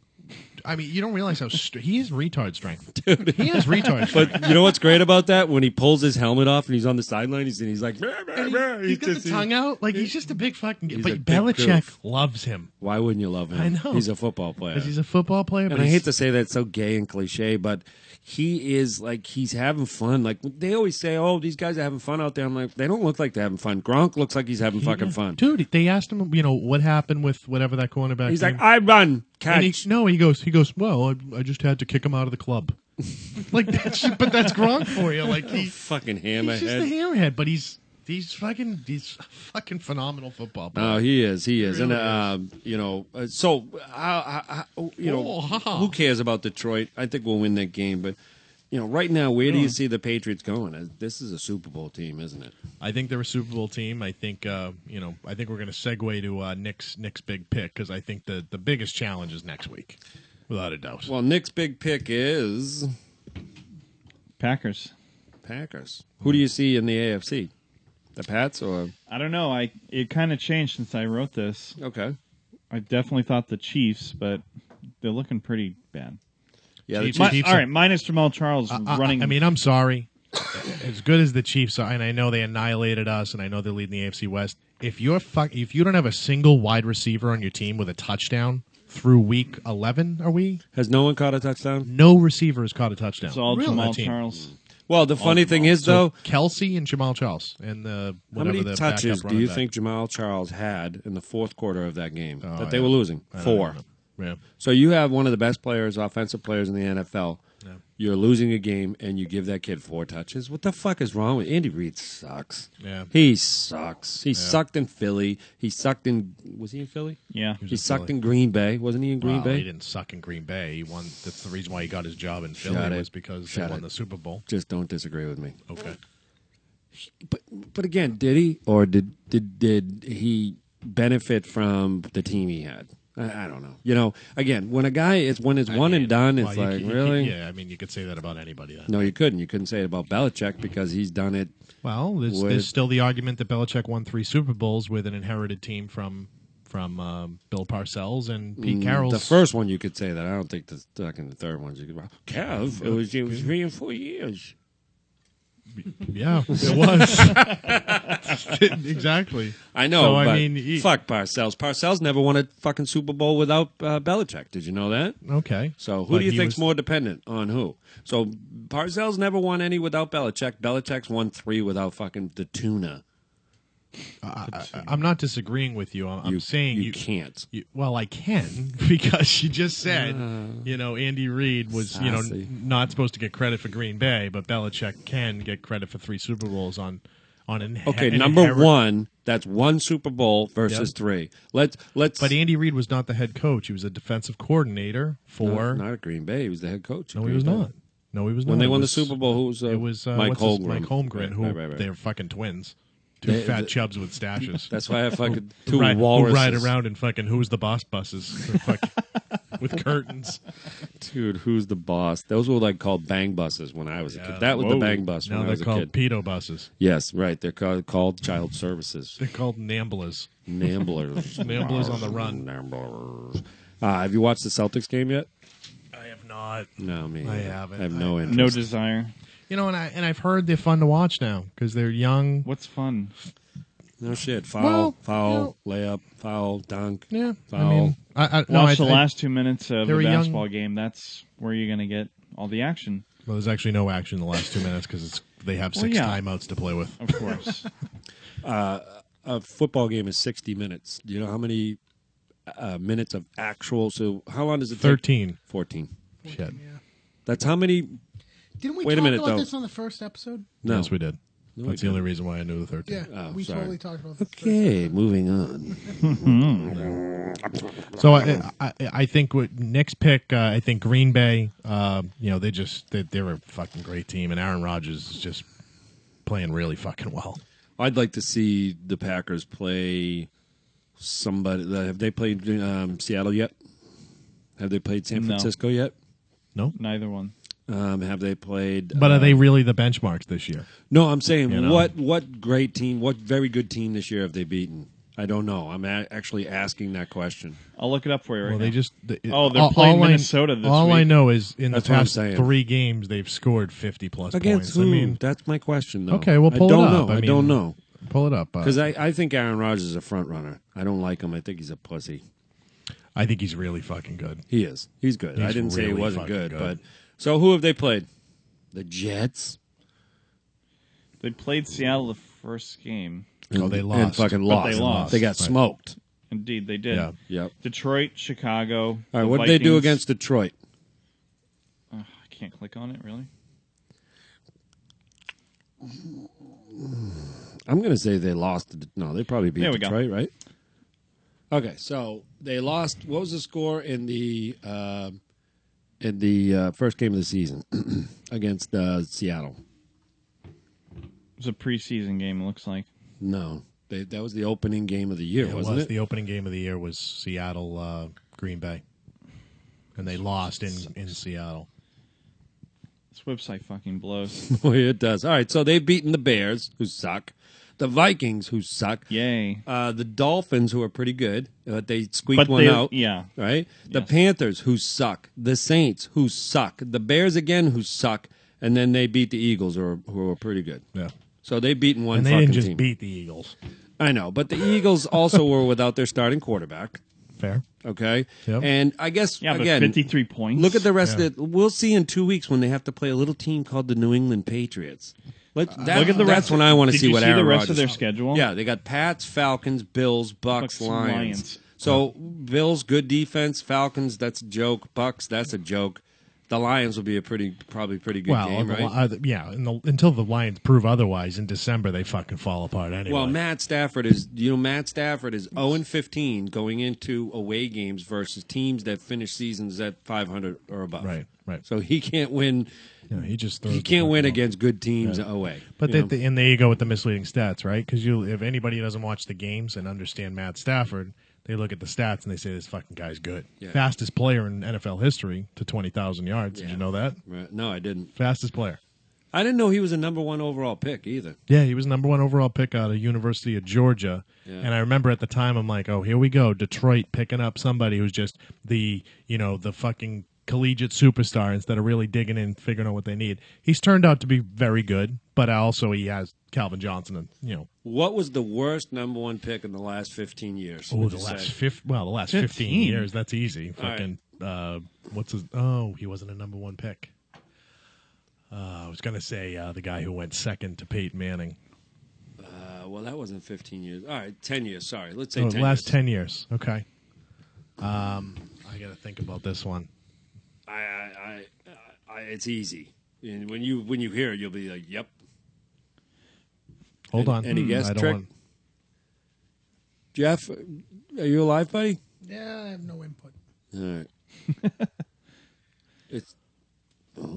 I mean, you don't realize how he has retard strength. Dude. He has retard strength. But you know what's great about that? When he pulls his helmet off and he's on the sideline, he's like, He's got the tongue out. Like, he's just a big fucking... He's But a big Belichick goof. loves him. Why wouldn't you love him? I know. He's a football player. Because he's a football player. And I hate to say that, it's so gay and cliche, but he is like, he's having fun. Like, they always say, oh, these guys are having fun out there. I'm like, they don't look like they're having fun. Gronk looks like he's having fucking fun. Dude, they asked him, what happened with whatever that cornerback He's game. like, I run, catch. And he goes, well, I just had to kick him out of the club. Like, but that's Gronk for you. Like, he's fucking hammerhead. He's just a hammerhead, but he's a fucking phenomenal football player. Oh, he is. He is. Really And, so, who cares about Detroit? I think we'll win that game. But, right now, where do you see the Patriots going? This is a Super Bowl team, isn't it? I think they're a Super Bowl team. I think, I think we're going to segue to Nick's big pick because I think the biggest challenge is next week, without a doubt. Well, Nick's big pick is Packers. Who do you see in the AFC? The Pats or? I don't know. It kind of changed since I wrote this. Okay. I definitely thought the Chiefs, but they're looking pretty bad. Yeah, Chiefs, all right, minus Jamal Charles running. I mean, I'm sorry. As good as the Chiefs are, and I know they annihilated us, and I know they're leading the AFC West. If you don't have a single wide receiver on your team with a touchdown through week 11, are we? Has no one caught a touchdown? No receiver has caught a touchdown. It's all Jamal Charles. Well, the funny thing is, though, Kelsey and Jamal Charles, and how many touches do you think Jamal Charles had in the fourth quarter of that game that they were losing? 4. Yeah. So you have one of the best players, offensive players in the NFL. Yeah. You're losing a game, and you give that kid 4 touches. What the fuck is wrong with Andy Reid? Sucks. Yeah. He sucks. He sucked in Philly. He sucked in. Was he in Philly? Yeah. He sucked in Green Bay. Wasn't he in Green Bay? He didn't suck in Green Bay. He won. That's the reason why he got his job in Philly Shut was it. because Shut they won it. the Super Bowl. Just don't disagree with me. Okay. But again, did he or did he benefit from the team he had? I don't know. You know, again, when a guy is one and done, it's Well, like you really. yeah, I mean, you could say that about anybody. Then. No, you couldn't. You couldn't say it about Belichick because he's done it. Well, there's still the argument that Belichick won 3 Super Bowls with an inherited team from Bill Parcells and Pete Carroll's. The first one you could say that. I don't think the second and the third ones you could. Kev, it was 3 and 4 years. Yeah, it was. Exactly. I know, So, but I mean, fuck Parcells. Parcells never won a fucking Super Bowl without Belichick. Did you know that? Okay. So who But do you he think's was- more dependent on who? So Parcells never won any without Belichick. Belichick's won 3 without fucking the tuna. I'm not disagreeing with you. I'm saying you can't. Well, I can because you just said, Andy Reid was, Sassy. not supposed to get credit for Green Bay, but Belichick can get credit for 3 Super Bowls on an Okay, an number inherit- 1. That's 1 Super Bowl versus Yep. 3. Let's. But Andy Reid was not the head coach. He was a defensive coordinator for. not at Green Bay. He was the head coach. at No, he Green was Bay. not. No, he was not. When they It won the was- Super Bowl, who was it was Mike what's his- Holmgren? Mike Holmgren, who Right. they're fucking twins. Two They- fat chubs with stashes. That's why I fucking Who two ride, walruses. who ride around in fucking Who's the Boss buses with curtains. Dude, who's the boss? Those were like called bang buses when I was a kid. That was the Whoa. bang bus when Now I they're was a called kid. pedo buses. Yes, right. They're called child services. They're called Namblers. Namblers. Namblers on the run. Namblers. Have you watched the Celtics game yet? I have not. No, me. I either. haven't. I have no interest. No desire. And I've heard they're fun to watch now because they're young. What's fun? No shit. Foul, Well, layup, foul, dunk. Yeah, foul. I mean, Watch the last 2 minutes of they're the a young- basketball game. That's where you're going to get all the action. Well, there's actually no action in the last 2 minutes because they have 6 yeah. timeouts to play with. Of course. A football game is 60 minutes. Do you know how many minutes of actual? So how long does it take? 13. 14. Shit. Yeah. That's how many? Didn't we Wait a talk minute, about though. this on the first episode? No. Yes, we did. No, That's we the only didn't. reason why I knew the 13. Yeah, Oh, we sorry. totally talked about this. Okay, moving on. So I think with next pick, I think Green Bay. They're a fucking great team, and Aaron Rodgers is just playing really fucking well. I'd like to see the Packers play somebody. Have they played Seattle yet? Have they played San No. Francisco yet? No, Neither one. Have they played? but are they really the benchmarks this year? No, I'm saying You know? what great team, what very good team this year have they beaten? I don't know. I'm actually asking that question. I'll look it up for you right Well, now. they just Oh, they're playing Minnesota this all week. I know is in That's the what I'm past saying. 3 games they've scored 50-plus Against points. who? I mean, That's my question, though. okay, well, pull I don't it up. know. I I don't mean, know. pull it up Because I think Aaron Rodgers is a front runner. I don't like him. I think he's a pussy. I think he's really fucking good. He is. He's good. I He's didn't say he really wasn't fucking good, good. but so who have they played? The Jets. They played Seattle the first game. Oh, they And lost. fucking But lost. they lost. They got Right. smoked. Indeed, they did. Yeah. Yep. Detroit, Chicago. All right. the What did they do Vikings. against Detroit? I can't click on it, really. I'm going to say they lost. No, they probably beat There we go. Detroit, right? Okay, so they lost. What was the score in the first game of the season against Seattle? It was a preseason game, it looks like. No, that was the opening game of the year, It wasn't was. it? The opening game of the year was Seattle, Green Bay. And they lost in Seattle. This website fucking blows. Oh, it does. All right, so they've beaten the Bears, who suck. The Vikings, who suck. Yay. The Dolphins, who are pretty good, but they squeaked But one they- out. yeah. Right? The Yes. Panthers, who suck. The Saints, who suck. The Bears, again, who suck. And then they beat the Eagles, who are pretty good. Yeah. So they've beaten one And they fucking didn't just team. beat the Eagles. I know, but the Eagles also were without their starting quarterback. Fair. Okay? Yep. And I guess, Yeah, but again, 53 points. look at the rest Yeah. of it. We'll see in 2 weeks when they have to play a little team called the New England Patriots. Look at the That's rest. when I want to Did see you what see Aaron the rest Rodgers. of their schedule? Yeah, they got Pats, Falcons, Bills, Bucks, Lions. So Bills, good defense. Falcons, that's a joke. Bucks, that's a joke. The Lions will be probably pretty good game, right? Until the Lions prove otherwise in December, they fucking fall apart anyway. Well, Matt Stafford is 0-15 going into away games versus teams that finish seasons at 500 or above. Right. So he can't win. Yeah, he He can't win against good teams away. But and there you go with the misleading stats, right? Because if anybody doesn't watch the games and understand Matt Stafford, they look at the stats and they say this fucking guy's good. Yeah. Fastest player in NFL history to 20,000 yards. Did you know that? Right. No, I didn't. Fastest player. I didn't know he was a number 1 overall pick either. Yeah, he was number 1 overall pick out of University of Georgia. Yeah. And I remember at the time, I'm like, oh, here we go. Detroit picking up somebody who's just the fucking collegiate superstar instead of really digging in, figuring out what they need. He's turned out to be very good, but also he has Calvin Johnson and, What was the worst number 1 pick in the last 15 years? Oh, the last 15 years, that's easy. Fucking what's his he wasn't a number 1 pick. I was going to say the guy who went second to Peyton Manning. Well, that wasn't 15 years. All right, 10 years. Sorry. Let's say 10 the last years. 10 years. Okay. I got to think about this one. It's easy. And when you hear it, you'll be like, "Yep." Hold on. Any guess, I don't Trick? want... Jeff, are you alive, buddy? Yeah, I have no input. All right.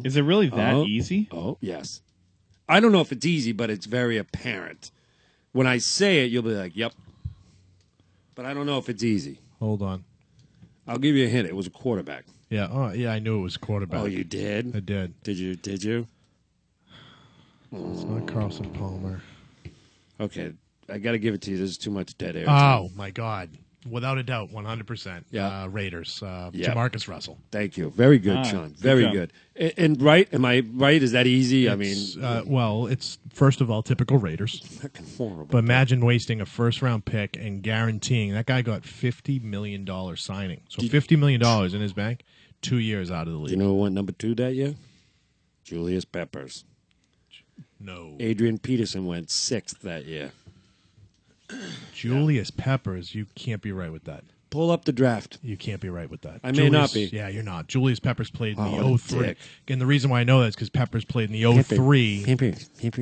Is it really that easy? Oh, yes. I don't know if it's easy, but it's very apparent. When I say it, you'll be like, "Yep." But I don't know if it's easy. Hold on. I'll give you a hint. It was a quarterback. Yeah. Oh, yeah. I knew it was quarterback. Oh, you did? I did. Did you? It's not Carson Palmer. Okay. I got to give it to you. There's too much dead air. Oh, my God. Without a doubt, 100%. Yeah. Raiders. Yeah. Jamarcus Russell. Thank you. Very good, Sean. Very good. And right? Am I right? Is that easy? Well, it's, first of all, typical Raiders. Fucking horrible. But imagine wasting a first-round pick and guaranteeing that guy got $50 million signing. So $50 million in his bank, 2 years out of the league. Do you know who went number 2 that year? Julius Peppers. No. Adrian Peterson went 6th that year. Julius Peppers, you can't be right with that. Pull up the draft. You can't be right I I may not be. Yeah, you're not. Julius Peppers played in Oh, the 03. dick. And the reason why I know that is because Peppers played in the 03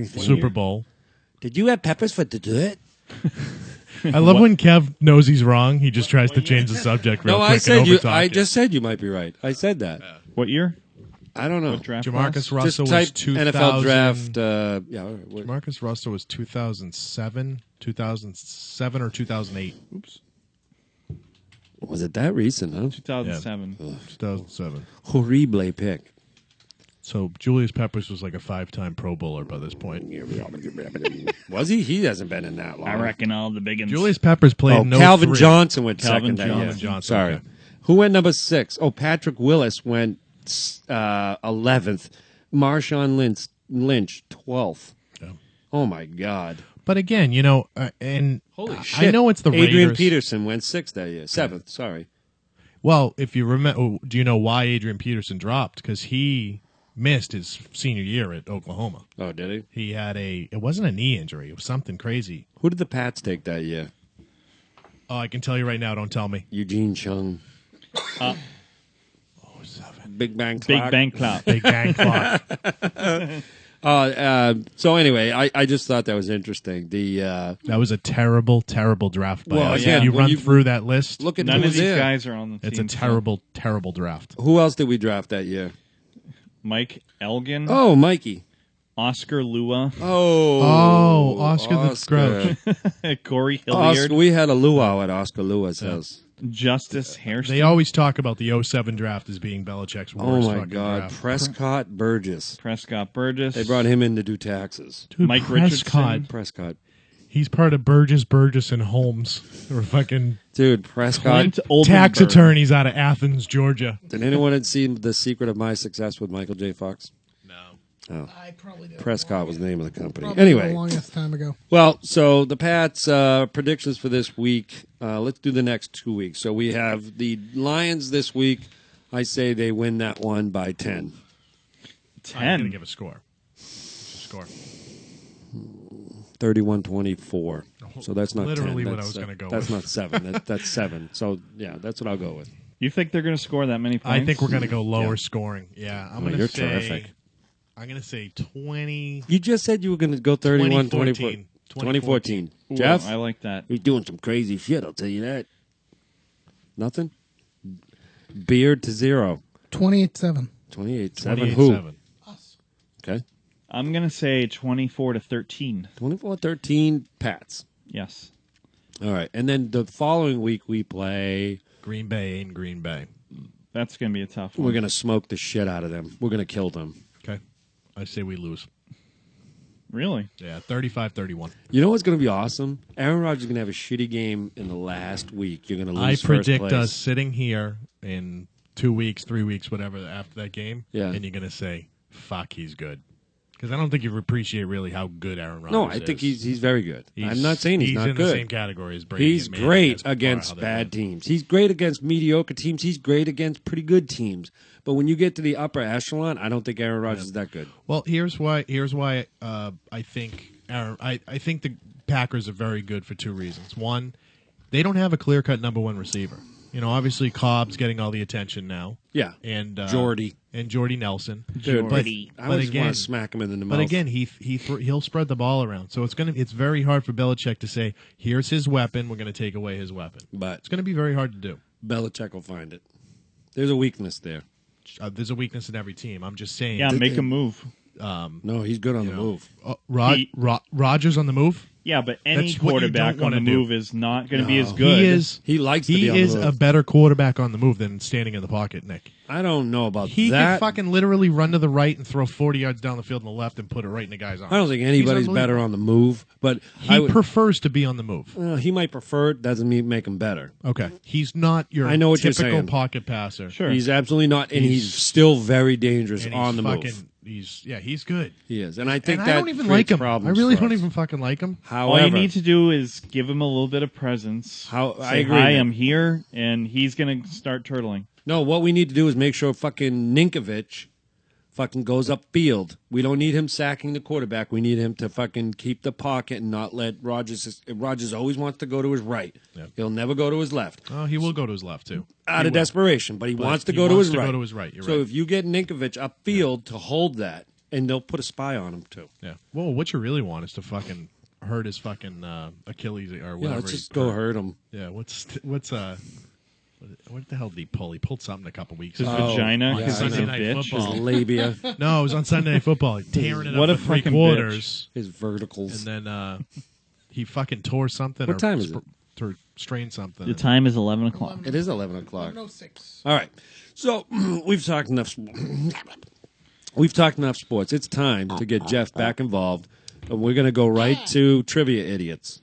Super Bowl. Did you have Peppers for to do it? I love when Kev knows he's wrong. He just tries to change the subject real No, quick. I just said you might be right. I said that. What year? I don't know. What draft Jamarcus class? Russell Just type was 2000. NFL draft. Jamarcus Russell was 2007 or 2008. Oops. Was it that recent, huh? 2007. 2007. Horrible pick. So Julius Peppers was like a 5-time Pro Bowler by this point. Was he? He hasn't been in that long. I reckon all the big ones. Julius Peppers played in 03. Calvin Johnson went Calvin second. Johnson. Calvin Johnson, Sorry. okay. Who went number 6? Oh, Patrick Willis went 11th. Marshawn Lynch 12th. Yeah. Oh, my God. But again, and Holy shit. I know it's the Adrian Raiders. Peterson went 6th that year. 7th, sorry. Well, if you remember, do you know why Adrian Peterson dropped? Because he missed his senior year at Oklahoma. Oh, did he? He had it wasn't a knee injury. It was something crazy. Who did the Pats take that year? Oh, I can tell you right now. Don't tell me. Eugene Chung. 07. Big Bang Clock. Big Bang Clock. Big Bang Clock. So anyway, I just thought that was interesting. That was a terrible, terrible draft by Well, us. again, you when run you through that list. Look at None who of was these there. guys are on the It's a team. terrible, terrible draft. Who else did we draft that year? Mike Elgin. Oh, Mikey. Oscar Lua. Oh, Oscar the Grouch. Corey Hilliard. We had a luau at Oscar Lua's house. Justice Hairston. They always talk about the 07 draft as being Belichick's Oh, worst my fucking God. draft. Prescott Burgess. Prescott Burgess. They brought him in to do taxes. Dude, Mike Prescott. Richardson. Prescott. He's part of Burgess, and Holmes. Or fucking Dude, Prescott. Clint Oldenburg. tax attorneys out of Athens, Georgia. Did anyone see The Secret of My Success with Michael J. Fox? No. I probably did. Prescott was the name of the company. Probably Anyway. the longest time ago. Well, so the Pats predictions for this week. Let's do the next 2 weeks. So we have the Lions this week. I say they win that one by 10. I'm going to 10. give a score. Score. 31-24. So that's not Literally 10. what I was gonna go That's with. not 7. That's 7. So, yeah, that's what I'll go with. You think they're going to score that many points? I think we're going to go lower Yeah. scoring. Yeah, I'm Oh, going to you're say. terrific. I'm going to say 20. You just said you were going to go 31, 2014. 2014. Ooh, Jeff? I like that. You're doing some crazy shit, I'll tell you that. Nothing? Beard to 0. 28-7. 28-7. Who? 28-7. Us. Okay. I'm going to say 24-13. 24-13, Pats. Yes. All right. And then the following week we play... Green Bay in Green Bay. That's going to be a tough one. We're going to smoke the shit out of them. We're going to kill them. Okay. I say we lose. Really? Yeah, 35-31. You know what's going to be awesome? Aaron Rodgers is going to have a shitty game in the last week. You're going to I lose predict first place. us sitting here in 2 weeks, 3 weeks, whatever, after that game, Yeah. and you're going to say, fuck, he's good. Because I don't think you appreciate really how good Aaron Rodgers is. No, I think he's very good. I'm not saying he's not in good. the same category as Brady. He's and Manning great as far against how they bad win. teams. He's great against mediocre teams. He's great against pretty good teams. But when you get to the upper echelon, I don't think Aaron Rodgers is that good. Well, here's why. I think I think the Packers are very good for 2 reasons. One, they don't have a clear-cut number 1 receiver. You know, obviously Cobb's getting all the attention now. Yeah. And Jordy Nelson. Dude, But, I but just again, want to smack him in the mouth. But again, he'll spread the ball around. So it's very hard for Belichick to say, here's his weapon, we're going to take away his weapon. But It's going to be very hard to do. Belichick will find it. There's a weakness there. There's a weakness in every team. I'm just saying. Yeah, make a move. No, he's good on the move. Rodgers on the move? Yeah, but any That's what you quarterback don't on the wanna do. move is not going to be as good. He likes to be on the is move. a better quarterback on the move than standing in the pocket, Nick. I don't know about He that. can fucking literally run to the right and throw 40 yards down the field on the left and put it right in the guy's arm. I don't think anybody's better on the move, but He prefers to be on the move. he might prefer it. Doesn't mean make him better. Okay. He's not your I know what you're typical saying. pocket passer. Sure. He's absolutely not, and he's still very dangerous And on the move. He's good. He is, and I think And that I don't even creates like him. I problems really for don't us. even fucking like him. However, All you need to do is give him a little bit of presence. I Say, agree, hi, Nick. I'm here, and he's going to start turtling. no, what we need to do is make sure fucking Ninkovich fucking goes upfield. We don't need him sacking the quarterback. We need him to fucking keep the pocket and not let Rodgers. Rodgers always wants to go to his right. Yep. He'll never go to his left. Oh, he will go to his left too. Out He of will. desperation, but he But wants to he go to wants his to right. go to his right, you're so right. if you get Ninkovich upfield to hold that, and they'll put a spy on him too. Yeah. Well, what you really want is to fucking hurt his fucking Achilles or whatever. Yeah, let's he just go hurt him. Yeah. What the hell did he pull? He pulled something a couple weeks His ago. vagina, On because he's a Sunday Night bitch. Football. His labia, No, it was on Sunday Night Football. He tearing it What up a for three fucking quarters, his verticals. and then he fucking tore something. What or time is it? Or strained something. The time is 11 o'clock. It is 11 o'clock. 11:06. All right. So we've talked enough. We've talked enough sports. It's time to get Jeff back involved. And we're going to go right to Trivia Idiots.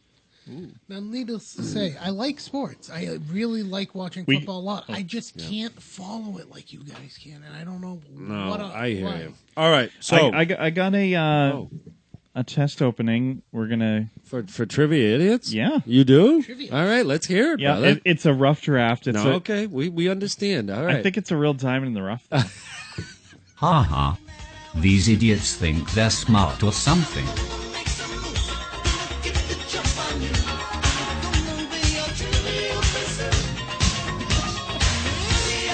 Now, needless to say, I like sports. I really like watching We- football a lot. I just can't follow it like you guys can, and I don't know No, what. I hear why. you. All right. So I got a test opening. We're going to... for Trivia Idiots? Yeah. You do? Trivia. All right. Let's hear it, Yeah, brother. it's a rough draft. It's No, a, okay. We understand. All right. I think it's a real diamond in the rough. Ha ha. These idiots think they're smart or something.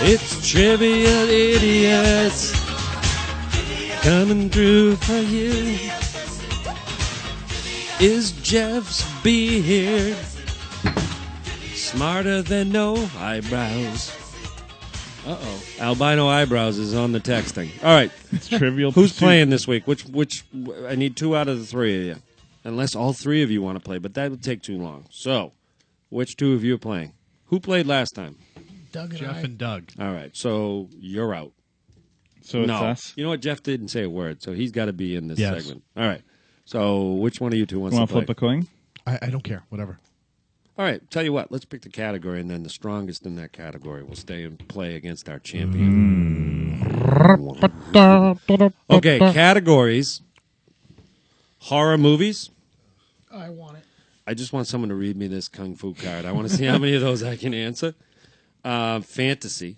It's Trivia Idiots coming through for you. Is Jeff's beard smarter than no eyebrows? Uh-oh. Albino eyebrows is on the texting. All right. It's Trivial Who's Pursuit. playing this week? Which? I need 2 out of the 3 of you. Unless all 3 of you want to play, but that would take too long. So, which 2 of you are playing? Who played last time? Doug and Jeff I. and Doug. All right. So, you're out. So it's no. us? You know what? Jeff didn't say a word, so he's got to be in this Yes. segment. All right. So, which one of you 2 wants You to want to play? flip a coin? I don't care. Whatever. All right. Tell you what. Let's pick the category, and then the strongest in that category will stay and play against our champion. Okay. Categories. Horror movies. I want it. I just want someone to read me this Kung Fu card. I want to see how many of those I can answer. Fantasy.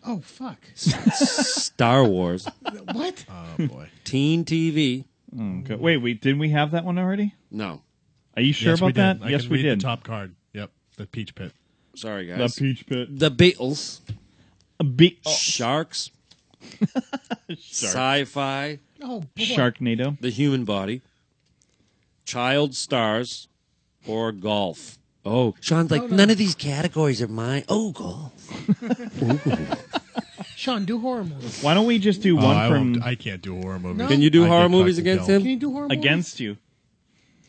Oh fuck! Star Wars. What? Oh boy. Teen TV. Okay. Wait, didn't we have that one already? No. Are you sure Yes, we about did. that? I Yes, can we read did. the top card. Yep, the Peach Pit. Sorry, The guys. Peach Pit. The Beatles. Shark. Sharks. Sci-fi. Oh, boy. Sharknado. The human body. Child stars. Or golf. Oh, Sean's like, No, no. none of these categories are mine. Oh, golf. Sean, do horror movies. Why don't we just do one from I can't do horror movies. No. Can you do I horror get movies fucking against killed. him? Can you do horror movies? against you?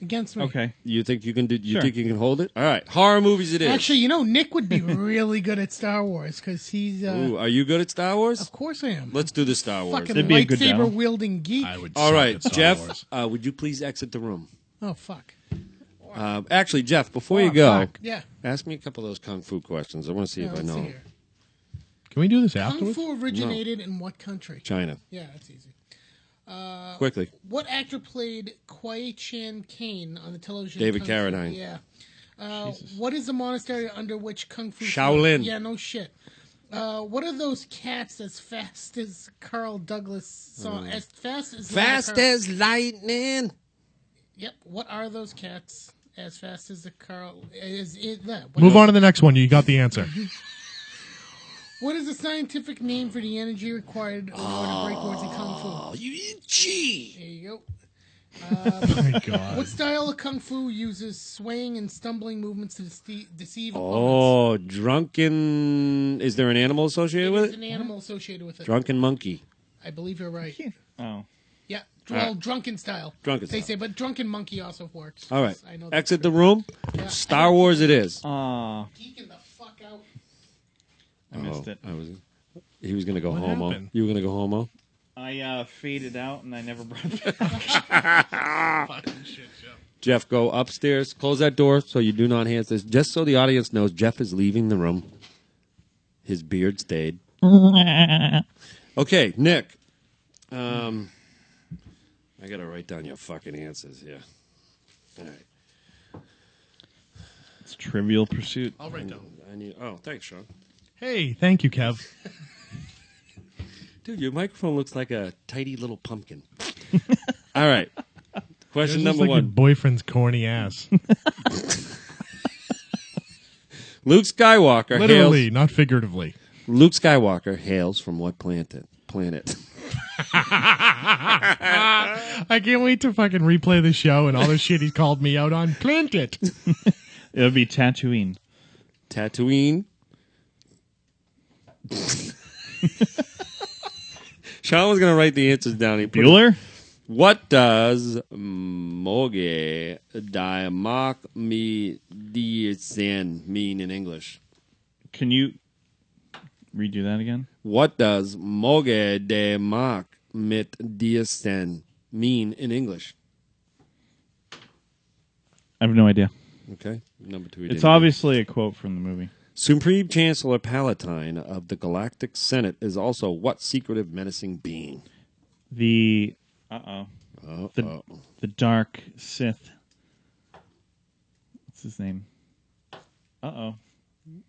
Against me. Okay. You think you can do? You Sure. think you can hold it? All right, horror movies it is. Actually, you know, Nick would be really good at Star Wars because he's. Ooh, are you good at Star Wars? Of course I am. Let's do the Star Wars. Fucking That'd be a good lightsaber battle. wielding geek. I would. All suck right, at Star Jeff. Wars. Would you please exit the room? Oh fuck. Actually, Jeff, before Oh, you go, fuck. Yeah. ask me a couple of those kung fu questions. I want to see Yeah, if I let's know see 'em. here. Can we do this Kung afterwards? Fu originated in what country? China. Yeah, that's easy. Quickly. What actor played Kwai Chan Kane on the television? David Kung Fu? Carradine. Yeah. What is the monastery under which Kung Fu? Shaolin. Yeah, no shit. What are those cats as fast as Carl Douglas saw? As fast as Fast as lightning. Yep. What are those cats as fast as the Carl? Is it that? What Move is- on to the next one. You got the answer. What is the scientific name for the energy required in order to break words in Kung Fu? Oh, you eat G. There you go. Oh my God. What style of Kung Fu uses swaying and stumbling movements to deceive opponents? Oh, drunken. Is there an animal associated with There's it? an animal associated with it. Drunken monkey. I believe you're right. Oh. Yeah, well, drunken style. Drunken They style. say, but drunken monkey also works. All right. I know that's Exit the true. room. Yeah. Star Wars it is. Geeking the fuck out. I missed it. He was going to go What homo. happened? You were going to go homo? I faded out and I never brought it back. Fucking shit, Jeff. Jeff, go upstairs. Close that door so you do not hear this. Just so the audience knows, Jeff is leaving the room. His beard stayed. Okay, Nick. I got to write down your fucking answers here. All right. It's Trivial Pursuit. I'll write down. Oh, thanks, Sean. Hey, thank you, Kev. Dude, your microphone looks like a tidy little pumpkin. All right. Question It's just number like your one. boyfriend's corny ass. Luke Skywalker Literally, hails. not figuratively. Luke Skywalker hails from what planet? I can't wait to fucking replay the show and all the shit he called me out on. Plant it. It would be Tatooine. Tatooine. Sean was going to write the answers down. He put Bueller? What does Moge Diamak Mi Diasen mean in English? Can you redo that again? What does Moge Diamak Mit Diasen mean in English? I have no idea. Okay. Number two. It's obviously a quote from the movie. Supreme Chancellor Palatine of the Galactic Senate is also what secretive menacing being? The the Dark Sith. What's his name?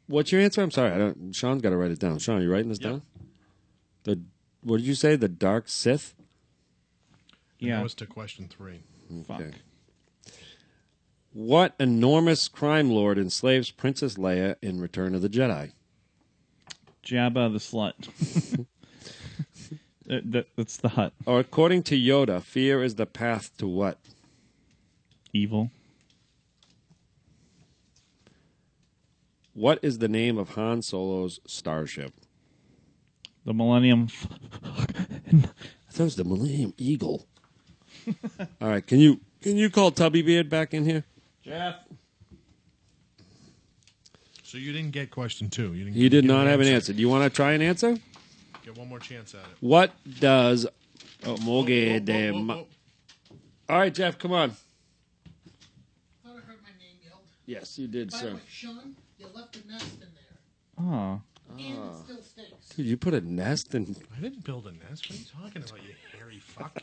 What's your answer? I'm sorry. I don't. Sean's got to write it down. Sean, you writing this down? What did you say? The Dark Sith? Yeah. That was to question 3. Fuck. What enormous crime lord enslaves Princess Leia in Return of the Jedi? Jabba the Slut. That's the Hutt. Or according to Yoda, fear is the path to what? Evil. What is the name of Han Solo's starship? The Millennium. I thought it was the Millennium Eagle. All right, can you call Tubby Beard back in here? Jeff. So you didn't get question 2. You didn't He did get not have an answer. Do you want to try an answer? Get one more chance at it. What does Moge de... All right, Jeff, come on. Thought I heard my name yelled. Yes, you did, By sir. the way, Sean, you left a nest in there. Oh. And it still stinks. Dude, you put a nest in... I didn't build a nest. What are you talking about, you hairy fuck?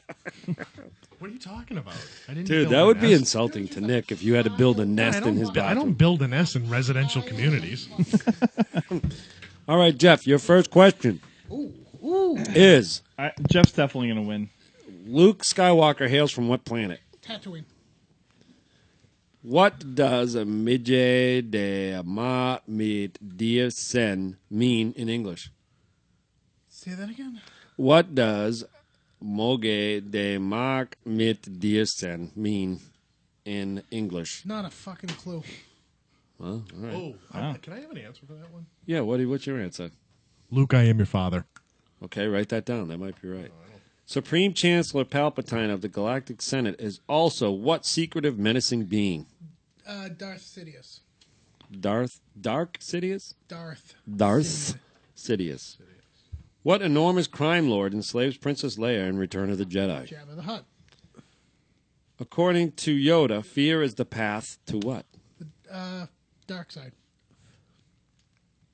What are you talking about? I didn't Dude, build that a would be nest. insulting to Nick if you had to build a nest in his I bathroom. don't build a nest in residential communities. All right, Jeff, your first question is... Jeff's definitely going to win. Luke Skywalker hails from what planet? Tatooine. What does a midget de ma mit dir sen mean in English? Say that again. What does moge de mak mit dir sen mean in English? Not a fucking clue. Well, all right. Oh, Wow. can I have an answer for that one? Yeah, what's your answer? Luke, I am your father. Okay, write that down. That might be right. Supreme Chancellor Palpatine of the Galactic Senate is also what secretive, menacing being? Darth Sidious. Dark Sidious? Darth. Sidious. What enormous crime lord enslaves Princess Leia in Return of the Jedi? Jabba the Hutt. According to Yoda, fear is the path to what? Dark side.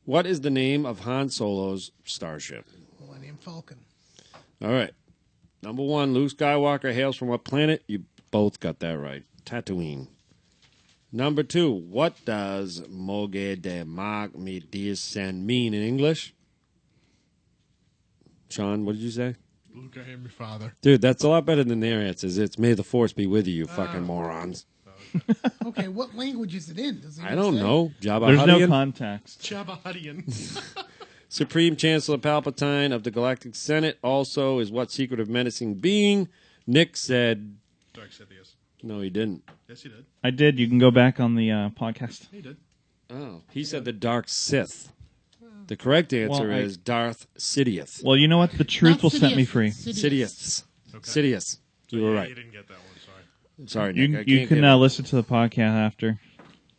What is the name of Han Solo's starship? Millennium Falcon. All right. Number 1, Luke Skywalker hails from what planet? You both got that right. Tatooine. Number 2, what does Moge de Mag mi dir sen mean in English? Sean, what did you say? Luke, I am your father. Dude, that's a lot better than their answers. It's may the force be with you, you fucking morons. Okay, what language is it in? Does it I even don't say? know. Jabba There's no Huttian? context. Jabba Huttian. Supreme Chancellor Palpatine of the Galactic Senate also is what secretive menacing being? Nick said... Dark Sidious. No, he didn't. Yes, he did. I did. You can go back on the podcast. He did. Oh, he said the Dark Sith. The correct answer Well, is Darth Sidious. Well, you know what? The truth Not will set me Sidious, free. Sidious. Okay. Sidious. You were right. You didn't get that one. Sorry. Sorry, Nick. You can listen to the podcast after.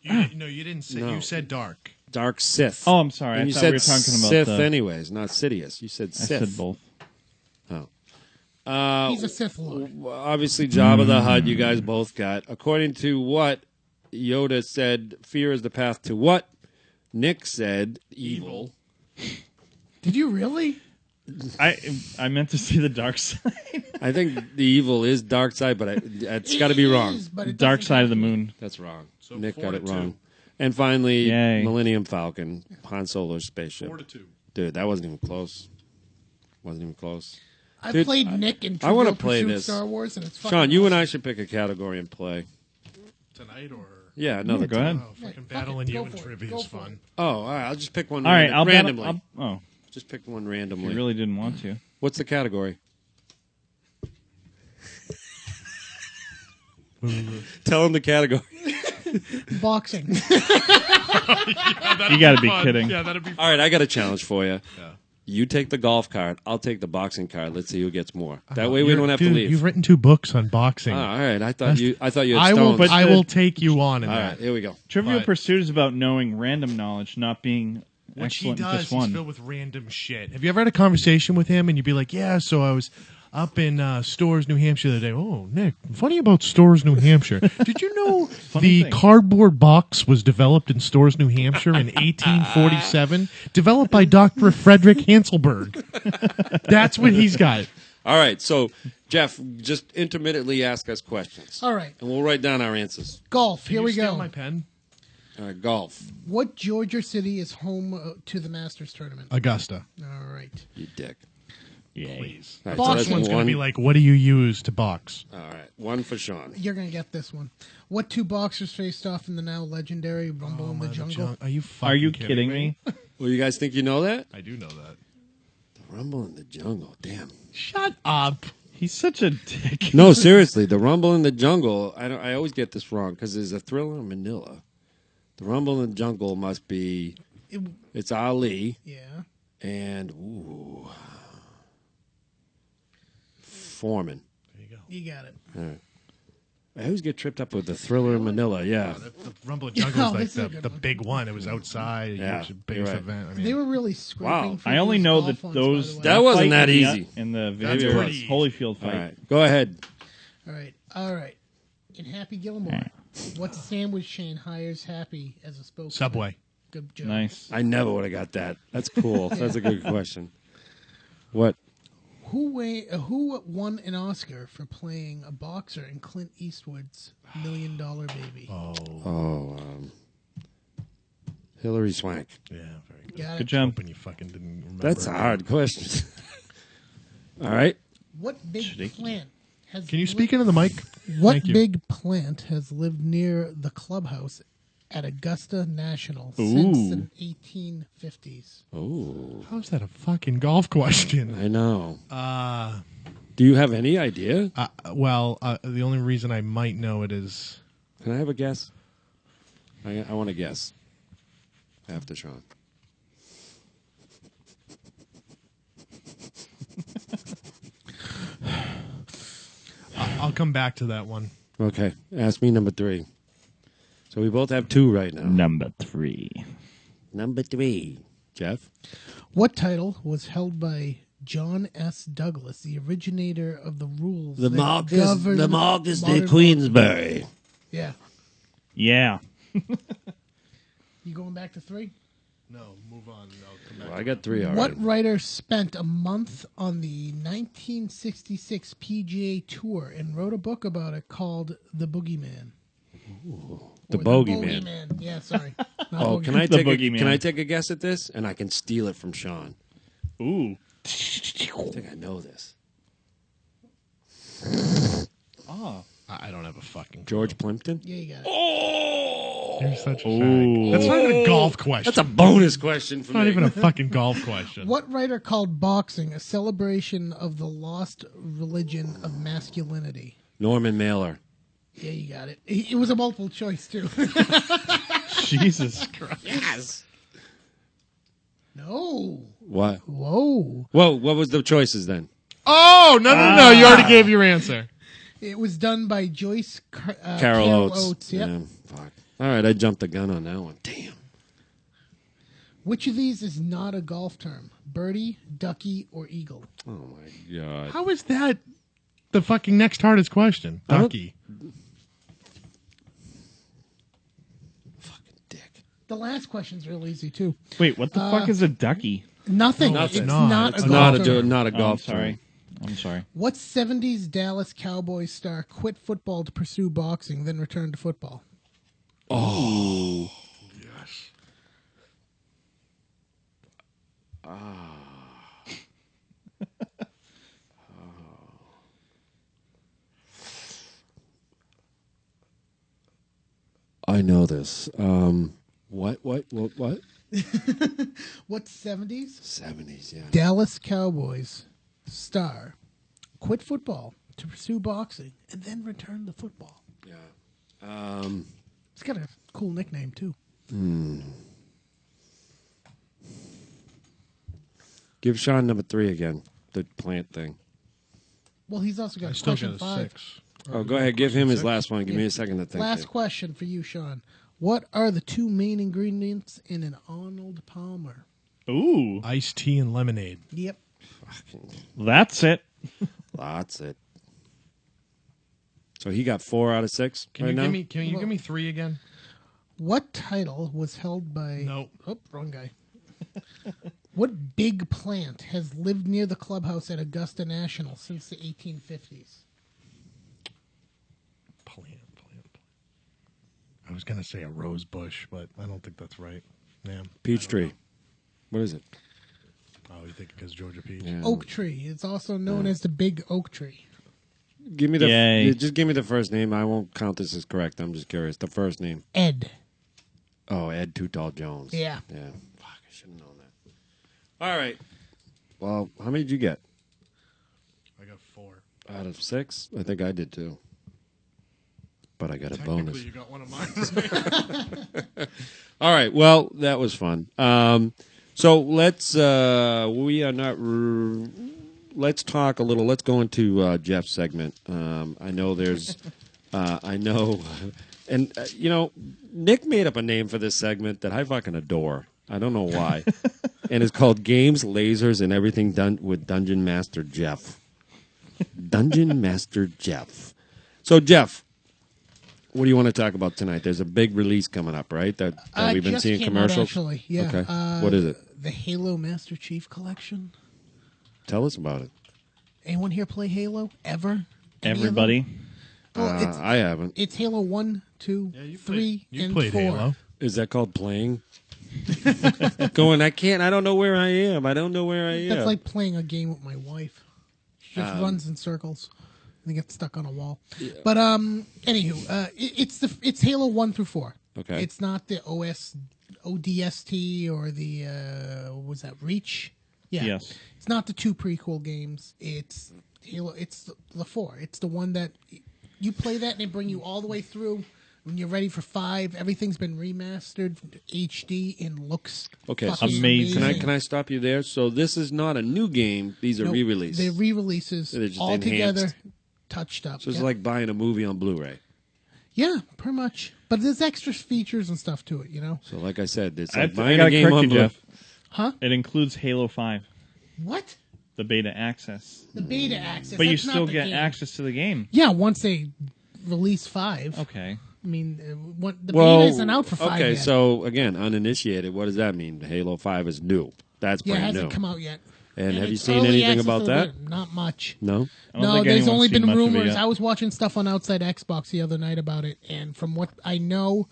No, you didn't say. No. You said dark. Dark Sith. Oh, I'm sorry. And I you thought said we were talking about Sith the... anyways, not Sidious. You said I Sith. said both. Oh. He's a Sith Lord. Obviously, Jabba the Hutt, you guys both got. According to what Yoda said, fear is the path to what? Nick said evil. Did you really? I meant to see the dark side. I think the evil is dark side, but it's got to be wrong. Is, but it Dark doesn't side have of the to be. moon. That's wrong. So Nick got it 4-2. wrong. And finally, Yay. Millennium Falcon, Han Solo's spaceship. 4-2. Dude, that wasn't even close. Wasn't even close. I Dude, played Nick in I wanna Trivial play Pursuit this. Star Wars, and it's fucking Sean, you and awesome. I should pick a category and play. Tonight or Yeah, another go ahead. oh, fucking battling Go you in for it. trivia Go is for fun. it. Oh, all right. I'll just pick one All right, I'll bet- randomly. oh, Just pick one you randomly. really didn't want to. What's the category? Tell him the category. Boxing. You got to be Fun. kidding. Yeah, that'd be fun. All right, I got a challenge for you. Yeah. You take the golf card. I'll take the boxing card. Let's see who gets more. That way we don't have Dude, to leave. You've written 2 books on boxing. Oh, all right. I thought you had I will. stones. I will take you on in All that. right, here we go. Trivial But- Pursuit is about knowing random knowledge, not being Which he excellent in does. just He's one. filled with random shit. Have you ever had a conversation with him and you'd be like, yeah, so I was up in Storrs, New Hampshire the other day. Oh, Nick, funny about Storrs, New Hampshire. Did you know the thing. cardboard box was developed in Storrs, New Hampshire in 1847? Developed by Dr. Frederick Hanselberg. That's what he's got. All right, so Jeff, just intermittently ask us questions, All right. and we'll write down our answers. Golf. Here Can we you steal go. my pen? All right, golf. What Georgia city is home to the Masters tournament? Augusta. All right. You dick. Please. All right, Box that's This one's going one. to be like, what do you use to box? All right, one for Sean. You're going to get this one. What 2 boxers faced off in the now legendary Rumble in the Jungle? Are you fucking Are you kidding me? Well, you guys think you know that? I do know that. The Rumble in the Jungle. Damn. Shut up. He's such a dick. No, seriously, the Rumble in the Jungle. I always get this wrong because there's a Thriller in Manila. The Rumble in the Jungle must be. It's Ali Yeah. and Foreman. There you go. You got it. All right. I always get tripped up with the Thriller in Manila. Yeah. The Rumble in the Jungle Oh, was this is a like good the one. big one. It was outside. Yeah, It was the you're biggest right. event. I They mean, were really scraping Wow. for I only these know golf that ones, those by the way. That wasn't fight that in easy. in the That's video pretty- Holyfield fight. All right. Go ahead. All right. All right. In Happy Gilmore, what sandwich chain hires Happy as a spokesman? Subway. Good job. Nice. I never would have got that. That's cool. That's a good question. What? Who won an Oscar for playing a boxer in Clint Eastwood's $1 Million Baby? Oh, Hillary Swank. Yeah, very good. Got Good it. job. Hoping you fucking didn't remember. That's a hard question. All right. What big Shaky. plant Can you speak into the mic? What Thank you. big plant has lived near the clubhouse at Augusta National since the 1850s? Oh, How's that a fucking golf question? I know. Do you have any idea? The only reason I might know it is... Can I have a guess? I want to guess. After Sean. I'll come back to that one. Okay. Ask me number 3. So we both have 2 right now. Number 3. Number 3. Jeff? What title was held by John S. Douglas, the originator of the rules The that Marcus govern de modern Queensberry. Yeah. Yeah. You going back to 3? No, move on. I'll come back. Well, I got 3 already. What writer spent a month on the 1966 PGA Tour and wrote a book about it called The Boogeyman? The Or Bogeyman. Yeah, sorry. Not Oh, Bogeyman. can I The take Boogeyman. can I take a guess at this? And I can steal it from Sean. Ooh. I think I know this. Oh. I don't have a fucking clue. George Plimpton? Yeah, you got it. Oh! You're such a fag. That's not even a golf question. That's a bonus question for It's not me. even a fucking golf question. What writer called boxing a celebration of the lost religion of masculinity? Norman Mailer. Yeah, you got it. It was a multiple choice, too. Jesus Christ. Yes. No. What? Whoa. Whoa, what was the choices then? Oh, no. You already gave your answer. It was done by Joyce Carol Oates. Yep. Yeah, fuck. All right, I jumped the gun on that one. Damn. Which of these is not a golf term? Birdie, ducky, or eagle? Oh, my God. How is that the fucking next hardest question? I don't- Ducky. Fucking dick. The last question's real easy, too. Wait, what the fuck is a ducky? Nothing. Nothing. It's No, not it's a Not golf a, term. not a Oh, golf I'm sorry. term. I'm sorry. What 70s Dallas Cowboys star quit football to pursue boxing, then returned to football? Oh. Yes. I know this. What? What 70s 70s, yeah. Dallas Cowboys star quit football to pursue boxing, and then returned to football? Yeah. It's got a cool nickname, too. Give Sean number 3 again. The plant thing. Well, he's also I got still question got a 5. 6. Oh, go ahead. Give him his last one. Give me Yeah. a second to think. Last there. question for you, Sean. What are the 2 main ingredients in an Arnold Palmer? Ooh. Iced tea and lemonade. Yep. That's it. That's it. So he got 4 out of 6 Can right you now? give me 3 again? What title was held by... No. Oh, wrong guy. What big plant has lived near the clubhouse at Augusta National since the 1850s? Plant. I was going to say a rose bush, but I don't think that's right. Yeah. Peach tree. What is it? Oh, you think because Georgia Peach? Yeah. Oak tree. It's also known as the big oak tree. Give me the Yay. just give me the first name. I won't count this as correct. I'm just curious. The first name. Ed. Oh, Ed Too Tall Jones. Yeah. Yeah. Fuck, I should have known that. All right. Well, how many did you get? I got 4. Out of 6? I think I did too. But I got a Technically, bonus. you got one of mine. All right. Well, that was fun. So let's we are not. Let's talk a little. Let's go into Jeff's segment. I know there's. I know, and you know, Nick made up a name for this segment that I fucking adore. I don't know why, and it's called Games, Lasers, and Everything Done with Dungeon Master Jeff. Dungeon Master Jeff. So Jeff. What do you want to talk about tonight? There's a big release coming up, right? That we've been just seeing came out, commercials. actually, yeah. Okay. What is it? The Halo Master Chief Collection. Tell us about it. Anyone here play Halo ever? Any of them? Everybody. Well, I haven't. it's Halo 1, 2, 3, You and played 4. Halo. Is that called playing? Going, I can't. I don't know where I am. I don't know where I am. That's like playing a game with my wife. She just runs in circles. and they get stuck on a wall. But anywho, it's Halo 1 through 4. Okay. It's not the ODST or the what was that, Reach? Yeah. Yes. It's not the 2 prequel games. It's Halo. It's the 4. It's the one that you play that and they bring you all the way through. When you're ready for 5, everything's been remastered, HD, and looks Okay, fucking amazing. Can I stop you there? So this is not a new game. These are Nope, re-releases. They're re-releases They're just all together, enhanced. touched up. So it's yeah. like buying a movie on Blu-ray. Yeah, pretty much. But there's extra features and stuff to it, you know? So like I said, it's I like buying gotta a game correct on you, Blu-ray. Jeff. Huh? It includes Halo 5, What? the beta access. The beta access. But you that's not still the get game. access to the game. Yeah, once they release 5. Okay. I mean, the beta isn't out for 5 okay, yet. so again, uninitiated, what does that mean? Halo 5 is new. That's Yeah, it brand hasn't new. come out yet. And have you it's seen early anything access about to the that? beta. Not much. No? I don't No, think there's anyone's only seen been much of it rumors. yet. I was watching stuff on Outside Xbox the other night about it, and from what I know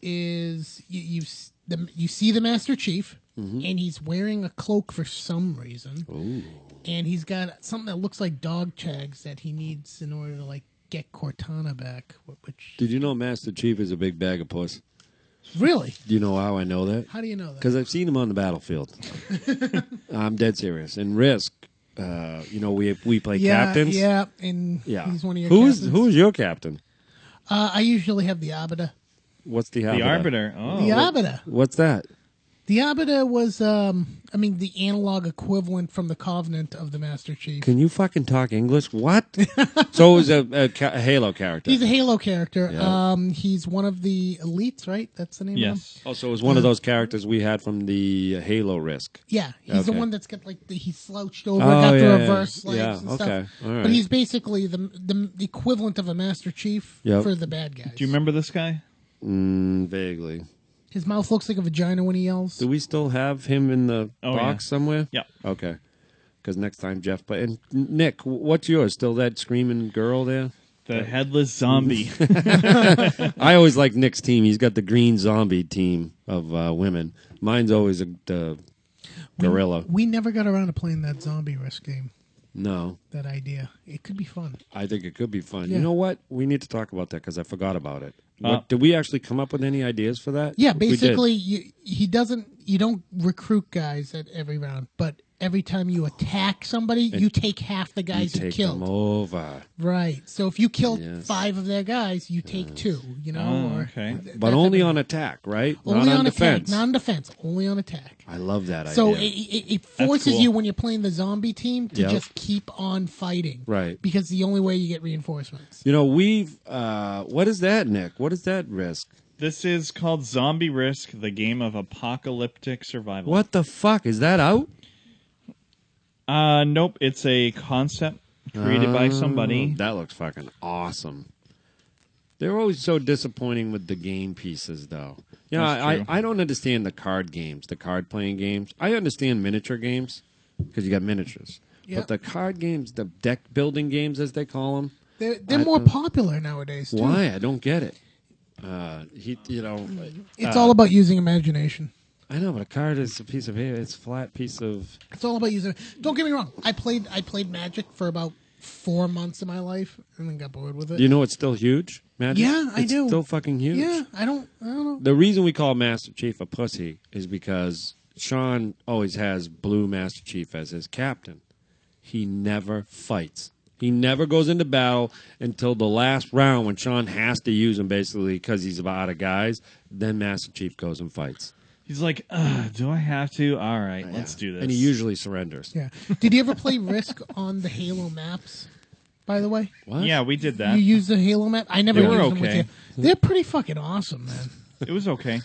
is you see the Master Chief, and he's wearing a cloak for some reason. Ooh. And he's got something that looks like dog tags that he needs in order to like get Cortana back. Which Did you know Master Chief is a big bag of puss? really? Do you know how I know that? How do you know that? Because I've seen him on the battlefield. I'm dead serious. In Risk, we play captains. Yeah, and Yeah. he's one of your Who's captains. your captain? I usually have the Arbiter. What's the The Arbiter? Arbiter. Oh. The Arbiter. What's that? The Arbiter was, the analog equivalent from the Covenant of the Master Chief. Can you fucking talk English? What? So it was a Halo character. He's a Halo character. Yeah. He's one of the elites, right? That's the name of him? Yes. Oh, so it was one of those characters we had from the Halo Risk. Yeah, he's the Okay. one that's got he's slouched over, Oh, got the yeah, reverse yeah. legs Yeah, and okay. stuff. All right. But he's basically the equivalent of a Master Chief Yep. for the bad guys. Do you remember this guy? Vaguely. His mouth looks like a vagina when he yells. Do we still have him in the Oh, box somewhere? Yeah. Okay. Because next time Jeff... And Nick, what's yours? Still that screaming girl there? The headless zombie. I always like Nick's team. He's got the green zombie team of women. Mine's always the gorilla. We never got around to playing that zombie risk game. No. That idea. It could be fun. I think it could be fun. Yeah. You know what? We need to talk about that because I forgot about it. Did we actually come up with any ideas for that? Yeah, We did. basically, you don't recruit guys at every round, but every time you attack somebody, you take half the guys you take killed. them over. Right. So if you kill Yes. 5 of their guys, you take 2. You know, Oh, or okay. But only on attack, right? only Not on defense. attack, not on defense, only on attack. I love that So idea. it forces cool. you when you're playing the zombie team to Yep. just keep on fighting, Right. Because the only way you get reinforcements. You know, we've... what is that, Nick? What is that risk? This is called Zombie Risk, the game of apocalyptic survival. What the fuck? Is that out? Nope. It's a concept created by somebody. That looks fucking awesome. They're always so disappointing with the game pieces, though. You know, That's true. I don't understand the card games, the card playing games. I understand miniature games because you got miniatures. Yep. But the card games, the deck building games, as they call them, They're more popular nowadays, too. why? I don't get it. It's all about using imagination. I know, but a card is a piece of hair. It's a flat piece of. It's all about using. Don't get me wrong. I played Magic for about 4 months of my life, and then got bored with it. Do you know it's still huge? Magic? Yeah, I It's do. Still fucking huge. Yeah, I don't know. The reason we call Master Chief a pussy is because Sean always has Blue Master Chief as his captain. He never fights. He never goes into battle until the last round when Sean has to use him basically because he's out of guys. Then Master Chief goes and fights. He's like, do I have to? All right, let's do this. And he usually surrenders. Yeah. Did you ever play Risk on the Halo maps? By the way, What? Yeah, we did that. you use the Halo map. I never They used were them with okay. you. They're pretty fucking awesome, man. It was okay.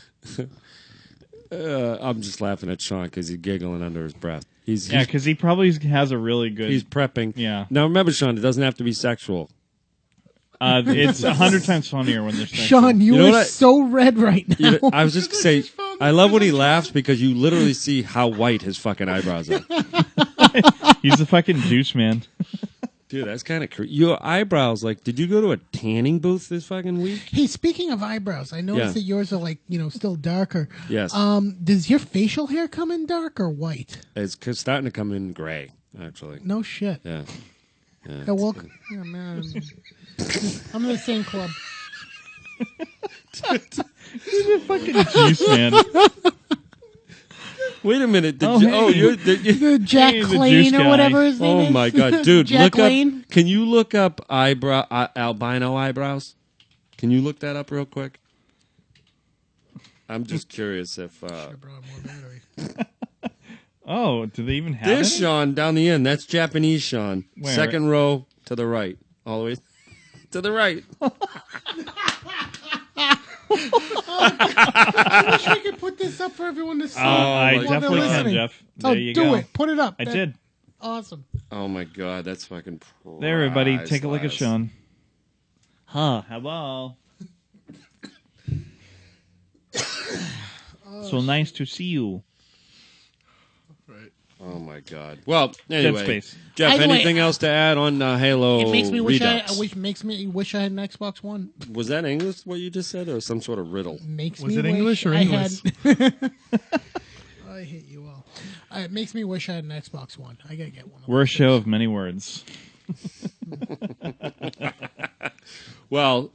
I'm just laughing at Sean because he's giggling under his breath. Yeah, because he probably has a really good. He's prepping. Yeah. Now remember, Sean, it doesn't have to be sexual. It's 100 times funnier when there's sexual. Sean, you, You know are what so red right now. You know, I was just going to say, I love when he laughs because you literally see how white his fucking eyebrows are. He's a fucking douche, man. Dude, that's kind of creepy. Your eyebrows, like, did you go to a tanning booth this fucking week? Hey, speaking of eyebrows, I noticed Yeah. that yours are like, still darker. Yes. Does your facial hair come in dark or white? It's starting to come in gray, actually. No shit. Yeah. Yeah, welcome. Yeah, man. I'm in the same club. He's a fucking juice man. Wait a minute. You're The Jack Hey, the Clayne juice or guy. whatever his name is. Oh my god, dude! Jack Look Clayne. up. Can you look up albino eyebrows? Can you look that up real quick? I'm just curious if. Should've brought more battery. Oh, do they even have There's it? Sean down the end. That's Japanese Sean. Where? Second row to the right, all the way to the right. I wish I could put this up for everyone to see. I while they're definitely can, listening. Jeff. Oh, There you do go. it. Put it up. I did. Awesome. Oh my god, that's fucking. There, everybody, take a look at priceless. Sean. Huh? Hello. So nice to see you. Oh my god. Well, anyway, Space. Jeff, Either way, anything else to add on Halo? It makes me wish Redux? makes me wish I had an Xbox One. Was that English? What you just said, or some sort of riddle? Makes Was me it wish English or I English? had- I hate you all. It makes me wish I had an Xbox One. I gotta get one. We're a show of many words. Well,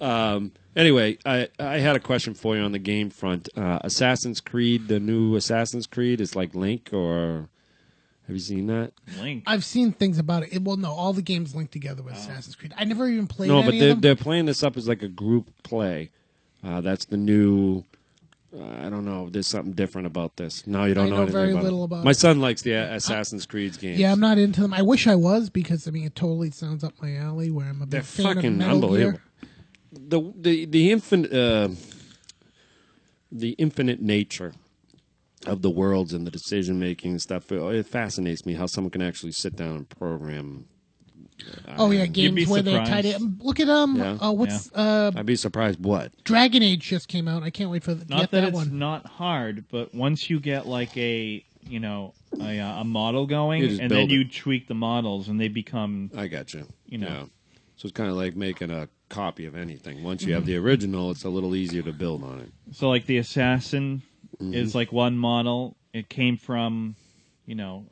anyway, I had a question for you on the game front. Assassin's Creed, the new Assassin's Creed, is like Link, or have you seen that? Link. I've seen things about it. Well, no, all the games linked together with Assassin's Creed. I never even played No, any but of them. they're playing this up as like a group play. That's the new. I don't know. There's something different about this. No, you don't I know anything very about little it. about My it. son likes the Assassin's Creed games. Yeah, I'm not into them. I wish I was because I mean it totally sounds up my alley. Where I'm a They're big fan of fucking Metal unbelievable. Gear. The infinite nature of the worlds and the decision making and stuff. It fascinates me how someone can actually sit down and program. Oh yeah, be games where they tied it. surprised. Look at Yeah. what's I'd be surprised what. Dragon Age just came out. I can't wait for Not get that that it's one. not hard, but once you get like a model going, You just and build then you it. tweak the models, and they become I got you. You know. Yeah. So it's kind of like making a copy of anything. Once you have the original, it's a little easier to build on it. so. Like the assassin Mm-hmm. is like one model. It came from, No,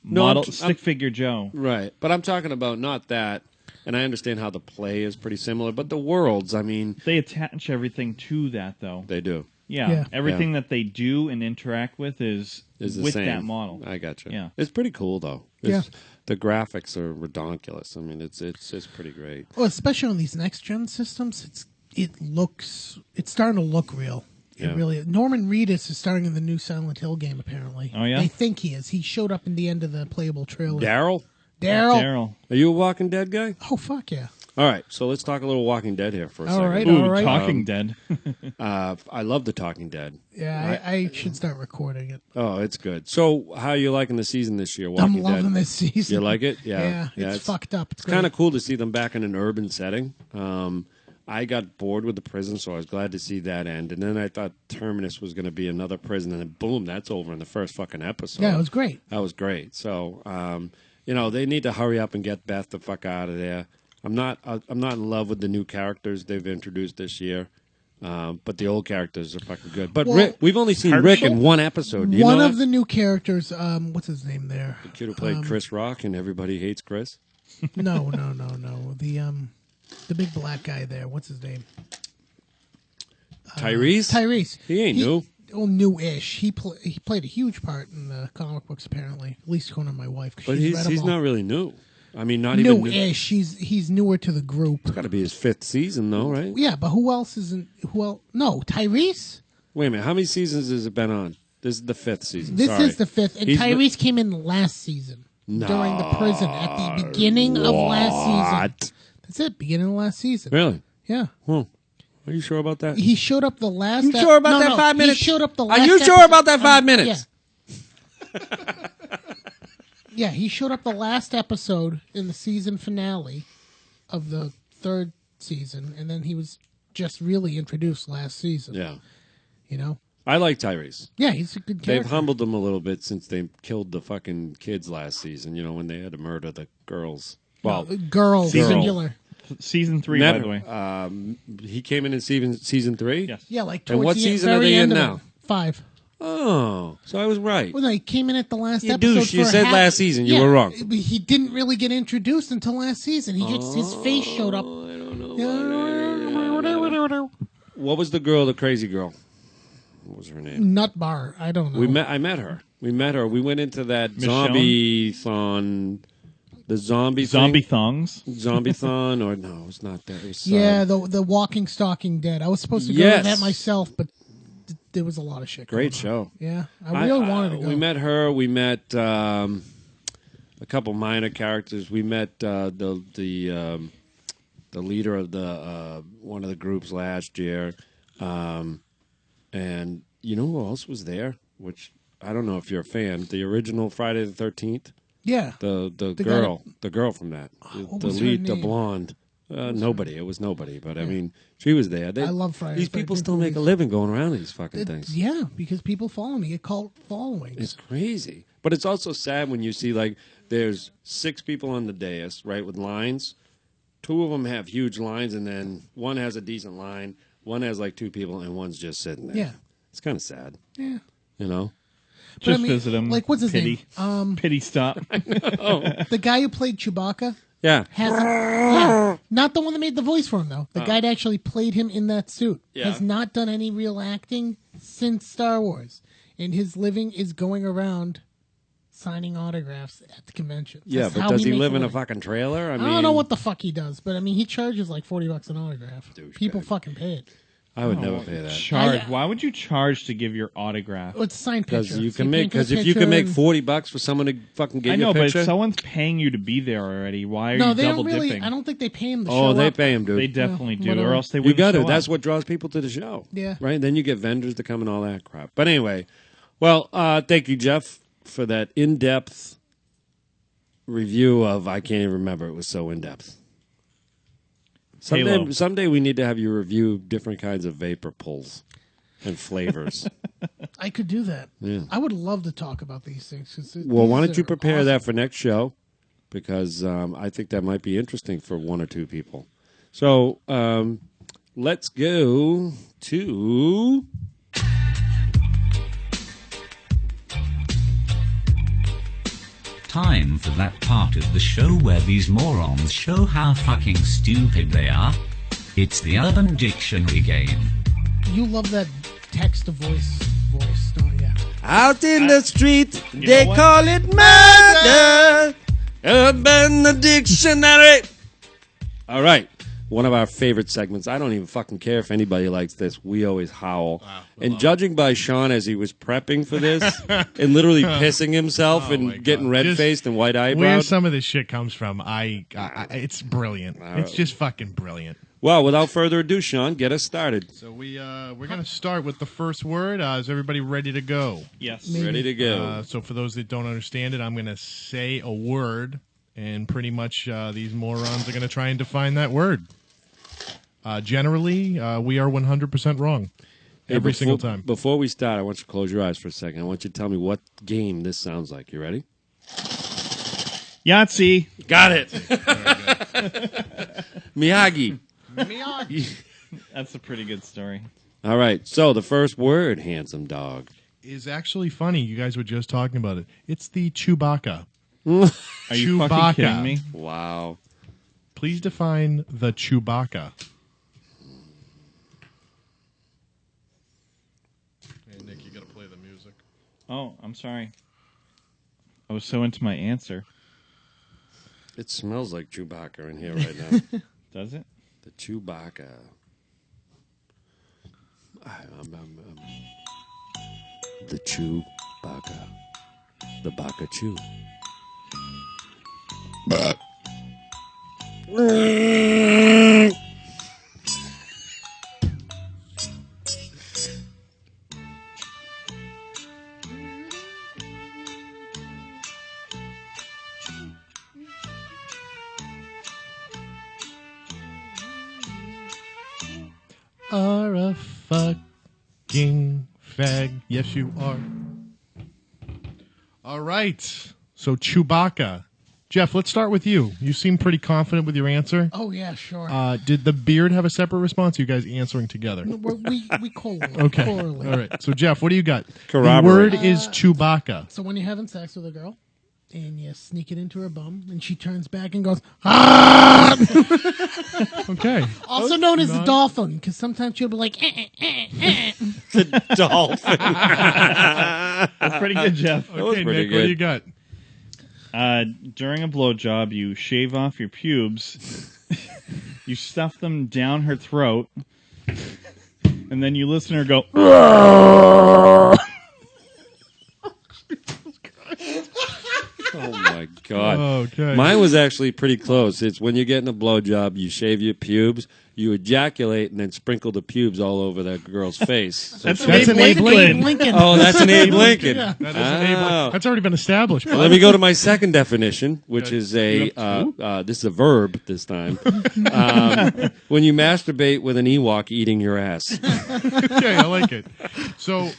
model I'm- stick figure Joe. Right. But I'm talking about not that. And I understand how the play is pretty similar, but the worlds, I mean, They attach everything to that though. they do. Yeah. Everything that they do and interact with is Is the with same. that model. I got you. Yeah. It's pretty cool though. The graphics are redonkulous. I mean, it's pretty great. Well, especially on these next gen systems, it's starting to look real. Yeah. It really is. Norman Reedus is starring in the new Silent Hill game. Apparently, Oh, yeah? they think he is. He showed up in the end of the playable trailer. Daryl, Daryl. are you a Walking Dead guy? Oh fuck yeah! All right, so let's talk a little Walking Dead here for a All second. right, Ooh, all right. Talking Dead. I love the Talking Dead. Yeah, I should start recording it. Oh, it's good. So, how are you liking the season this year? I'm Walking loving Dead? this season. You like it? Yeah, it's fucked up. It's kind of cool to see them back in an urban setting. I got bored with the prison, so I was glad to see that end. And then I thought Terminus was going to be another prison, and then boom, that's over in the first fucking episode. Yeah, it was great. That was great. So, they need to hurry up and get Beth the fuck out of there. I'm not in love with the new characters they've introduced this year, but the old characters are fucking good. But Well, Rick, we've only seen Rick in one episode. Do you One know of that? the new characters, what's his name there? The kid who played Chris Rock, and everybody hates Chris. No. The big black guy there. What's his name? Tyrese. Tyrese. He ain't new. Oh, new-ish. He played a huge part in the comic books, apparently. At least according to my wife. 'cause But she's read 'em he's all. not really new. I mean, not even new. New-ish. He's newer to the group. It's got to be his 5th season, though, right? Yeah, but who else isn't? No, Tyrese. Wait a minute. How many seasons has it been on? This is the 5th season. This Sorry. is the 5th, and He's Tyrese came in last season during the prison at the beginning of last season. That's it, beginning of last season. Really? Yeah. Are you sure about that? He showed up the last. You sure about that 5 minutes? He showed up the last. Are you sure episode- about that 5 minutes? Yeah. Yeah, he showed up the last episode in the season finale of the 3rd season, and then he was just really introduced last season. Yeah. You know? I like Tyrese. Yeah, he's a good character. They've humbled him a little bit since they killed the fucking kids last season, when they had to murder the girls. Well, girl, singular. Season 3, by the way. He came in season 3? Yes. Yeah, like And towards what the season are very they in end of now? it. 5. Oh, so I was right. Well, no, he came in at the last You episode. douche. You for said last season. You were wrong. But he didn't really get introduced until last season. He just his face showed up. I don't know. What was the girl, the crazy girl? What was her name? Nut bar. I don't know. I met her. We went into that Michonne? zombie-thon. The zombie thongs? Zombie-thon, or no, it's not that. It was, the Walking Stalking Dead. I was supposed to go Yes. to that myself, but there was a lot of shit. Great going on. show. Yeah, I really wanted to go. We met her. We met a couple minor characters. We met the leader of the one of the groups last year, and you know who else was there? Which I don't know if you're a fan. The original Friday the 13th. Yeah, the girl from that, the was her lead, the name? blonde. Nobody. It was nobody. But I mean, she was there. I love Friday These the people 13th still make a movies. living going around these fucking things. Yeah, because people follow me. Get called followings. It's crazy. But it's also sad when you see, like, there's 6 people on the dais, right, with lines. 2 of them have huge lines, and then one has a decent line. One has, like, 2 people, and one's just sitting there. Yeah. It's kind of sad. Yeah. You know? But Just visit him. Like, what's his Pity. name? Pity stop. The guy who played Chewbacca. Yeah. Not the one that made the voice for him, though. The guy that actually played him in that suit Yeah. has not done any real acting since Star Wars, and his living is going around signing autographs at the convention. Yeah, That's but how does he makes live a in a living. fucking trailer? I don't know what the fuck he does, but I mean, he charges like $40 an autograph. People fucking pay it. I would never pay that. Charge. Why would you charge to give your autograph? Oh, it's a signed picture. Because you So can make. paint a Because if you can picture make and- $40 for someone to fucking get I know, your but picture, if someone's paying you to be there already, why are No, you they double don't really. dipping? I don't think they pay him to oh, show they up. pay him, dude. They definitely do, whatever. or else they You wouldn't got show it. That's up. what draws people to the show. Yeah. Right. Then you get vendors to come and all that crap. But anyway, well, thank you, Jeff, for that in-depth review of. I can't even remember. It was so in-depth. Halo. Someday we need to have you review different kinds of vapor pulls and flavors. I could do that. Yeah. I would love to talk about these things. 'Cause Well, why these don't you are prepare awesome. that for next show? Because I think that might be interesting for 1 or 2 people. So let's go to. Time for that part of the show where these morons show how fucking stupid they are. It's the Urban Dictionary game. You love that text to voice, don't you? Out in the street, you they know what? call it murder. Urban Dictionary. All right. One of our favorite segments. I don't even fucking care if anybody likes this. We always howl. And judging by Sean as he was prepping for this and literally pissing himself my and God. getting red-faced and white Where eyebrows. some of this shit comes from, it's brilliant. It's just fucking brilliant. Well, without further ado, Sean, get us started. So we're gonna start with the first word. Is everybody ready to go? Yes. Ready to go. So for those that don't understand it, I'm gonna say a word, and pretty much these morons are gonna try and define that word. Generally, we are 100% wrong every single time. Before we start, I want you to close your eyes for a second. I want you to tell me what game this sounds like. You ready? Yahtzee. Got it. Miyagi. That's a pretty good story. All right. So the first word, handsome dog. Is actually funny. You guys were just talking about it. It's the Chewbacca. Are you Chewbacca. fucking kidding me? Wow. Please define the Chewbacca. Hey, Nick, you got to play the music. Oh, I'm sorry. I was so into my answer. It smells like Chewbacca in here right now. Does it? The Chewbacca. The Chewbacca. The Baka Chew. Are a fucking fag. Yes, you are. All right. So Chewbacca. Jeff, let's start with you. You seem pretty confident with your answer. Oh yeah, sure. Did the beard have a separate response? Or you guys answering together? No, we correlate. Okay. Correlate. All right. So Jeff, what do you got? The Corroborate. word is Chewbacca. So when you're having sex with a girl and you sneak it into her bum and she turns back and goes, ah! Okay. Also known as the dolphin, because sometimes she'll be like, The dolphin. That's pretty good, Jeff. Okay, pretty Nick, what good. do you got? During a blowjob, you shave off your pubes, you stuff them down her throat, and then you listen to her go. Oh my god! Okay. Mine was actually pretty close. It's when you're getting a blowjob, you shave your pubes, you ejaculate, and then sprinkle the pubes all over that girl's face. So That's That's an Abe Lincoln. oh, that's an Abe Lincoln. Yeah. That is an Abe. That's already been established. Well, let me go to my second definition, which is You this is a verb this time. When you masturbate with an Ewok eating your ass. Okay, I like it. So,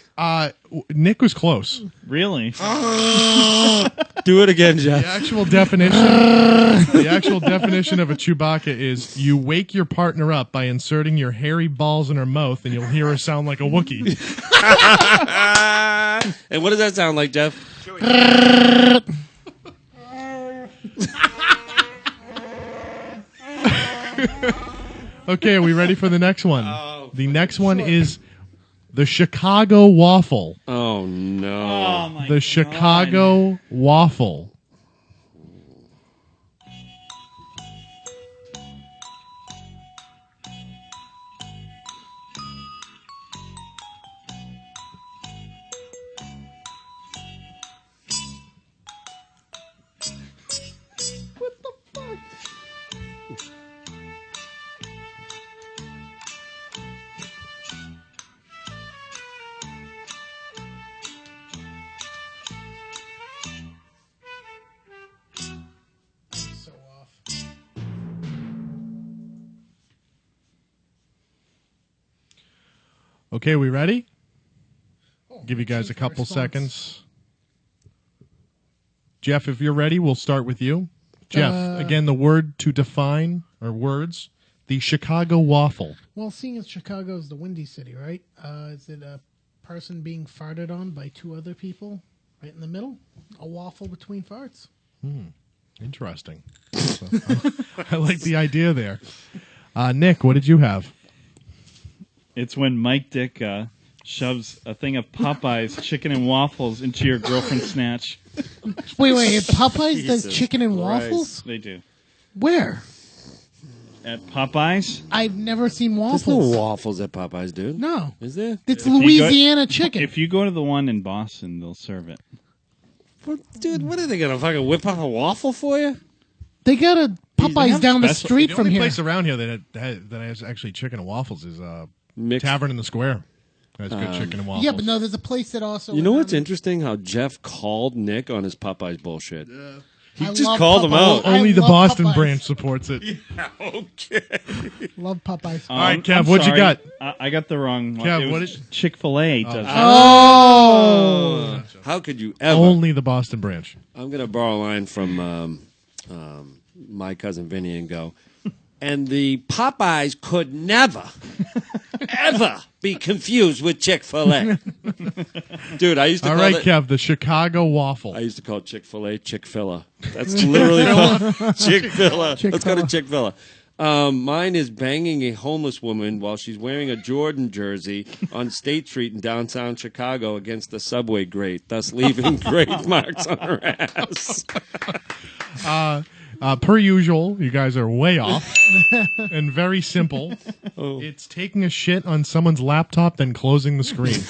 Nick was close. Really? Do it again, The Jeff. actual definition of a Chewbacca is you wake your partner up by inserting your hairy balls in her mouth, and you'll hear her sound like a Wookiee. And what does that sound like, Jeff? Okay, are we ready for the next one? Oh, The next one is the Chicago waffle. Oh no! my The Chicago waffle. So off. Okay, we ready? Oh, Give you guys a cheap couple response. seconds. Jeff, if you're ready, we'll start with you. Jeff, again, the word to define, or words, the Chicago waffle. Well, seeing as Chicago's the windy city, right? Is it a person being farted on by two other people right in the middle? A waffle between farts? Interesting. So, I like the idea there. Nick, what did you have? It's when Mike Dick shoves a thing of Popeye's chicken and waffles into your girlfriend's snatch. Wait, Popeyes does Jesus chicken and Christ. waffles? They do. Where? At Popeye's? I've never seen There's no waffles. waffles at Popeyes, dude. No. Is there? It's If you go- Louisiana chicken. If you go to the one in Boston, they'll serve it. What, dude, what are they gonna fucking whip up a waffle for you? They got a Popeyes have down the special- street The from only here. place around here that has actually chicken and waffles is Mixed. Tavern in the Square. That's good chicken and waffles. Yeah, but no, there's a place that also. You know what's interesting? How Jeff called Nick on his Popeyes bullshit. He I just love called him Popeyes. out. I Only the love Boston Popeyes. branch supports it. Okay. Love Popeyes. All right, I'm Kev, what'd you sorry. got? I got the wrong one. Kev, It what was did- Chick-fil-A does it. Oh. How could you ever? Only the Boston branch. I'm gonna borrow a line from my cousin Vinny and go. And the Popeyes could never, ever be confused with Chick-fil-A. Dude, I used to All call right, it. Kev, the Chicago waffle. I used to call Chick-fil-A Chick-fil-A. That's literally Chick-fil-A. Let's go to Chick-fil-A. Mine is banging a homeless woman while she's wearing a Jordan jersey on State Street in downtown Chicago against the subway grate, thus leaving great marks on her ass. Per usual, you guys are way off and very simple. Oh. It's taking a shit on someone's laptop, then closing the screen.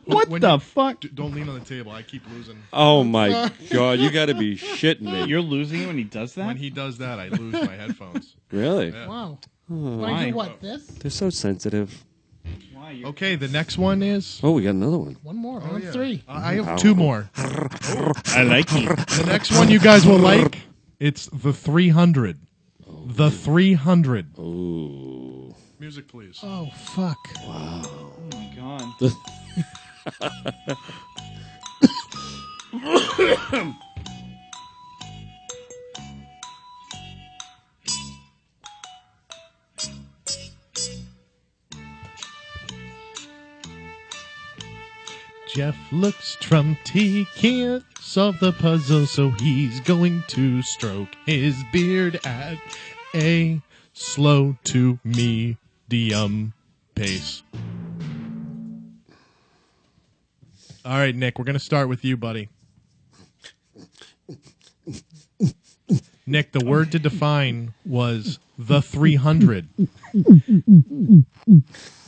What When the you- fuck? Don't lean on the table. I keep losing. Oh my God, you got to be shitting me. You're losing it when he does that? When he does that, I lose my headphones. Really? Wow. Why? When I do what? This? They're so sensitive. Why? You're- Okay, the next one is. Oh, we got another one. One more. Round three. I have two more. I like it. The next one you guys will like. It's the 300. The 300. Ooh. Music, please. Oh, fuck. Oh my god. Jeff looks trumped. He can't solve the puzzle, so he's going to stroke his beard at a slow to medium pace. All right, Nick, we're going to start with you, buddy. Nick, the word to define was the 300.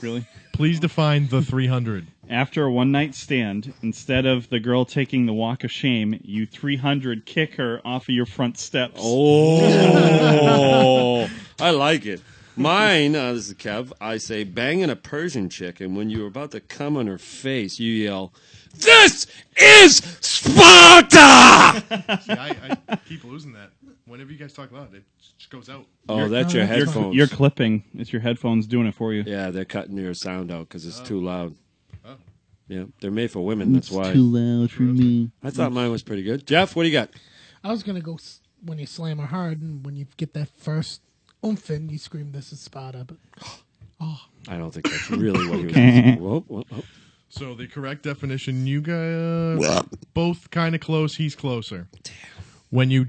Really? Please define the 300. After a one-night stand, instead of the girl taking the walk of shame, you 300 kick her off of your front steps. Oh, I like it. Mine, this is Kev, I say banging a Persian chick, and when you're about to come on her face, you yell, "This is Sparta!" See, I keep losing that. Whenever you guys talk loud, it just goes out. Oh, that's your headphones. You're clipping. It's your headphones doing it for you. Yeah, they're cutting your sound out because it's too loud. Oh. Yeah, they're made for women, that's why. Too loud for me. I thought mine was pretty good. Jeff, what do you got? I was gonna go when you slam her hard, and when you get that first oomph in, you scream, "This is Sparta." But I don't think that's really what he was saying. Whoa, whoa, whoa. So the correct definition, you guys both kind of close. He's closer. Damn. When you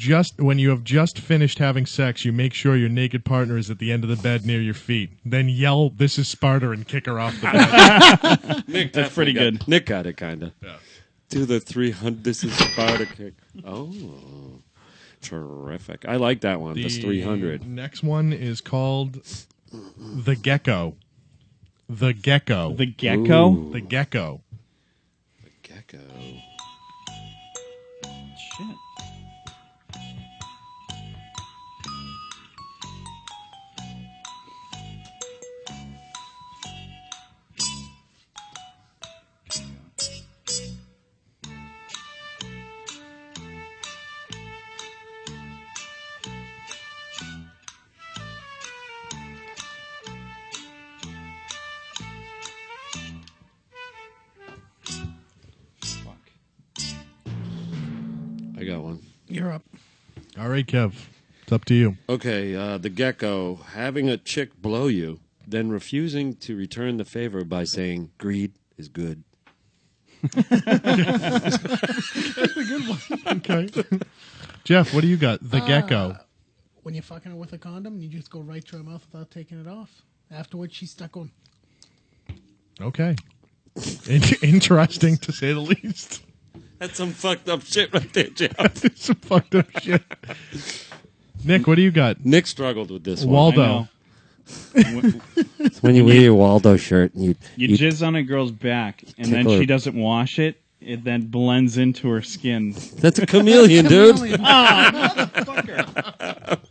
have just finished having sex, you make sure your naked partner is at the end of the bed near your feet. Then yell, "This is Sparta," and kick her off the bed. Nick, that's pretty good. Nick got it, kind of. Yeah. Do the 300. This is Sparta kick. Oh, terrific! I like that one. That's 300. Next one is called the gecko. The gecko. The gecko? Ooh. The gecko. The gecko. Shit. I got one. you're up. All right, Kev. It's up to you. Okay, the gecko, having a chick blow you, then refusing to return the favor by saying, "Greed is good." That's a good one. Okay. Jeff, what do you got? The gecko. When you're fucking her with a condom, you just go right to her mouth without taking it off. Afterwards, she's stuck on. Okay. Interesting, to say the least. That's some fucked up shit right there, Jeff. That's some fucked up shit. Nick, what do you got? Nick struggled with this one. Waldo. It's when you wear your Waldo shirt and You jizz on a girl's back, and then tickle her. she doesn't wash it. It then blends into her skin. That's a chameleon, dude.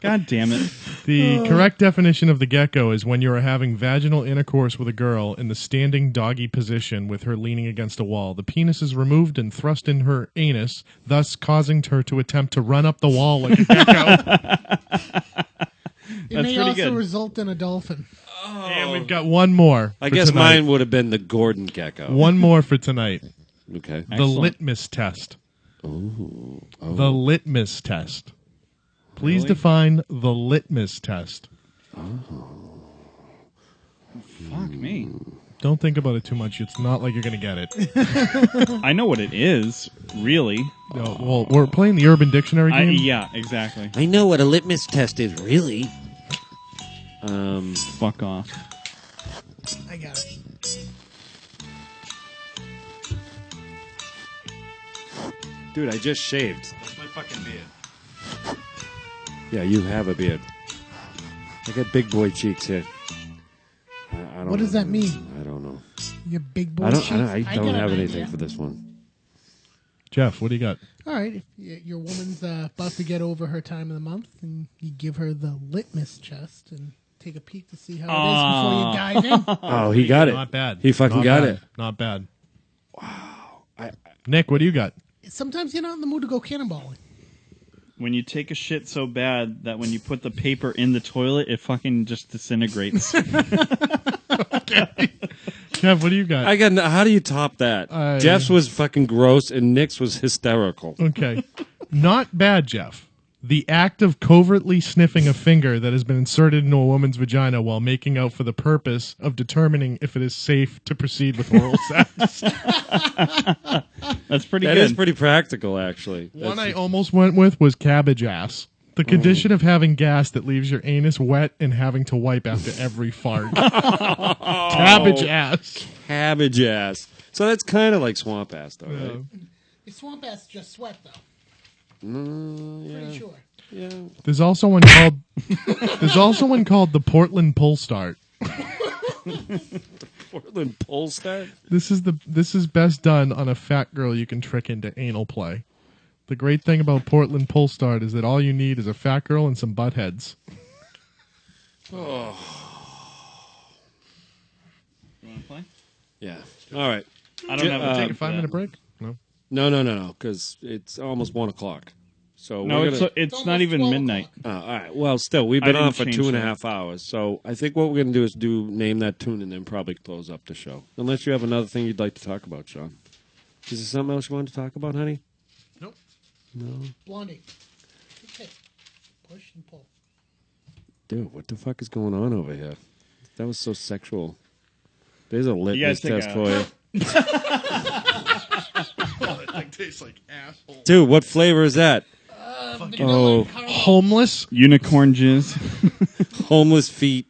God damn it. The correct definition of the gecko is when you are having vaginal intercourse with a girl in the standing doggy position with her leaning against a wall. The penis is removed and thrust in her anus, thus causing her to attempt to run up the wall like a gecko. It may also good. result in a dolphin. And we've got one more. I for guess tonight. mine would have been the Gordon gecko. One more for tonight. Okay. The litmus test. Ooh. The litmus test. Please Really? define the litmus test. Fuck me. Don't think about it too much. It's not like you're going to get it. I know what it is, really. No, well, we're playing the Urban Dictionary game. Yeah, exactly. I know what a litmus test is, really. Fuck off. I got it. Dude, I just shaved. That's my fucking beard. Yeah, you have a beard. I got big boy cheeks here. I don't What does that mean? I don't know. Your big boy I don't cheeks? I get don't an have anything idea. for this one. Jeff, what do you got? All right, if your woman's about to get over her time of the month, and you give her the litmus test and take a peek to see how it is before you dive in. Oh, he got it. Not bad. He fucking Not got bad. it. Not bad. Wow. Nick, what do you got? Sometimes you're not in the mood to go cannonballing. When you take a shit so bad that when you put the paper in the toilet, it fucking just disintegrates. Kev, what do you got? I got. How do you top that? Jeff's was fucking gross, and Nick's was hysterical. Okay. Not bad, Jeff. The act of covertly sniffing a finger that has been inserted into a woman's vagina while making out for the purpose of determining if it is safe to proceed with oral sex. That's pretty That good. is pretty practical, actually. One I almost went with was cabbage ass. The condition of having gas that leaves your anus wet and having to wipe after every fart. Cabbage ass. Cabbage ass. So that's kind of like swamp ass, though, right? The swamp ass just sweat though. Yeah. Pretty sure. Yeah. There's also one called the Portland Pull Start. Portland Pull Start? This is best done on a fat girl you can trick into anal play. The great thing about Portland Pull Start is that all you need is a fat girl and some butt heads. Oh. You want to play? Yeah. All right. I don't have Take a 5-minute break? No. No, because it's almost 1 o'clock. So No, we're gonna... it's not even midnight. Oh, all right. Well, still, we've I been didn't on for change 2.5 hours. So I think what we're going to do is name that tune and then probably close up the show. Unless you have another thing you'd like to talk about, Sean. Is there something else you want to talk about, honey? Nope. No. Blondie. Okay. Push and pull. Dude, what the fuck is going on over here? That was so sexual. There's a litmus take test a- for you. That tastes like asshole. Dude, what flavor is that? Vanilla and caramel. Homeless? Unicorn jizz. Homeless feet.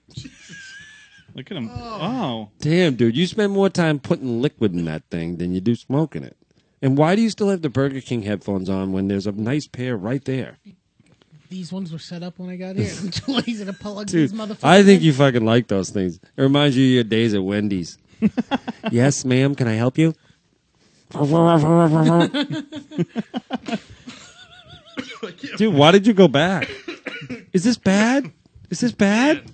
Look at him. Oh. Damn, dude, you spend more time putting liquid in that thing than you do smoking it. And why do you still have the Burger King headphones on when there's a nice pair right there? These ones were set up when I got here. I'm too lazy to plug Dude, these motherfuckers. I think in. you fucking like those things. It reminds you of your days at Wendy's. Yes, ma'am, can I help you? Dude, why did you go back? Is this bad? Is this bad?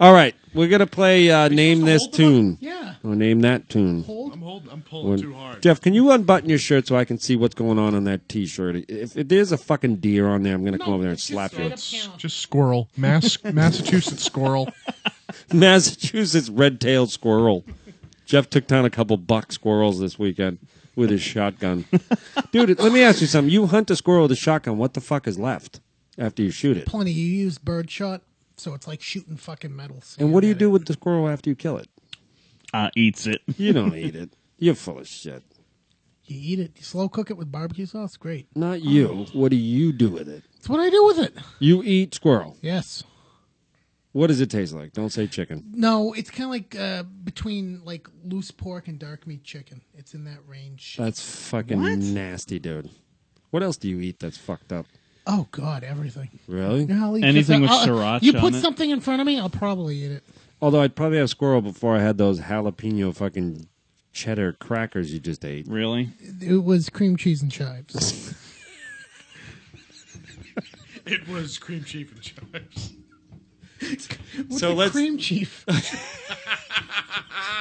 All right, we're going to play Name This Tune. Yeah. Or Name That Tune. Hold. I'm pulling too hard. Jeff, can you unbutton your shirt so I can see what's going on that T-shirt? If there's a fucking deer on there, I'm going to come over there and it's slap you. straight up Just squirrel. Massachusetts squirrel. Massachusetts red-tailed squirrel. Jeff took down a couple buck squirrels this weekend with his shotgun. Dude, let me ask you something. You hunt a squirrel with a shotgun, what the fuck is left after you shoot it? Plenty. You use bird shot, so it's like shooting fucking metals. And what do you do with the squirrel after you kill it? Eats it. You don't eat it. You're full of shit. You eat it. You slow cook it with barbecue sauce. Great. Not you. What do you do with it? That's what I do with it. You eat squirrel. Yes. What does it taste like? Don't say chicken. No, it's kind of like between like loose pork and dark meat chicken. It's in that range. That's fucking nasty, dude. What else do you eat that's fucked up? Oh God, everything. Really? Yeah, I'll eat Anything with just- sriracha You put on it? something in front of me, I'll probably eat it. Although I'd probably have squirrel before I had those jalapeno fucking cheddar crackers you just ate. Really? It was cream cheese and chives. It was cream cheese and chives. What's So a let's- cream chief?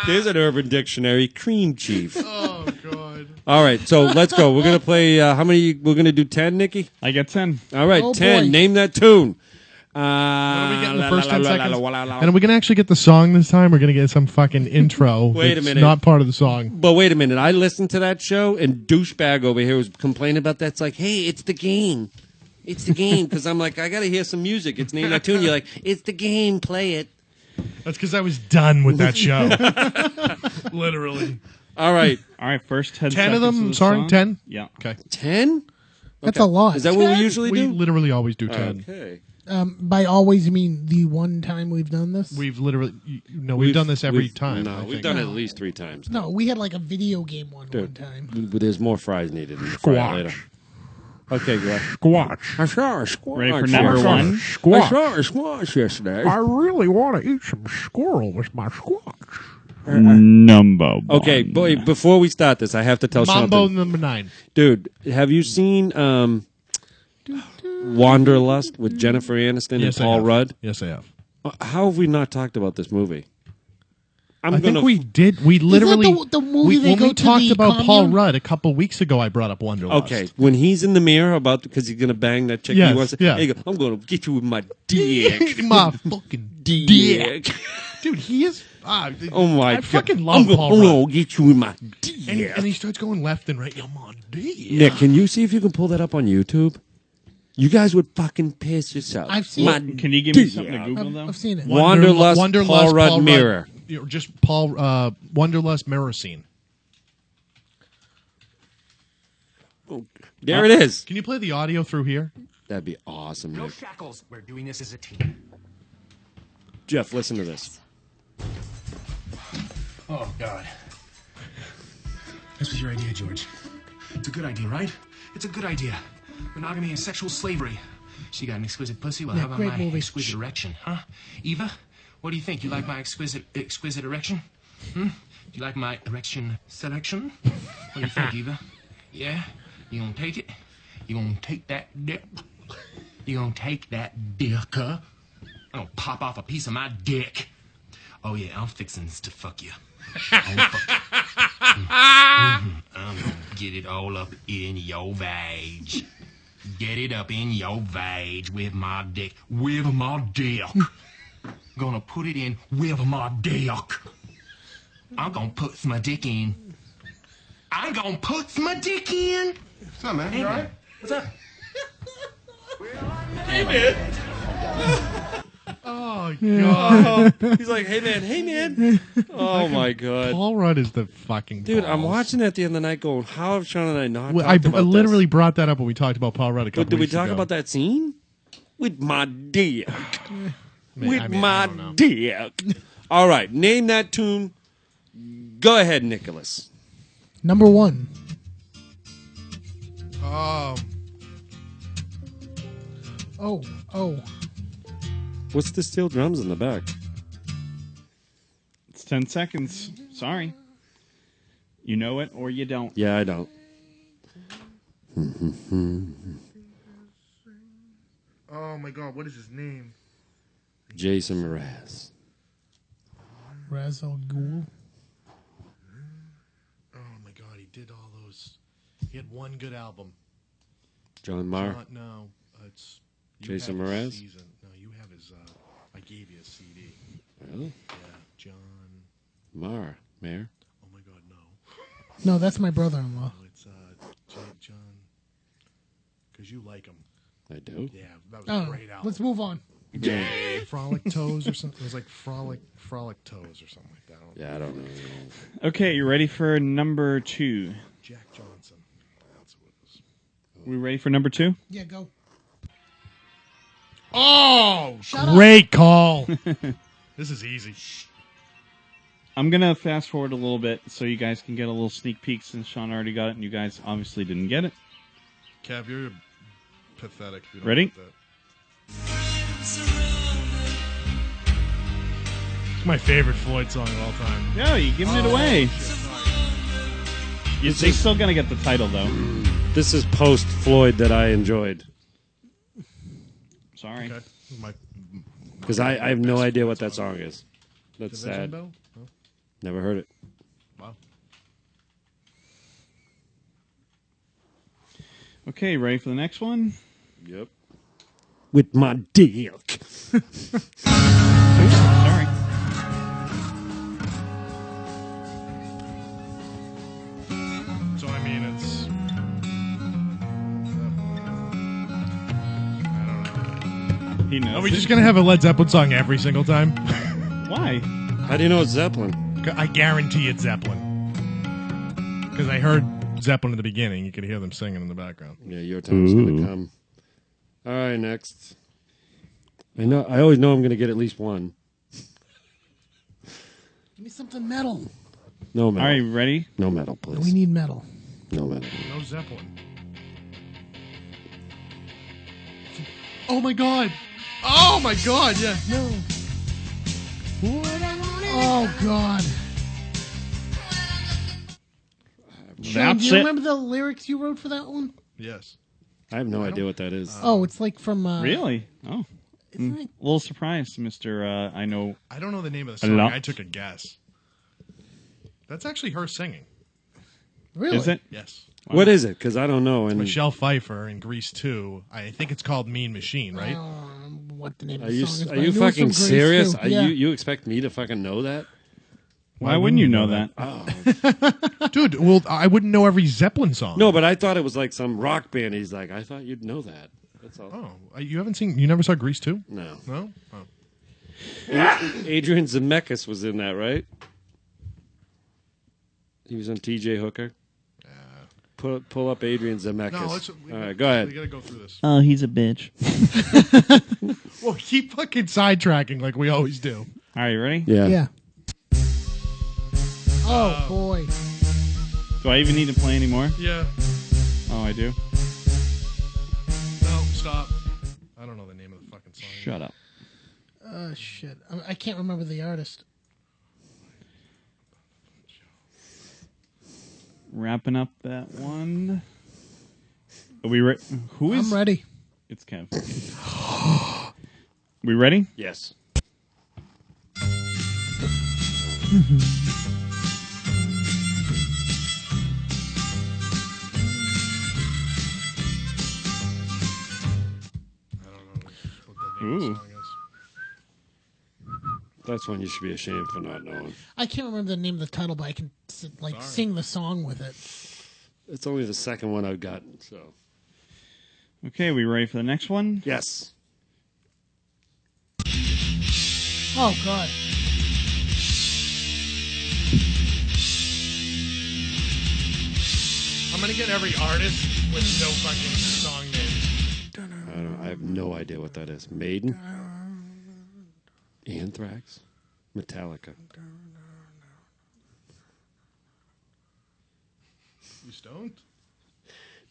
There's an Urban Dictionary, cream chief. Oh, God. All right, so let's go. We're going to play, how many, we're going to do 10, Nikki? I get 10. All right, Oh, 10. boy. Name that tune. What are we getting the first 10 seconds? And are we going to actually get the song this time? We're going to get some fucking intro. Wait a that's minute. not part of the song. But wait a minute. I listened to that show, and douchebag over here was complaining about that. It's like, hey, it's the game. It's the game. Because I'm like, I got to hear some music. It's Name That Tune. You're like, it's the game. Play it. That's because I was done with that show. Literally. All right. All right, first 10 10 of seconds them? the Sorry, song. 10? Yeah. Okay. 10? That's a lot. Is that what we 10? usually We do? literally always do 10. Okay. By always, you mean the one time we've done this? We've literally, we've done this every time. No, I we've think. done it at least 3 times. No, we had like a video game one Dude, time. there's more fries needed. In the fry later. Okay, go ahead. Squatch. I saw a squash. Ready for number one? I saw a squash yesterday. I really want to eat some squirrel with my squatch. Number one. Okay, boy, before we start this, I have to tell Mambo something. number 9. Dude, have you seen Wanderlust with Jennifer Aniston Yes, and I Paul have. Rudd? Yes, I have. How have we not talked about this movie? I think we did. We literally. the movie they when go we to talked the about Paul commune? Rudd a couple weeks ago, I brought up Wanderlust. Okay, when he's in the mirror about because he's gonna bang that chick, Yes, he wants. yeah. He goes, I'm gonna get you with my dick, My fucking dick. Dude, he is. Oh my I god! fucking love Paul I'm Rudd. gonna get you with my dick. And he starts going left and right. I'm on dick. Nick, can you see if you can pull that up on YouTube? You guys would fucking piss yourself. I've seen My it. Can you give me something to Google, I've, though? I've seen it. Wanderlust Paul Rudd mirror. Just Wanderlust mirror scene. There it is. Can you play the audio through here? That'd be awesome, No Nick. shackles. We're doing this as a team. Jeff, listen to this. Oh, God. This was your idea, George. It's a good idea, right? It's a good idea. Monogamy and sexual slavery. She got an exquisite pussy. Well, Yeah, how about great my movie. exquisite erection, huh? Eva, what do you think? You like my exquisite erection? Do you like my erection selection? What do you think, Eva? Yeah? You gonna take it? You gonna take that dick? You gonna take that dick, huh? I'm gonna pop off a piece of my dick. Oh, yeah, I'm fixing to fuck you. I'm gonna get it all up in your vag. Get it up in your vag with my dick. With my dick. Gonna put it in with my dick. I'm gonna put my dick in. I'm gonna put my dick in. What's up, man? You all right? What's up? Hey, man. Oh, God. He's like, hey, man. Oh, my God. Paul Rudd is the fucking Dude, I'm balls. watching that the other night going, how have Sean and I not Well, talked I about literally this? brought that up when we talked about Paul Rudd a couple But did we weeks talk ago. about that scene? With my dick. With I my don't know. dick. All right, name that tune. Go ahead, Nicholas. Number 1. Oh. What's the steel drums in the back? It's 10 seconds. Sorry. You know it or you don't. Yeah, I don't. Oh, my God. What is his name? Jason Mraz. Ra's al Ghul. Oh, my God. He did all those. He had one good album. John Marr. No. It's you Jason have his Mraz? season. No, you have his. I gave you a CD. Really? Yeah, John. Marr. Mayor? Oh, my God, no. No, that's my brother-in-law. No, it's John. Because you like him. I do. Yeah, that was a Oh, great album. let's move on. Frolic Toes or something. It was like Frolic Toes or something like that. Yeah, I don't know. Okay, you ready for number 2? Jack Johnson. That's what it was. We ready for number 2? Yeah, go. Oh, Shut up. great call. This is easy. I'm going to fast forward a little bit so you guys can get a little sneak peek since Sean already got it and you guys obviously didn't get it. Kev, you're pathetic. If you don't Ready? get that. It's my favorite Floyd song of all time. No, you're giving it away. This They is- still going to get the title, though. This is post Floyd that I enjoyed. Sorry. Okay. This is my Because I have no idea what that song is. That's Division sad. Bell? Huh? Never heard it. Wow. Okay, ready for the next one? Yep. With my dick. Sorry. So, I mean, it's. He knows. Are we it. just going to have a Led Zeppelin song every single time? Why? How do you know it's Zeppelin? I guarantee it's Zeppelin. Because I heard Zeppelin in the beginning. You could hear them singing in the background. Yeah, your time's going to come. All right, next. I always know I'm going to get at least one. Give me something metal. No All metal. right, ready? No metal, please. We need metal. No metal. No Zeppelin. Oh my god! Oh my god! Yeah. No. Oh, God. Sean, do you remember the lyrics you wrote for that one? Yes. I have no idea what that is. Oh, it's like from... Really? Oh. Isn't it? A little surprised, Mr. I know. I don't know the name of the A song. lot. I took a guess. That's actually her singing. Really? Is it? Yes. What is it? Because I don't know. And Michelle Pfeiffer in Grease 2. I think it's called Mean Machine, right? What the name of Are the you song is, are but I you knew it was fucking from Grease serious? too. Are Yeah. you expect me to fucking know that? Why wouldn't you know that? Oh. Dude, well, I wouldn't know every Zeppelin song. No, but I thought it was like some rock band. He's like, I thought you'd know that. That's all. Oh, you never saw Grease 2? No. No? Oh. Adrian Zemeckis was in that, right? He was on T.J. Hooker. Pull up Adrian Zemeckis. No, all right, go ahead. We gotta go through this. Oh, he's a bitch. Well, keep fucking sidetracking like we always do. All right, you ready? Yeah. Oh, boy. Do I even need to play anymore? Yeah. Oh, I do? No, stop. I don't know the name of the fucking song. Shut up. Oh, shit. I can't remember the artist. Wrapping up that one. Are we ready? Who is? I'm ready. It's Kev. We ready? Yes. Ooh. That's one you should be ashamed for not knowing. I can't remember the name of the title, but I can sing the song with it. It's only the second one I've gotten, so. Okay, we ready for the next one? Yes. Oh, God. I'm gonna get every artist with no fucking song names. I have no idea what that is. Maiden? Anthrax? Metallica? You stoned?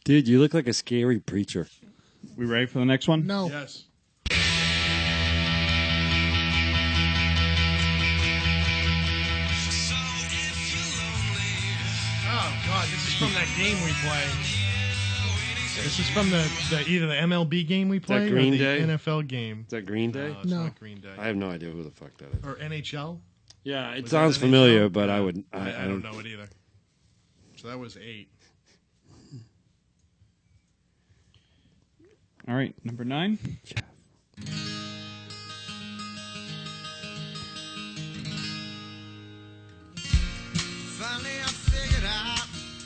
Dude, you look like a scary preacher. We ready for the next one? No. Yes. Oh God, this is from that game we play. This is from the either the MLB game we play or Green the Day? NFL game. Is that Green Day? No, it's No. not Green Day. I have no idea who the fuck that is. Or NHL? Yeah, it Was sounds that familiar, NHL? but Yeah. I would. I don't know it either. So that was 8. All right, number 9.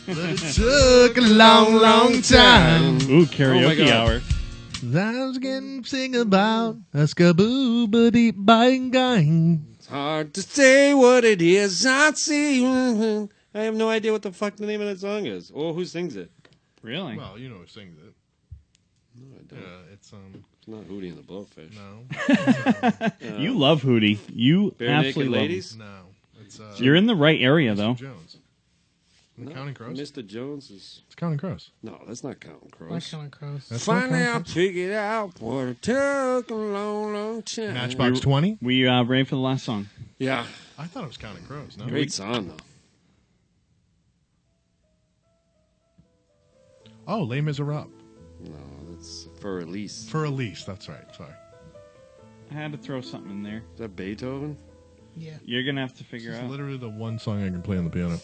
But it took a long, long time. Ooh, karaoke hour. I was getting sing about a skaboo buddy bang gang. It's hard to say what it is I see. I have no idea what the fuck the name of that song is or who sings it. Really? Well, you know who sings it. No, I don't. Yeah, it's It's not Hootie and the Blowfish. no, You love Hootie. You Bare Naked absolutely love him. Ladies? no. It's You're in the right area, Mr. though. Jones. No, Counting Crows. Mr. Jones is. It's Counting Crows. No, that's not Counting Crows. Like Counting Crows. That's not Finally, I Counting Crows. figured out what it took a long, long time. Matchbox 20. We ready for the last song? Yeah, I thought it was Counting Crows. No. great song though. Oh, Les Miserables. No, that's for release. For Elise. That's right. Sorry. I had to throw something in there. Is that Beethoven? Yeah. You're going to have to figure It's out. literally the one song I can play on the piano.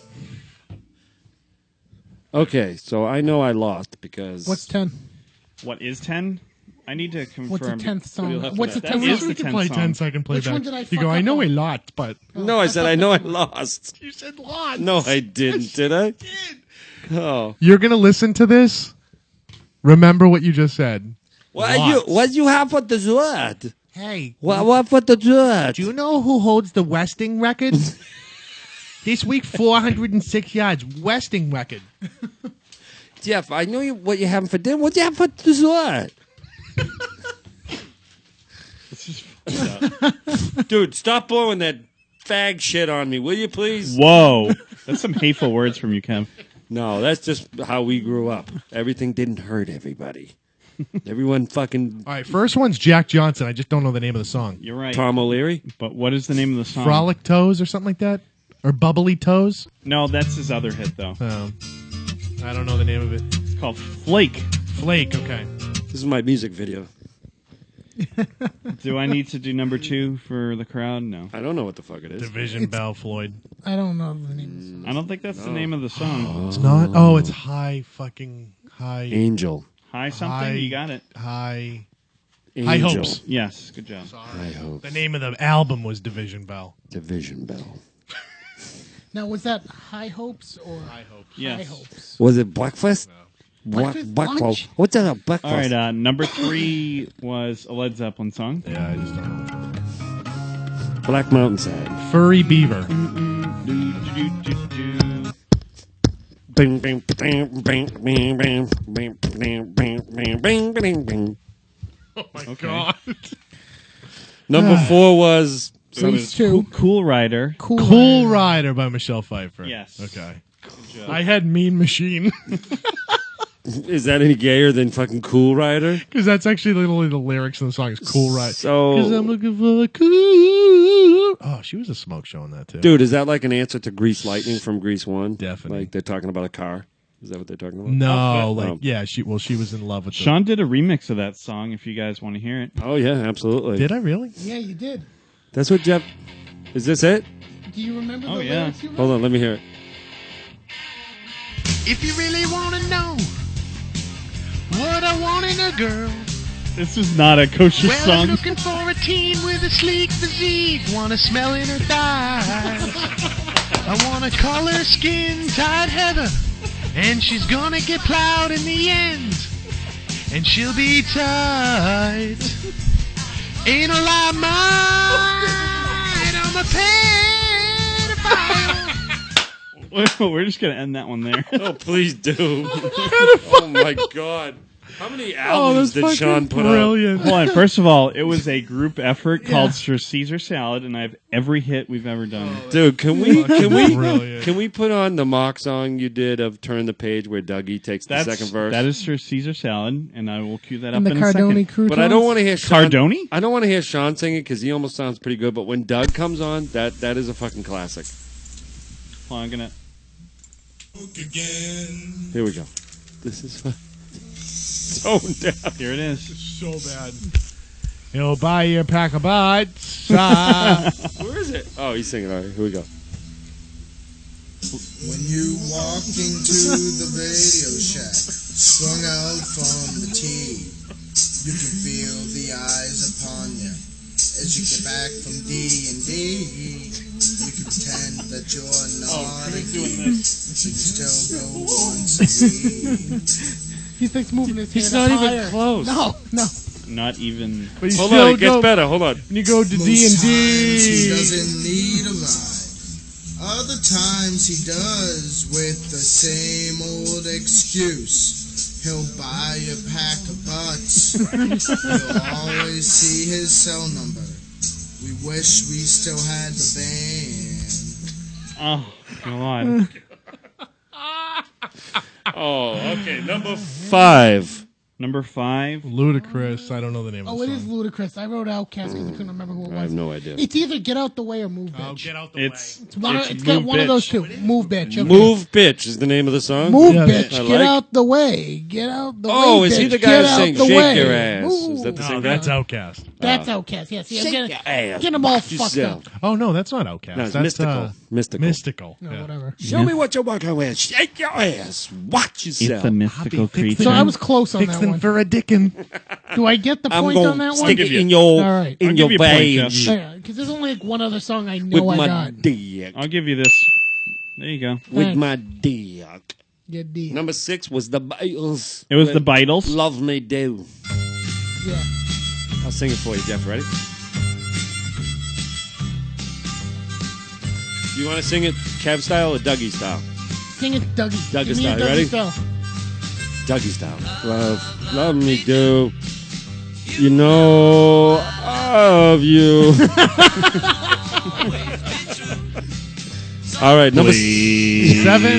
Okay, so I know I lost because What's 10? What is 10? I need to confirm. What's the 10th song? left What's the for that? 10th That is song? the We can 10th play song. 10 second Which playback. one did I You fuck go, I up know on? a lot, but. No, I said I know I lost. You said lot. No, I didn't. Did I? Oh, You're going to listen to this? Remember what you just said. What you have for dessert? Hey, What for dessert? do you know who holds the Westing record? This week, 406 yards. Westing record. Jeff, I know what you're having for dinner. What do you have for dessert? dude, stop blowing that fag shit on me, will you please? Whoa. That's some hateful words from you, Kev. No, that's just how we grew up. Everything didn't hurt everybody. Everyone fucking All right, first one's Jack Johnson. I just don't know the name of the song. You're right. Tom O'Leary. But what is the name of the song? Frolic Toes or something like that? Or Bubbly Toes? No, that's his other hit, though. I don't know the name of it. It's called Flake. Flake, okay. This is my music video. Do I need to do number 2 for the crowd? No. I don't know what the fuck it is. Division Bell Floyd. I don't know the name of the song. I don't think that's the name of the song. It's not? Oh, it's High fucking High. Angel. High something? High- You got it. High. Angel. High Hopes. Yes, good job. High Hopes. The name of the album was Division Bell. Division Bell. Now, was that High Hopes or High Hopes. High Yes. Hopes? Was it breakfast? lunch. What's that? Breakfast? All right, number 3 was a Led Zeppelin song. Yeah, I just don't know. Black Mountain Side. Furry Beaver. Bing, bing, bing, bing, bing, bing, bing, bing, bing, bing, bing, bing. Oh my god. Number 4 was Phase 2. Cool Rider. Cool Rider by Michelle Pfeiffer. Yes. Okay. I had Mean Machine. Is that any gayer than fucking Cool Rider? Because that's actually literally the lyrics in the song is Cool Rider. So, because I'm looking for a cool. Oh, she was a smoke show in that too. dude, is that like an answer to Grease Lightning from Grease 1? Definitely. Like they're talking about a car? Is that what they're talking about? No, Oh, like oh. yeah, she was in love with the- Sean did a remix of that song. If you guys want to hear it. Oh yeah, absolutely. Did I really? Yeah, you did. That's what Jeff. Is this it? Do you remember Oh, the yeah. lyrics you wrote? Hold on, let me hear it. If you really want to know what I want in a girl, This is not a kosher well, I'm song. looking for a teen with a sleek physique, want to smell in her thighs. I want to call her skin tight Heather, and she's gonna get plowed in the end, and she'll be tight. Ain't a lie, mine. I'm a pedophile. We're just gonna end that one there. Oh, please do. Oh my god. How many albums did Sean put brilliant. Hold on. First of all, it was a group effort called Sir Caesar Salad, and I have every hit we've ever done. Dude, can we Brilliant. put on the mock song you did of Turn the Page where Dougie takes the second verse? That is Sir Caesar Salad, and I will cue that And up the in a Cardoni second. croutons. But I don't want to hear Sean. Cardoni? I don't want to hear Sean sing it because he almost sounds pretty good. But when Doug comes on, that is a fucking classic. Hold on, I'm gonna. Here we go. This is tone down. Here it is. So bad. He'll buy you a pack of butts. Where is it? Oh, he's singing. All right, here we go. When you walk into the Radio Shack, strung out from the tea, you can feel the eyes upon you as you get back from D&D. You can pretend that you're not a geek, but you still go once a week. He thinks moving his He's hand not up even higher. close. No. Not even. But you Hold still on, it gets go, better. Hold on. And you go to Most times he D&D. doesn't need a ride. Other times he does with the same old excuse. He'll buy a pack of butts. You'll always see his cell number. We wish we still had the band. Oh God. Oh, okay. Number 5. Number 5. Ludicrous. I don't know the name of Oh, the it song. is ludicrous. I wrote Outcast because I couldn't remember who it was. I have no idea. It's either Get Out the Way or Move Bitch. Oh, get out the It's way. It's got Move one of those Bitch. two. Move Bitch. Okay. Move Bitch is the name of the song? Move Yeah. Bitch. I Get like- out the way. Get out the way. Oh, is he bitch. the guy Get who out sings the Shake way. Your Ass? Ooh. Is that the No, same that's guy? Outcast. That's Outcast. Yes. Shake your ass. Get them all Watch fucked yourself. up. Oh no, that's not Outcast. No, it's that's Mystical. Mystical. Mystical. No, Yeah. whatever. Show me what you're working with. Shake your ass. Watch It's yourself. a mystical creature. So I was close on that Fixing one. for a dickin'. Do I get the I'm point on going that to one? stick it in your, All right. I'll in give your you a point, veins Jeff. Because there's only like one other song I know with I my got. dick. I'll give you this. There you go. With Thanks. my dick. Yeah, D. Number 6 was the Beatles. It was with the Beatles. Love Me Do. Yeah. I'll sing it for you, Jeff. Ready? You want to sing it Kev style or Dougie style? Sing it, Dougie. Dougie Give me a style. You ready? style. Dougie style. Love me do. You know of you. All right, number 7.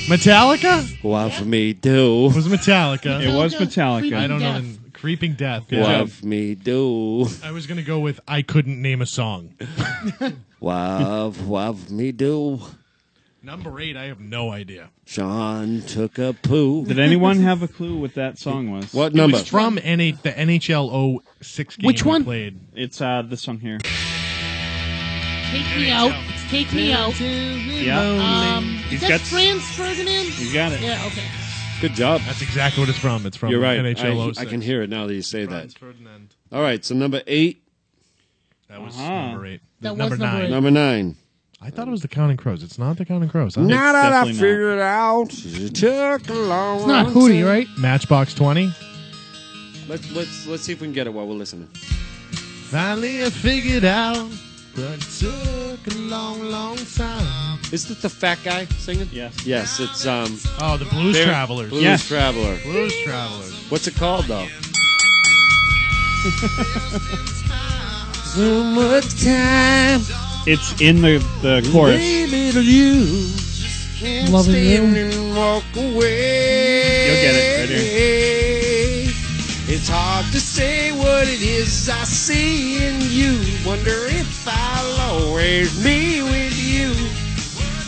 Metallica? Love me do. It was Metallica. It was Metallica. I don't know. Death. Creeping Death. Good job. Love me do. I was going to go with I couldn't name a song. Love me do. Number 8, I have no idea. Sean took a poo. Did anyone have a clue what that song was? What It number? was from the NHL 06 game Which we one? played. It's this song here. Take Me Out. It's Take Me Out. Yeah. Is got- that Franz Ferdinand? You got it. Yeah, okay. Good job. That's exactly what it's from. It's from You're right. NHL 06. I can hear it now that you say Franz that. Ferdinand. All right, so number 8, That was Uh-huh. number 8. That was number number 9. eight. number 9. I thought it was the Counting Crows. It's not the Counting Crows, huh? Now that I definitely not. figured it out, it took a long. It's not Hootie, right? Matchbox 20. Let's see if we can get it while we're listening. Finally, I figured out, but it took a long time. Is this the fat guy singing? Yes. Yes, it's Oh, the Blues Bear- Travelers. Blues Yes. Traveler. Blues Travelers. What's it called though? So much time. It's in the chorus. Baby, to you. Loving you. And walk away. You'll get it right here. It's hard to say what it is I see in you. Wonder if I'll always be with you.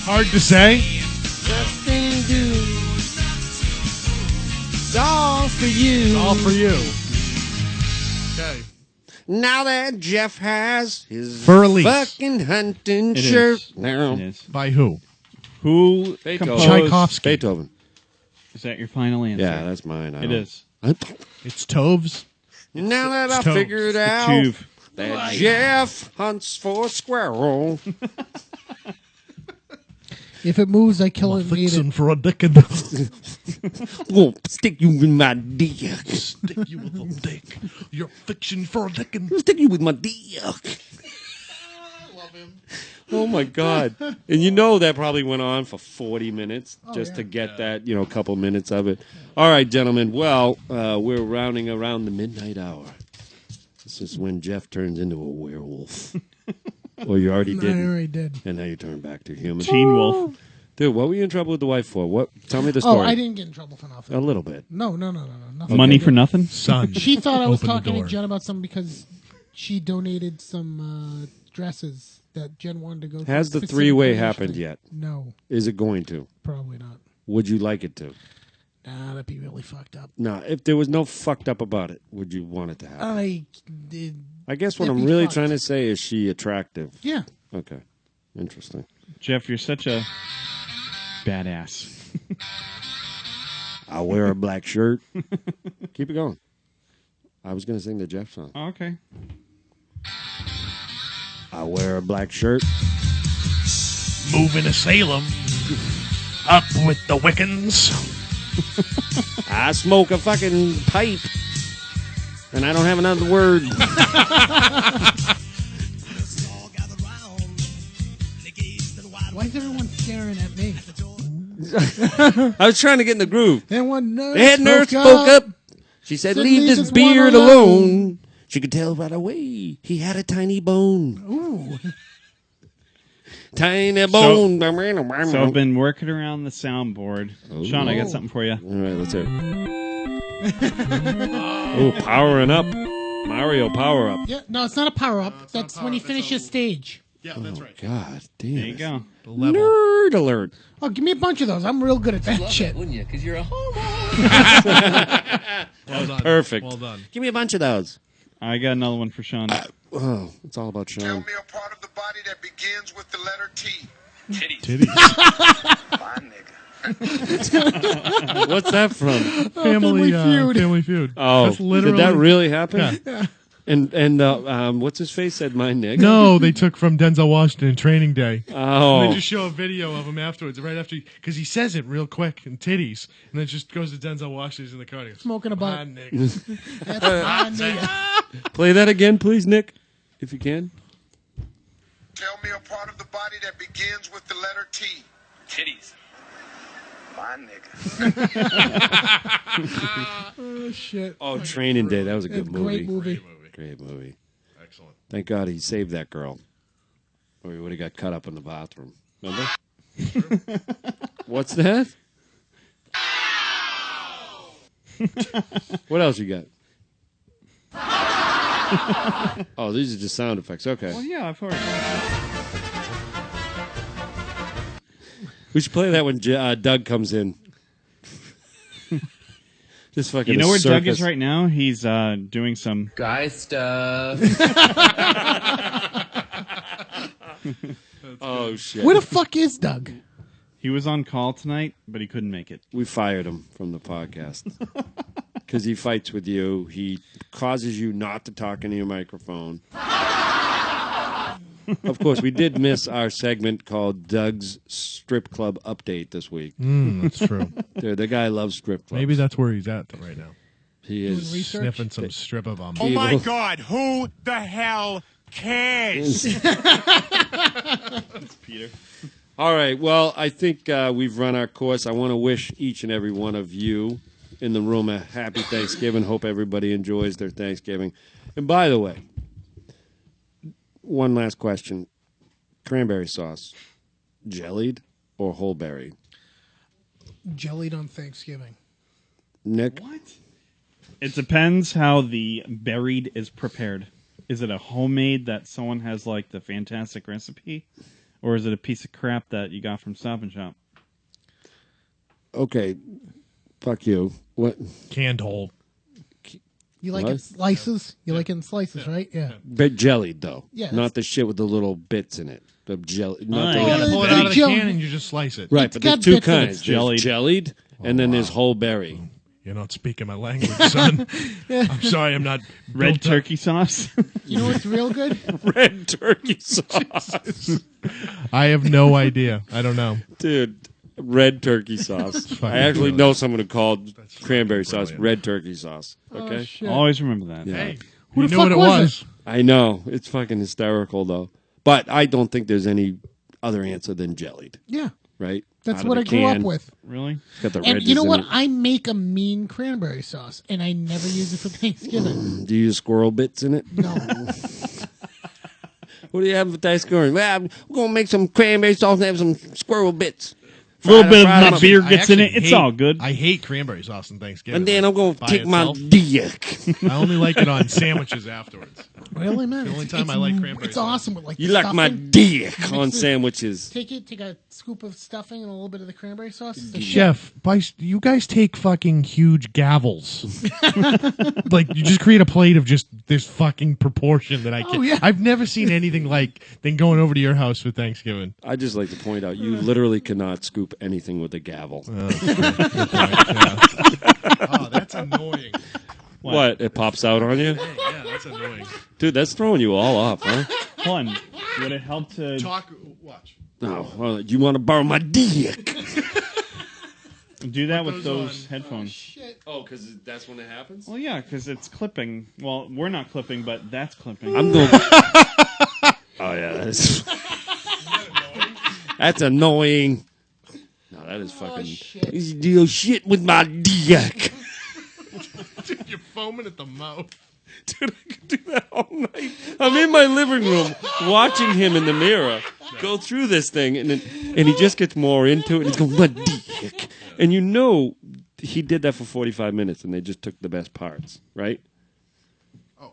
Hard to say. Nothing to do. It's all for you. It's all for you. Okay. Now that Jeff has his For release. fucking hunting It shirt. is. Now. It is. By who? Who Beethoven. composed? Tchaikovsky. Beethoven. Is that your final answer? Yeah, that's mine. It is. It's Toves. Now that I It's Toves. figured out Tuve. that Jeff hunts for squirrel. If it moves, I kill it and eat Fixing it. for a dick and Won't stick you in my dick. stick you with a dick. You're fiction for a dick and Stick you with my dick. Oh my God. And you know that probably went on for 40 minutes just to get that, couple minutes of it. All right, gentlemen. Well, we're rounding around the midnight hour. This is when Jeff turns into a werewolf. Or you already I did. already did. And now you turn back to human. Teen Wolf. Dude, what were you in trouble with the wife for? What? Tell me the Oh, story. I didn't get in trouble for nothing. A little bit. No. Nothing. Money for nothing? son. She thought I was Open the talking to door. Jen about something because she donated some dresses that Jen wanted to go. Has the specific three-way range happened thing. yet? No, Is it going to? probably not. Would you like it to? Nah, that'd be really fucked up. No, if there was no fucked up about it, would you want it to happen? I did. I guess what it'd I'm be really fucked. trying to say is she attractive. Yeah. Okay. Interesting. Jeff, you're such a badass. I wear a black shirt. Keep it going. I was going to sing the Jeff song. Oh, okay. I wear a black shirt. Moving to Salem. Up with the Wiccans. I smoke a fucking pipe. And I don't have another word. Why is everyone staring at me? I was trying to get in the groove. Then one nurse. The head nurse spoke up. She said, leave this beard alone. She could tell right away he had a tiny bone. Ooh. Tiny bone. So I've been working around the soundboard. Sean, I got something for you. All right, let's hear it. Oh, powering up. Mario power up. Yeah, no, it's not a power up. That's when you finish your stage. Yeah, that's right. God damn. There you go. The level. Nerd alert. Oh, give me a bunch of those. I'm real good at that shit. Wouldn't you? Because you're a homo. Well done. Perfect. Well done. Give me a bunch of those. I got another one for Sean. Oh, it's all about Tell Sean. me a part of the body that begins with the letter T. Titties. Fine nigga. What's that from? Family Feud. Family Feud. Oh, That's literally. did that really happen? Yeah. And what's his face said my nigga? No, they took from Denzel Washington in Training Day. Oh. And they just show a video of him afterwards, right after, because he says it real quick in titties, and then it just goes to Denzel Washington in the car. And he goes, Smoking a "Ah, butt. nigga." That's fine, nigga. Play that again, please, Nick, if you can. Tell me a part of the body that begins with the letter T. Titties. Fine nigga. Oh, shit. Oh, Training Day. That was a good movie. Great movie. Great movie. Excellent. Thank God he saved that girl. Or he would have got cut up in the bathroom. Remember? What's that? What else you got? Oh, these are just sound effects. Okay. Well, yeah, I've heard. We should play that when Doug comes in. Just fucking. You know where Doug circus. is right now? He's doing some Guy stuff. Oh shit! Where the fuck is Doug? He was on call tonight, but he couldn't make it. We fired him from the podcast because he fights with you. He causes you not to talk into your microphone. Of course, we did miss our segment called Doug's Strip Club Update this week. That's true. Dude, the guy loves strip clubs. Maybe that's where he's at right now. He is Sniffing some strip of them. Oh my God! Who the hell cares? Peter. All right. Well, I think we've run our course. I want to wish each and every one of you in the room a happy Thanksgiving. Hope everybody enjoys their Thanksgiving. And by the way, one last question. Cranberry sauce, jellied or whole berry? Jellied on Thanksgiving. Nick? What? It depends how the buried is prepared. Is it a homemade that someone has like the fantastic recipe? Or is it a piece of crap that you got from Stop and Shop? Okay. Fuck you. What? Canned whole. You like What? it slices? You like it in slices, right? Yeah. But jellied, though. Yeah, Not the shit with the little bits in it. The jelly. Not You the gotta pull it out of the can and you just slice it. Right, It's but there's got two bits in it. kinds. It's There's jellied. jellied, and then there's whole berry. You're not speaking my language, son. I'm sorry, I'm not. Red built up. turkey sauce? You know what's real good? Red turkey sauce. I have no idea. I don't know. Dude, red turkey sauce. fucking I actually brilliant. know someone who called cranberry sauce brilliant. red turkey sauce. Okay? Oh, shit. Always remember that. Yeah. Hey, Who you the knew what fuck it was was. I know. It's fucking hysterical, though. But I don't think there's any other answer than jellied, Yeah. right? That's Out of what the I grew up can. with. Really? It's got the And redness you know in what? it. I make a mean cranberry sauce, and I never use it for Thanksgiving. Do you use squirrel bits in it? No. What do you have for Thanksgiving? Well, we're going to make some cranberry sauce and have some squirrel bits. A little bit of Fried my them up. beer I gets in it. actually It's hate- all good. I hate cranberry sauce on Thanksgiving. And then like, I'm going to by take my itself. dick. I only like it on sandwiches afterwards. Really, man? The only It's- time I like cranberry It's sauce. awesome with like You the like my stuffing. dick Mix on it- sandwiches. Take a scoop of stuffing and a little bit of the cranberry sauce. It's the shit. Chef, you guys take fucking huge gavels. Like, you just create a plate of just this fucking proportion that I can't. yeah. I've never seen anything like than going over to your house for Thanksgiving. I just like to point out, you literally cannot scoop anything with a gavel. Oh, that's annoying. What? It pops out on you? Yeah, that's annoying. Dude, that's throwing you all off, huh? Hold on. Would it help to... Watch. No. Well, you want to borrow my dick? Do that with those headphones. Oh, because that's when it happens? Well, yeah, because it's clipping. Well, we're not clipping, but that's clipping. I'm going... Oh, yeah, that is... That's annoying. No, that is fucking... You do shit with my dick. Dude, you're foaming at the mouth. Dude, I could do that all night. I'm in my living room watching him in the mirror go through this thing, and he just gets more into it, and he's going, my dick. And you know he did that for 45 minutes, and they just took the best parts, right? Oh,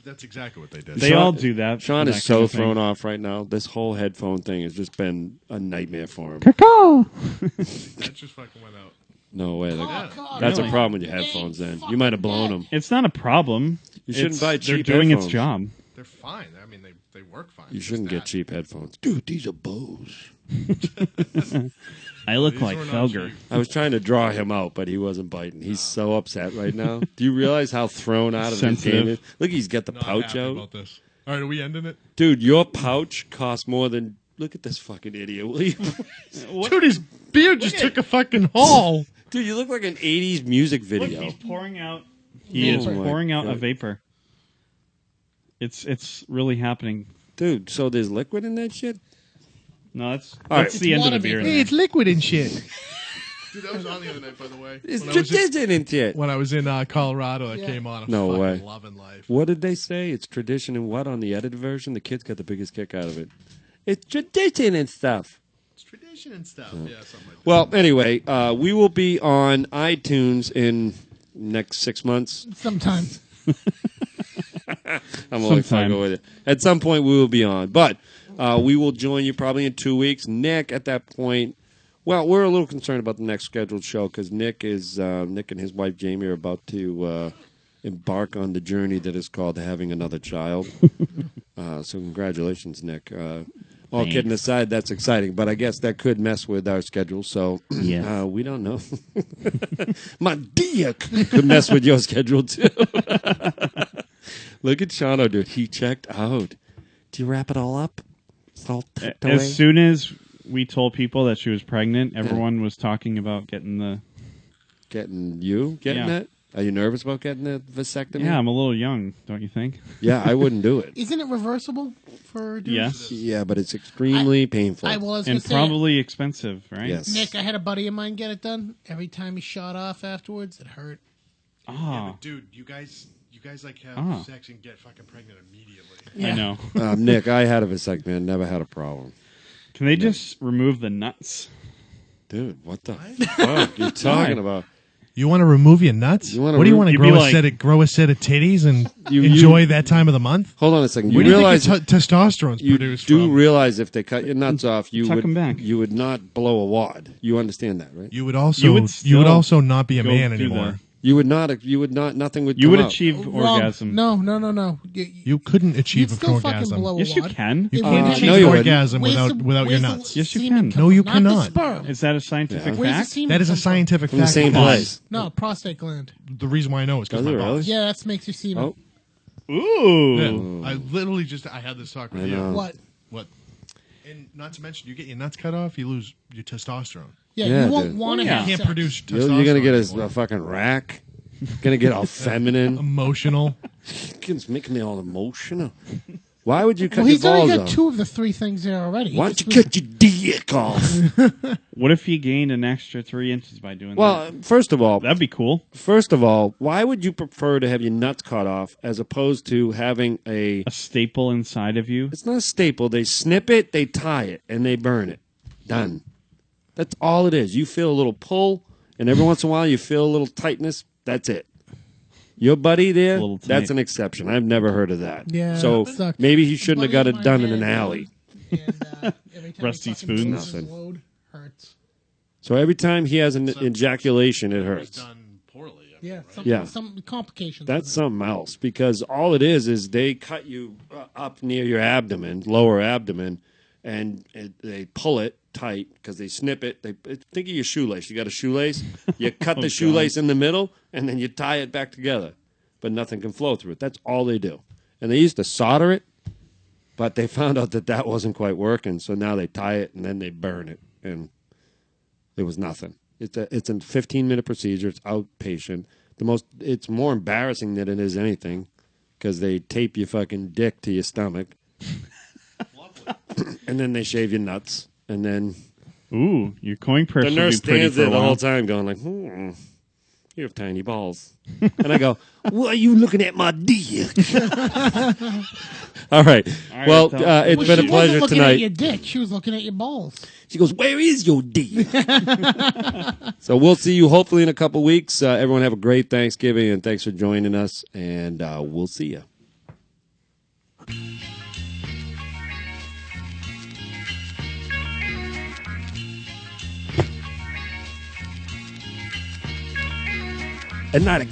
that's exactly what they did. They all do that. Sean that is kind so of thing. thrown off right now. This whole headphone thing has just been a nightmare for him. That just fucking went out. No way. God. That's Really? a problem with your headphones then. You might have blown them. It's not a problem. You shouldn't buy They're cheap doing headphones. its job. They're fine. I mean, they work fine. You It's shouldn't just get cheap headphones. Dude, these are Bose. I look These like were not Felger. cheap. I was trying to draw him out, but he wasn't biting. He's so upset right now. Do you realize how thrown out of his Sensitive. game is? Look, he's got the Not pouch happy out. about this. All right, are we ending it? Dude, your pouch costs more than... Look at this fucking idiot. Will you... Dude, his beard just took a fucking haul. Dude, you look like an 80s music Look, video. he's pouring out. He is Oh my pouring out a God. vapor. It's really happening. Dude, so there's liquid in that shit? No, that's All that's right. the end of water the beer. vapor. Hey, it's liquid and shit. Dude, that was on the other night, by the way. It's When I was in- tradition in shit. When I was in Colorado, that Yeah. came on. I'm No fucking way. loving life. What did they say? It's tradition and what on the edited version? The kids got the biggest kick out of it. It's tradition and stuff. It's tradition and stuff. Yeah, something like that. Well, anyway, we will be on iTunes in next 6 months. Sometimes. I'm only Sometime. fucking with it. At some point, we will be on. But we will join you probably in 2 weeks. Nick, at that point, well, we're a little concerned about the next scheduled show because Nick and his wife Jamie are about to embark on the journey that is called having another child. So congratulations, Nick. All kidding aside, that's exciting, but I guess that could mess with our schedule. So Yes. we don't know. My dick could mess with your schedule too. Look at Shano, dude. He checked out. Do you wrap it all up? all tucked away. As soon as we told people that she was pregnant, everyone was talking about getting the... Getting Yeah. that? Are you nervous about getting the vasectomy? Yeah, I'm a little young, don't you think? Yeah, I wouldn't do it. Isn't it reversible for dudes? Yes. Yeah, but it's extremely painful. I was gonna And say, probably expensive, right? Yes. Nick, I had a buddy of mine get it done. Every time he shot off afterwards, it hurt. Yeah, Ah, but dude, you guys like have Ah. sex and get fucking pregnant immediately. I know. Nick, I had a vasectomy. I never had a problem. Can they just remove the nuts? Dude, what the fuck you talking about? You want to remove your nuts? You wanna what do you want to you'd grow be a like- set of titties and You- enjoy that time of the month? Hold on a second. You Where do you realize think your testosterone's you produced do from? realize if they cut your nuts off, you Tuck would 'em back. you would not blow a wad. You understand that, right? You would also You would still also not be a go man through anymore. You would not. Nothing would. You come would out. achieve Wrong. orgasm. No. You couldn't achieve You'd an still fucking orgasm. blow a Yes, you wad. can. It You would can't have achieve no, an you wouldn't. orgasm waste without the- without your waste the nuts. Yes, you semen can. come No, you from, not the cannot. sperm. Is that a scientific Where's the fact? semen That is a come from? scientific From the fact. same because place. No, prostate gland. The reason why I know is because Does my it really? balls. Yeah, that makes your semen. Oh, Ooh. Yeah, I literally just I had this talk with I you. know. What? And not to mention, you get your nuts cut off, you lose your testosterone. Yeah, Yeah, you won't dude. want to Oh, yeah. have You can't sex. produce testosterone. you're gonna get anymore. a fucking rack. Gonna get all feminine. Emotional. It's making me all emotional. Why would you cut Well, your he's already balls got off? 2 of the 3 things there already. Why don't you cut your dick off? What if he gained an extra 3 inches by doing Well, that? first of all, That'd be cool. why would you prefer to have your nuts cut off as opposed to having a? A staple inside of you. It's not a staple. They snip it, they tie it, and they burn it. Done. That's all it is. You feel a little pull, and every once in a while you feel a little tightness. That's it. Your buddy there, little tight. that's an exception. I've never heard of that. Yeah, So that sucks. maybe he shouldn't have got Buddy it of done mine in an had it alley. And, every time Rusty he fucking spoons. blows his load, hurts. So every time he has an ejaculation, it It was hurts. done poorly. Yeah, Yeah. some complications. That's with it. something else because all it is they cut you up near your abdomen, lower abdomen, and they pull it tight because they snip it. They think of your shoelace. You got a shoelace. You cut the shoelace in the middle, and then you tie it back together, but nothing can flow through it. That's all they do. And they used to solder it, but they found out that wasn't quite working. So now they tie it and then they burn it, and it was nothing. It's a 15-minute procedure. It's outpatient. It's more embarrassing than it is anything because they tape your fucking dick to your stomach, and then they shave your nuts, and then Ooh, your coin purse the would nurse be pretty stands for there a the while. whole time going like, you have tiny balls. And I go, why are you looking at my dick? All right. Well, Tom. it's Well, been she a pleasure wasn't looking tonight. at your dick. She was looking at your balls. She goes, where is your dick? So we'll see you hopefully in a couple weeks. Everyone have a great Thanksgiving, and thanks for joining us, and we'll see you. And not a